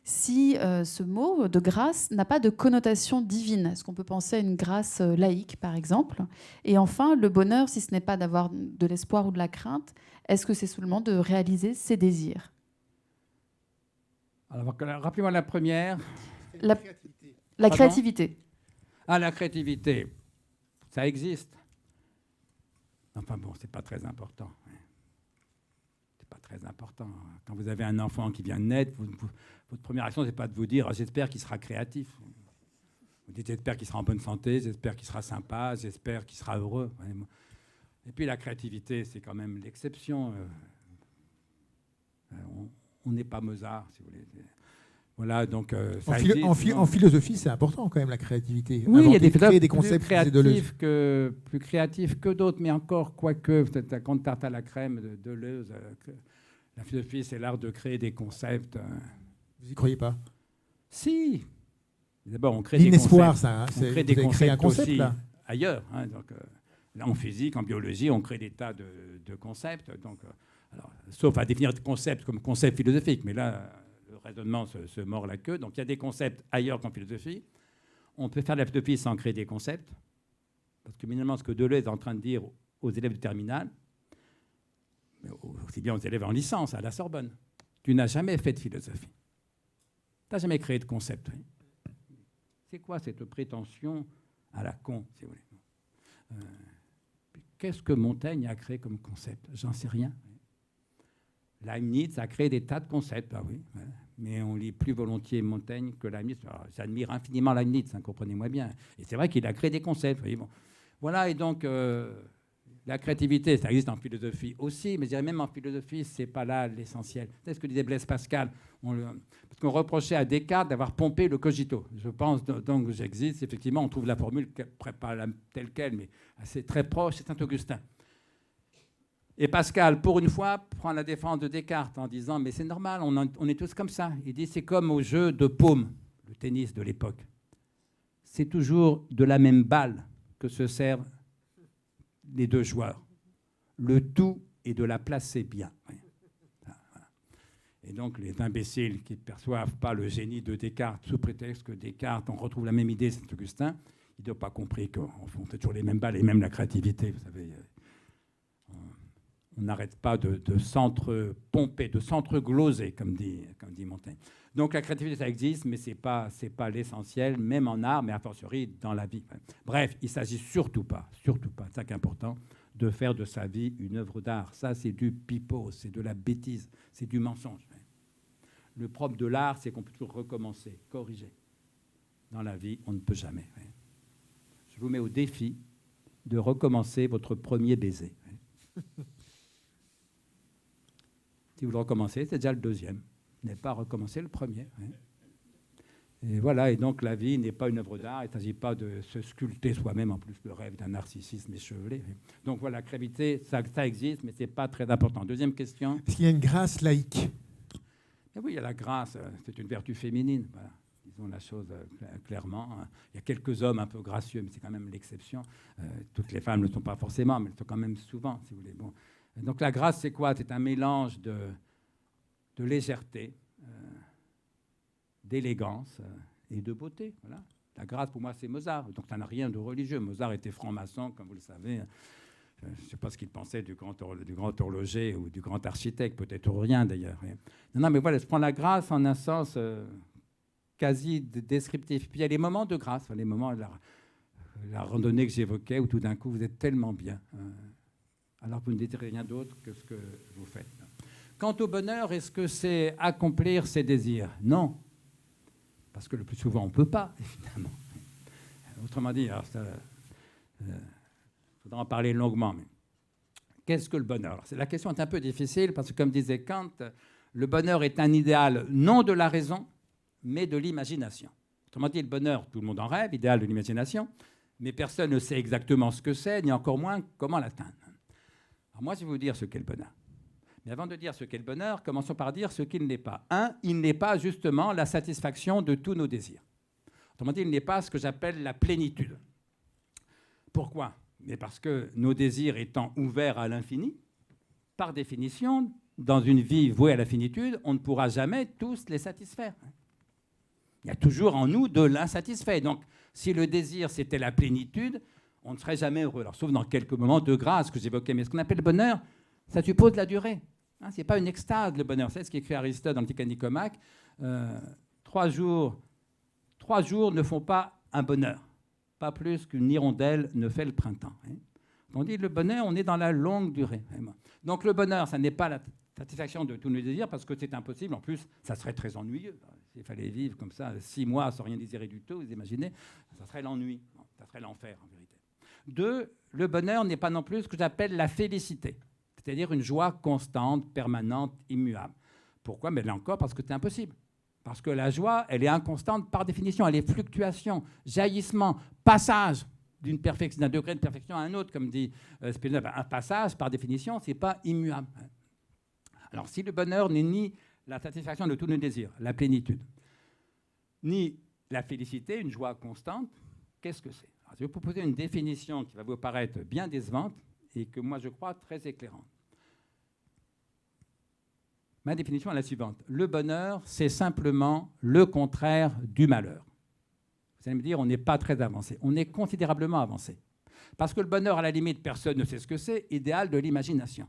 [SPEAKER 3] Si ce mot de grâce n'a pas de connotation divine, est-ce qu'on peut penser à une grâce laïque, par exemple ? Et enfin, le bonheur, si ce n'est pas d'avoir de l'espoir ou de la crainte, est-ce que c'est seulement de réaliser ses désirs ?
[SPEAKER 2] Alors, rappelez-moi la première.
[SPEAKER 3] La créativité.
[SPEAKER 2] Ah, la créativité, ça existe. Enfin bon, c'est pas très important. C'est pas très important. Quand vous avez un enfant qui vient de naître, votre première action, c'est pas de vous dire « j'espère qu'il sera créatif ». Vous dites « j'espère qu'il sera en bonne santé, j'espère qu'il sera sympa, j'espère qu'il sera heureux ». Et puis la créativité, c'est quand même l'exception. On n'est pas Mozart, si vous voulez. Voilà, donc,
[SPEAKER 1] en philosophie, c'est important quand même la créativité.
[SPEAKER 2] Oui, il y a des philosophes
[SPEAKER 1] des concepts
[SPEAKER 2] plus créatifs que d'autres, mais encore, quoique, peut-être quand tarte à la crème de Deleuze, la philosophie, c'est l'art de créer des concepts.
[SPEAKER 1] Vous n'y croyez pas?
[SPEAKER 2] Si. D'abord, on crée des
[SPEAKER 1] L'inespoir,
[SPEAKER 2] concepts.
[SPEAKER 1] ça.
[SPEAKER 2] On crée des concepts
[SPEAKER 1] un concept,
[SPEAKER 2] aussi
[SPEAKER 1] là.
[SPEAKER 2] Ailleurs. Donc, là, en physique, en biologie, on crée des tas de concepts. Donc, alors, sauf à définir des concepts comme concepts philosophiques, mais là, le raisonnement se mord la queue. Donc, il y a des concepts ailleurs qu'en philosophie. On peut faire de la philosophie sans créer des concepts. Parce que, finalement, ce que Deleuze est en train de dire aux élèves du terminal, aussi bien aux élèves en licence, à la Sorbonne. Tu n'as jamais fait de philosophie. Tu n'as jamais créé de concept. Oui. C'est quoi cette prétention à la con, si vous voulez? Qu'est-ce que Montaigne a créé comme concept? J'en sais rien. Leibniz a créé des tas de concepts, oui. Voilà. Mais on lit plus volontiers Montaigne que Leibniz. Alors, j'admire infiniment Leibniz, comprenez-moi bien. Et c'est vrai qu'il a créé des concepts. Voyez, bon. Voilà, et donc, la créativité, ça existe en philosophie aussi, mais je dirais même en philosophie, ce n'est pas là l'essentiel. C'est ce que disait Blaise Pascal. Parce qu'on reprochait à Descartes d'avoir pompé le cogito. Je pense donc que j'existe. Effectivement, on trouve la formule, pas telle quelle, mais assez très proche, c'est Saint-Augustin. Et Pascal, pour une fois, prend la défense de Descartes en disant « mais c'est normal, on est tous comme ça ». Il dit « c'est comme au jeu de paume, le tennis de l'époque. C'est toujours de la même balle que se servent les deux joueurs. Le tout est de la placer bien. » Et donc les imbéciles qui ne perçoivent pas le génie de Descartes sous prétexte que Descartes, on retrouve la même idée, Saint-Augustin, ils n'ont pas compris qu'on fait toujours les mêmes balles et même la créativité, vous savez. On n'arrête pas de s'entre-pomper, de s'entre-gloser, comme dit Montaigne. Donc la créativité, ça existe, mais ce n'est pas l'essentiel, même en art, mais a fortiori dans la vie. Bref, il ne s'agit surtout pas, c'est ça qui est important, de faire de sa vie une œuvre d'art. Ça, c'est du pipeau, c'est de la bêtise, c'est du mensonge. Le propre de l'art, c'est qu'on peut toujours recommencer, corriger. Dans la vie, on ne peut jamais. Je vous mets au défi de recommencer votre premier baiser. Si vous le recommencez, c'est déjà le deuxième. Vous n'avez pas recommencé le premier. Et voilà, et donc la vie n'est pas une œuvre d'art. Il ne s'agit pas de se sculpter soi-même, en plus le rêve d'un narcissisme échevelé. Donc voilà, la créativité, ça existe, mais ce n'est pas très important. Deuxième question.
[SPEAKER 1] Est-ce qu'il y a une grâce laïque?
[SPEAKER 2] Et oui, il y a la grâce, c'est une vertu féminine. Voilà. Disons la chose clairement. Il y a quelques hommes un peu gracieux, mais c'est quand même l'exception. Toutes les femmes ne le sont pas forcément, mais elles le sont quand même souvent, si vous voulez. Bon. Donc la grâce, c'est quoi? C'est un mélange de légèreté, d'élégance et de beauté. Voilà. La grâce, pour moi, c'est Mozart. Donc ça n'a rien de religieux. Mozart était franc-maçon, comme vous le savez. Je ne sais pas ce qu'il pensait du grand horloger ou du grand architecte, peut-être rien d'ailleurs. Non, mais voilà, je prends la grâce en un sens quasi descriptif. Puis il y a les moments de grâce, les moments, la randonnée que j'évoquais, où tout d'un coup, vous êtes tellement bien. Alors que vous ne désirez rien d'autre que ce que vous faites. Quant au bonheur, est-ce que c'est accomplir ses désirs? Non. Parce que le plus souvent, on ne peut pas, évidemment. Autrement dit, alors ça, faudra en parler longuement. Mais qu'est-ce que le bonheur? La question est un peu difficile parce que, comme disait Kant, le bonheur est un idéal non de la raison, mais de l'imagination. Autrement dit, le bonheur, tout le monde en rêve, idéal de l'imagination, mais personne ne sait exactement ce que c'est, ni encore moins comment l'atteindre. Alors moi, je vais vous dire ce qu'est le bonheur. Mais avant de dire ce qu'est le bonheur, commençons par dire ce qu'il n'est pas. Il n'est pas justement la satisfaction de tous nos désirs. Autrement dit, il n'est pas ce que j'appelle la plénitude. Pourquoi? Mais parce que nos désirs étant ouverts à l'infini, par définition, dans une vie vouée à la finitude, on ne pourra jamais tous les satisfaire. Il y a toujours en nous de l'insatisfait. Donc, si le désir, c'était la plénitude, on ne serait jamais heureux. Alors, sauf dans quelques moments de grâce que j'évoquais. Mais ce qu'on appelle le bonheur, ça suppose la durée. Ce n'est pas une extase, le bonheur. C'est ce qu'écrit Aristote dans le Tica Nicomaque. 3 jours ne font pas un bonheur. Pas plus qu'une hirondelle ne fait le printemps. On dit le bonheur, on est dans la longue durée. Donc le bonheur, ça n'est pas la satisfaction de tous nos désirs parce que c'est impossible. En plus, ça serait très ennuyeux. S'il fallait vivre comme ça 6 mois sans rien désirer du tout, vous imaginez, ça serait l'ennui. Ça serait l'enfer, en vérité. 2, le bonheur n'est pas non plus ce que j'appelle la félicité, c'est-à-dire une joie constante, permanente, immuable. Pourquoi? Mais là encore, parce que c'est impossible. Parce que la joie, elle est inconstante par définition. Elle est fluctuation, jaillissement, passage d'un degré de perfection à un autre, comme dit Spinoza. Un passage, par définition, ce n'est pas immuable. Alors, si le bonheur n'est ni la satisfaction de tous nos désirs, la plénitude, ni la félicité, une joie constante, qu'est-ce que c'est? Alors, je vais vous proposer une définition qui va vous paraître bien décevante et que moi, je crois, très éclairante. Ma définition est la suivante. Le bonheur, c'est simplement le contraire du malheur. Vous allez me dire, on n'est pas très avancé. On est considérablement avancé. Parce que le bonheur, à la limite, personne ne sait ce que c'est, idéal de l'imagination.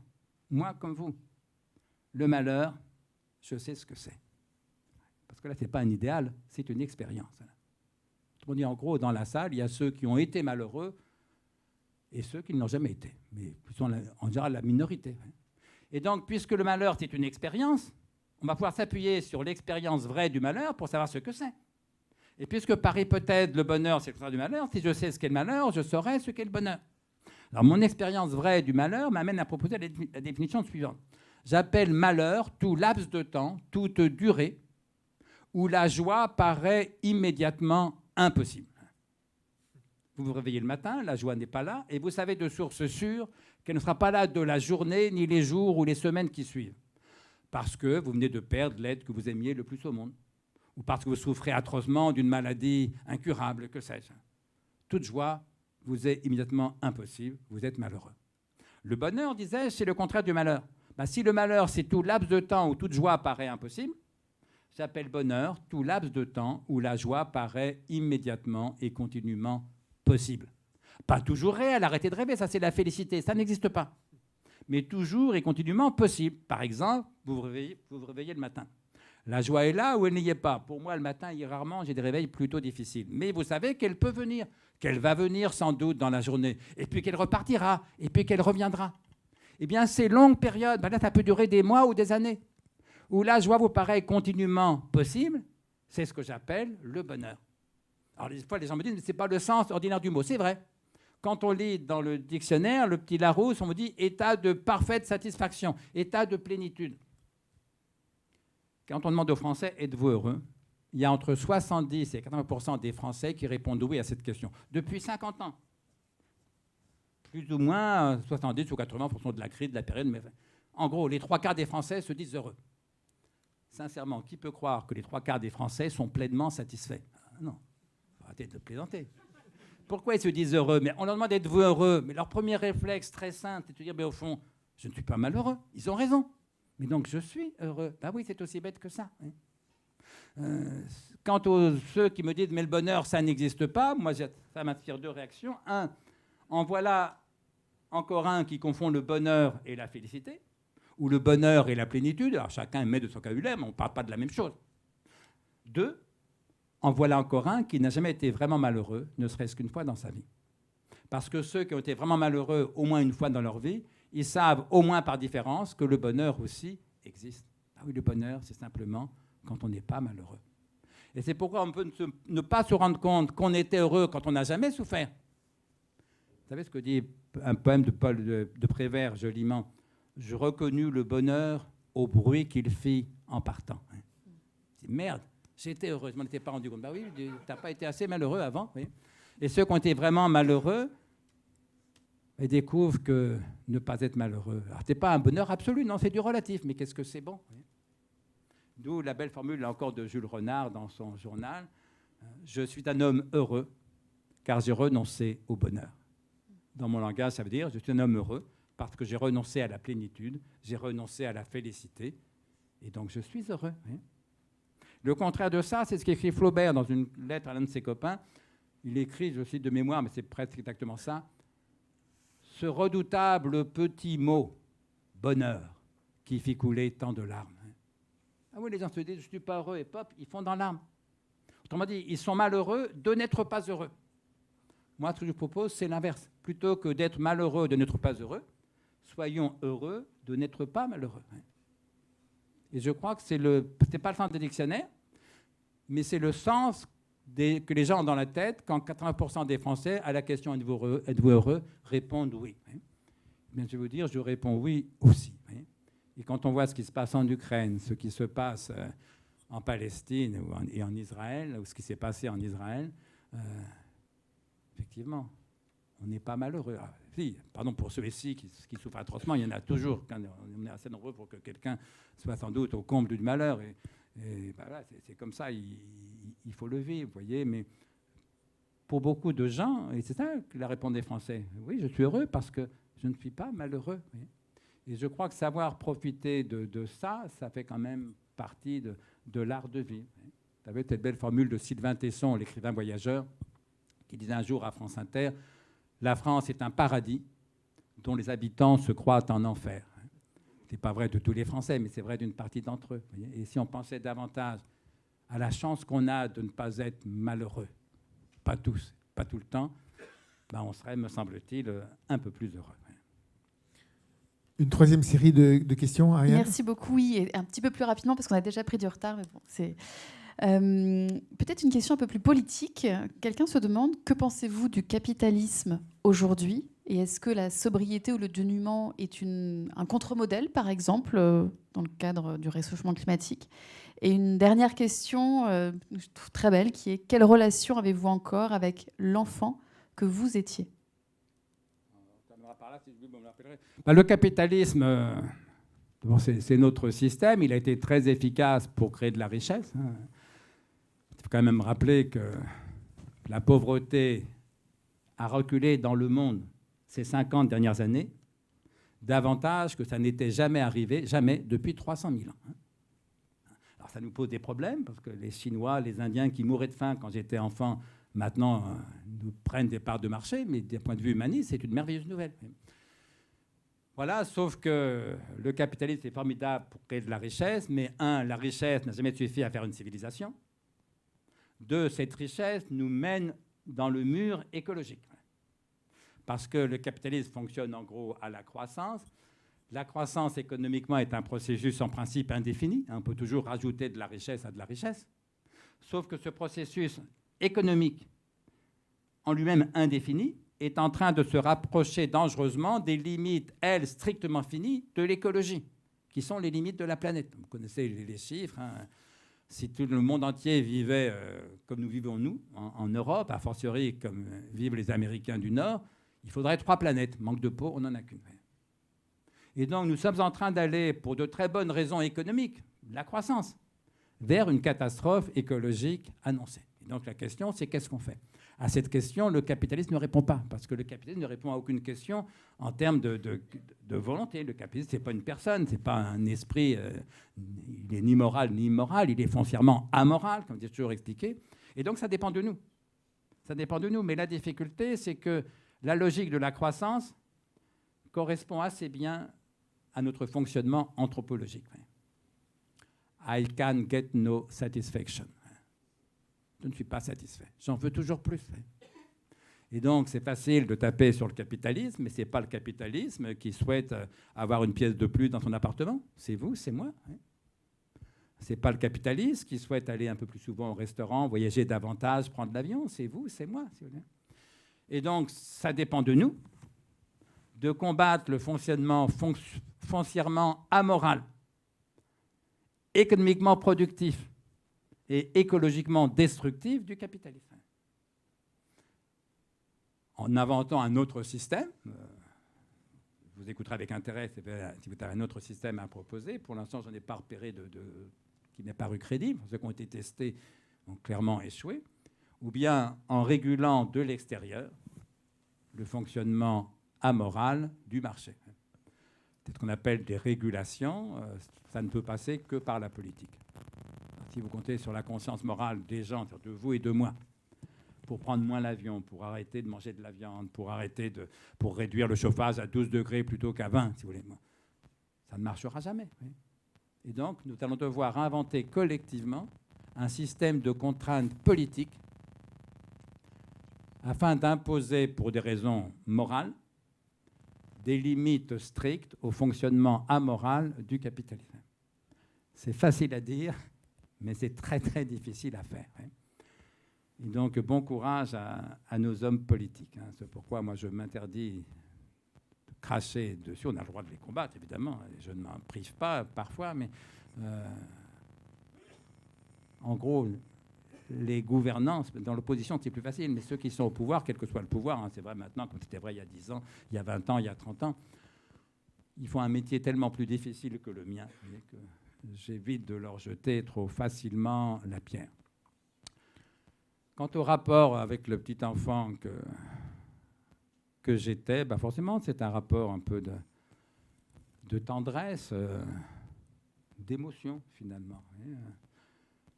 [SPEAKER 2] moi comme vous. Le malheur, je sais ce que c'est. Parce que là, ce n'est pas un idéal, c'est une expérience. On dit en gros, dans la salle, il y a ceux qui ont été malheureux et ceux qui ne l'ont jamais été, mais qui sont en général la minorité. Et donc, puisque le malheur, c'est une expérience, on va pouvoir s'appuyer sur l'expérience vraie du malheur pour savoir ce que c'est. Et puisque par hypothèse, le bonheur, c'est le contraire du malheur, si je sais ce qu'est le malheur, je saurai ce qu'est le bonheur. Alors, mon expérience vraie du malheur m'amène à proposer la définition suivante. J'appelle malheur tout laps de temps, toute durée, où la joie paraît immédiatement impossible. Vous vous réveillez le matin, la joie n'est pas là, et vous savez de source sûre qu'elle ne sera pas là de la journée, ni les jours ou les semaines qui suivent. Parce que vous venez de perdre l'être que vous aimiez le plus au monde, ou parce que vous souffrez atrocement d'une maladie incurable, que sais-je. Toute joie vous est immédiatement impossible, vous êtes malheureux. Le bonheur, disais-je, c'est le contraire du malheur. Si le malheur, c'est tout laps de temps où toute joie paraît impossible, j'appelle bonheur tout laps de temps où la joie paraît immédiatement et continuellement possible. Pas toujours réel, arrêtez de rêver, ça c'est la félicité, ça n'existe pas. Mais toujours et continuellement possible. Par exemple, vous vous réveillez le matin. La joie est là ou elle n'y est pas. Pour moi, le matin, rarement, j'ai des réveils plutôt difficiles. Mais vous savez qu'elle peut venir, qu'elle va venir sans doute dans la journée, et puis qu'elle repartira, et puis qu'elle reviendra. Eh bien, ces longues périodes, là, ça peut durer des mois ou des années, où la joie vous paraît continuellement possible, c'est ce que j'appelle le bonheur. Alors, des fois, les gens me disent, mais ce n'est pas le sens ordinaire du mot. C'est vrai. Quand on lit dans le dictionnaire, le petit Larousse, on me dit état de parfaite satisfaction, état de plénitude. Quand on demande aux Français, êtes-vous heureux? Il y a entre 70 et 80% des Français qui répondent oui à cette question. Depuis 50 ans. Plus ou moins 70 ou 80 en fonction de la crise, de la période. Mais en gros, les 3/4 des Français se disent heureux. Sincèrement, qui peut croire que les 3/4 des Français sont pleinement satisfaits? Non, arrêtez de plaisanter. Pourquoi ils se disent heureux? Mais on leur demande êtes-vous heureux? Mais leur premier réflexe très simple, c'est de dire, mais au fond, je ne suis pas malheureux. Ils ont raison. Mais donc je suis heureux. Ben oui, c'est aussi bête que ça. Quant aux ceux qui me disent, mais le bonheur, ça n'existe pas, moi, ça m'inspire deux réactions. Un, en voilà encore un qui confond le bonheur et la félicité, ou le bonheur et la plénitude. Alors chacun met de son vocabulaire, mais on ne parle pas de la même chose. Deux, en voilà encore un qui n'a jamais été vraiment malheureux, ne serait-ce qu'une fois dans sa vie. Parce que ceux qui ont été vraiment malheureux au moins une fois dans leur vie, ils savent au moins par différence que le bonheur aussi existe. Ah oui, le bonheur, c'est simplement quand on n'est pas malheureux. Et c'est pourquoi on peut ne pas se rendre compte qu'on était heureux quand on n'a jamais souffert. Vous savez ce que dit un poème de Paul de Prévert, joliment? Je reconnus le bonheur au bruit qu'il fit en partant. C'est merde. J'étais heureux, je ne m'en étais pas rendu compte. Ben oui, tu n'as pas été assez malheureux avant. Oui. Et ceux qui ont été vraiment malheureux, ils découvrent que ne pas être malheureux, alors ce n'est pas un bonheur absolu, non, c'est du relatif, mais qu'est-ce que c'est bon? Oui. D'où la belle formule, là encore, de Jules Renard dans son journal. Je suis un homme heureux, car j'ai renoncé au bonheur. Dans mon langage, ça veut dire je suis un homme heureux, parce que j'ai renoncé à la plénitude, j'ai renoncé à la félicité, et donc je suis heureux. Oui. Le contraire de ça, c'est ce qu'écrit Flaubert dans une lettre à l'un de ses copains. Il écrit, je cite de mémoire, mais c'est presque exactement ça, ce redoutable petit mot, bonheur, qui fit couler tant de larmes. Ah oui, les gens se disent, je ne suis pas heureux, et pop, ils font dans l'arme. Autrement dit, ils sont malheureux de n'être pas heureux. Moi, ce que je propose, c'est l'inverse. Plutôt que d'être malheureux de n'être pas heureux, soyons heureux de n'être pas malheureux. Et je crois que c'est pas le sens des dictionnaires, mais c'est le sens que les gens ont dans la tête quand 80% des Français, à la question êtes-vous heureux, répondent oui. Bien, je vais vous dire, je réponds oui aussi. Et quand on voit ce qui se passe en Ukraine, ce qui se passe en Palestine et en Israël, ou ce qui s'est passé en Israël, effectivement, on n'est pas malheureux. Ah, si, pardon pour ceux-ci qui souffrent atrocement, il y en a toujours. On est assez nombreux pour que quelqu'un soit sans doute au comble du malheur. Et ben voilà, c'est comme ça, il faut le vivre, vous voyez. Mais pour beaucoup de gens, et c'est ça que la réponse des Français, oui, je suis heureux parce que je ne suis pas malheureux. Oui. Et je crois que savoir profiter de ça, ça fait quand même partie de l'art de vivre. Vous avez cette belle formule de Sylvain Tesson, l'écrivain voyageur, qui disait un jour à France Inter, « La France est un paradis dont les habitants se croient en enfer. » Ce n'est pas vrai de tous les Français, mais c'est vrai d'une partie d'entre eux. Voyez. Et si on pensait davantage à la chance qu'on a de ne pas être malheureux, pas tous, pas tout le temps, ben on serait, me semble-t-il, un peu plus heureux.
[SPEAKER 1] Une troisième série de questions, Ariane.
[SPEAKER 3] Merci beaucoup. Oui, et un petit peu plus rapidement parce qu'on a déjà pris du retard. Mais bon, c'est peut-être une question un peu plus politique. Quelqu'un se demande, que pensez-vous du capitalisme aujourd'hui? Et est-ce que la sobriété ou le dénuement est un contre-modèle, par exemple, dans le cadre du réchauffement climatique? Et une dernière question, je trouve très belle, qui est: quelle relation avez-vous encore avec l'enfant que vous étiez?
[SPEAKER 2] Le capitalisme, bon, c'est notre système. Il a été très efficace pour créer de la richesse. Il faut quand même rappeler que la pauvreté a reculé dans le monde ces 50 dernières années, davantage que ça n'était jamais arrivé, jamais, depuis 300 000 ans. Alors ça nous pose des problèmes, parce que les Chinois, les Indiens qui mouraient de faim quand j'étais enfant, maintenant nous prennent des parts de marché, mais d'un point de vue humaniste, c'est une merveilleuse nouvelle. Voilà, sauf que le capitalisme est formidable pour créer de la richesse, mais un, la richesse n'a jamais suffi à faire une civilisation. Deux, cette richesse nous mène dans le mur écologique. Parce que le capitalisme fonctionne en gros à la croissance. La croissance économiquement est un processus en principe indéfini. On peut toujours rajouter de la richesse à de la richesse. Sauf que ce processus économique, en lui-même indéfini, est en train de se rapprocher dangereusement des limites, elles, strictement finies, de l'écologie, qui sont les limites de la planète. Vous connaissez les chiffres. Si tout le monde entier vivait comme nous vivons nous, en Europe, a fortiori comme vivent les Américains du Nord, il faudrait 3 planètes. Manque de peau, on n'en a qu'une. Et donc nous sommes en train d'aller, pour de très bonnes raisons économiques, la croissance, vers une catastrophe écologique annoncée. Et donc la question, c'est qu'est-ce qu'on fait? À cette question, le capitalisme ne répond pas, parce que le capitalisme ne répond à aucune question en termes de volonté. Le capitalisme, ce n'est pas une personne, ce n'est pas un esprit, il n'est ni moral ni immoral, il est foncièrement amoral, comme j'ai toujours expliqué. Et donc ça dépend de nous. Ça dépend de nous, mais la difficulté, c'est que la logique de la croissance correspond assez bien à notre fonctionnement anthropologique. I can get no satisfaction. Je ne suis pas satisfait. J'en veux toujours plus. Et donc, c'est facile de taper sur le capitalisme, mais ce n'est pas le capitalisme qui souhaite avoir une pièce de plus dans son appartement. C'est vous, c'est moi. Ce n'est pas le capitaliste qui souhaite aller un peu plus souvent au restaurant, voyager davantage, prendre l'avion. C'est vous, c'est moi. Et donc, ça dépend de nous de combattre le fonctionnement foncièrement amoral, économiquement productif et écologiquement destructif du capitalisme. En inventant un autre système, vous écouterez avec intérêt si vous avez un autre système à proposer. Pour l'instant, je n'en ai pas repéré qui m'est paru crédible. Ceux qui ont été testés ont clairement échoué. Ou bien en régulant de l'extérieur le fonctionnement amoral du marché. C'est ce qu'on appelle des régulations. Ça ne peut passer que par la politique. Si vous comptez sur la conscience morale des gens, de vous et de moi, pour prendre moins l'avion, pour arrêter de manger de la viande, pour réduire le chauffage à 12 degrés plutôt qu'à 20, si vous voulez, ça ne marchera jamais. Oui. Et donc, nous allons devoir inventer collectivement un système de contraintes politiques afin d'imposer, pour des raisons morales, des limites strictes au fonctionnement amoral du capitalisme. C'est facile à dire, mais c'est très, très difficile à faire. Hein. Et donc, bon courage à nos hommes politiques. Hein. C'est pourquoi moi, je m'interdis de cracher dessus. On a le droit de les combattre, évidemment. Je ne m'en prive pas parfois, mais en gros, les gouvernances, dans l'opposition, c'est plus facile, mais ceux qui sont au pouvoir, quel que soit le pouvoir, hein, c'est vrai maintenant, comme c'était vrai il y a 10 ans, il y a 20 ans, il y a 30 ans, ils font un métier tellement plus difficile que le mien, que j'évite de leur jeter trop facilement la pierre. Quant au rapport avec le petit enfant que j'étais, ben forcément, c'est un rapport un peu de tendresse, d'émotion, finalement.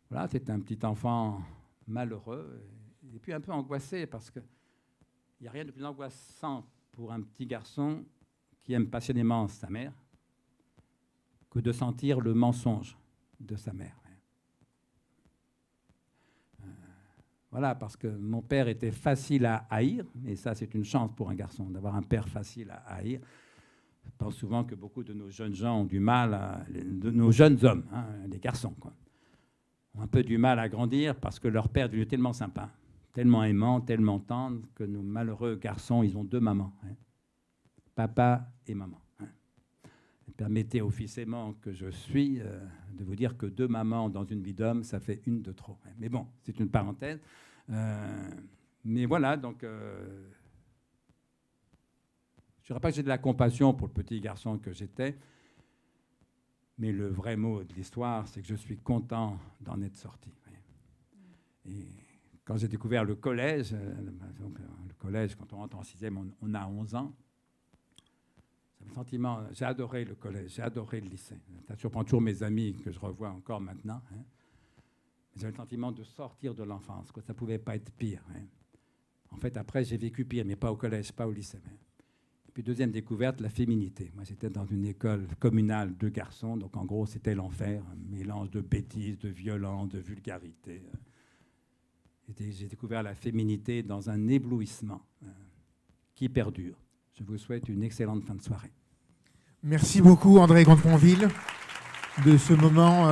[SPEAKER 2] Voilà, c'est un petit enfant malheureux et puis un peu angoissé parce qu'il n'y a rien de plus angoissant pour un petit garçon qui aime passionnément sa mère que de sentir le mensonge de sa mère. Voilà, parce que mon père était facile à haïr, et ça c'est une chance pour un garçon, d'avoir un père facile à haïr. Je pense souvent que beaucoup de nos jeunes gens ont du mal, de nos jeunes hommes, hein, les garçons, quoi, ont un peu du mal à grandir parce que leur père est devenu tellement sympa, tellement aimant, tellement tendre, que nos malheureux garçons, ils ont 2 mamans, hein, papa et maman. Hein. Permettez au fils aimant que je suis de vous dire que 2 mamans dans une vie d'homme, ça fait 1 de trop. Hein. Mais bon, c'est une parenthèse. Mais voilà, donc... je ne dirais pas que j'ai de la compassion pour le petit garçon que j'étais, mais le vrai mot de l'histoire, c'est que je suis content d'en être sorti. Et quand j'ai découvert le collège, le collège, quand on rentre en 6e, on a 11 ans. Le sentiment, j'ai adoré le collège, j'ai adoré le lycée. Ça surprend toujours mes amis que je revois encore maintenant. Hein. J'ai le sentiment de sortir de l'enfance, que ça ne pouvait pas être pire. Hein. En fait, après, j'ai vécu pire, mais pas au collège, pas au lycée. Hein. Et puis, deuxième découverte, la féminité. Moi, j'étais dans une école communale de garçons, donc en gros, c'était l'enfer. Un mélange de bêtises, de violence, de vulgarité. J'ai découvert la féminité dans un éblouissement qui perdure. Je vous souhaite une excellente fin de soirée.
[SPEAKER 1] Merci beaucoup, André Comte-Ponville, de ce moment,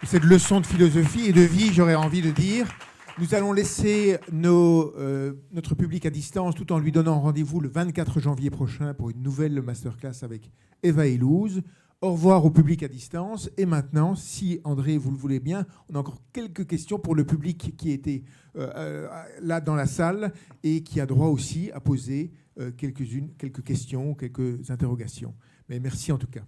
[SPEAKER 1] cette leçon de philosophie et de vie, j'aurais envie de dire. Nous allons laisser notre public à distance tout en lui donnant rendez-vous le 24 janvier prochain pour une nouvelle masterclass avec Eva Illouz. Au revoir au public à distance. Et maintenant, si André, vous le voulez bien, on a encore quelques questions pour le public qui était là dans la salle et qui a droit aussi à poser quelques questions, quelques interrogations. Mais merci en tout cas.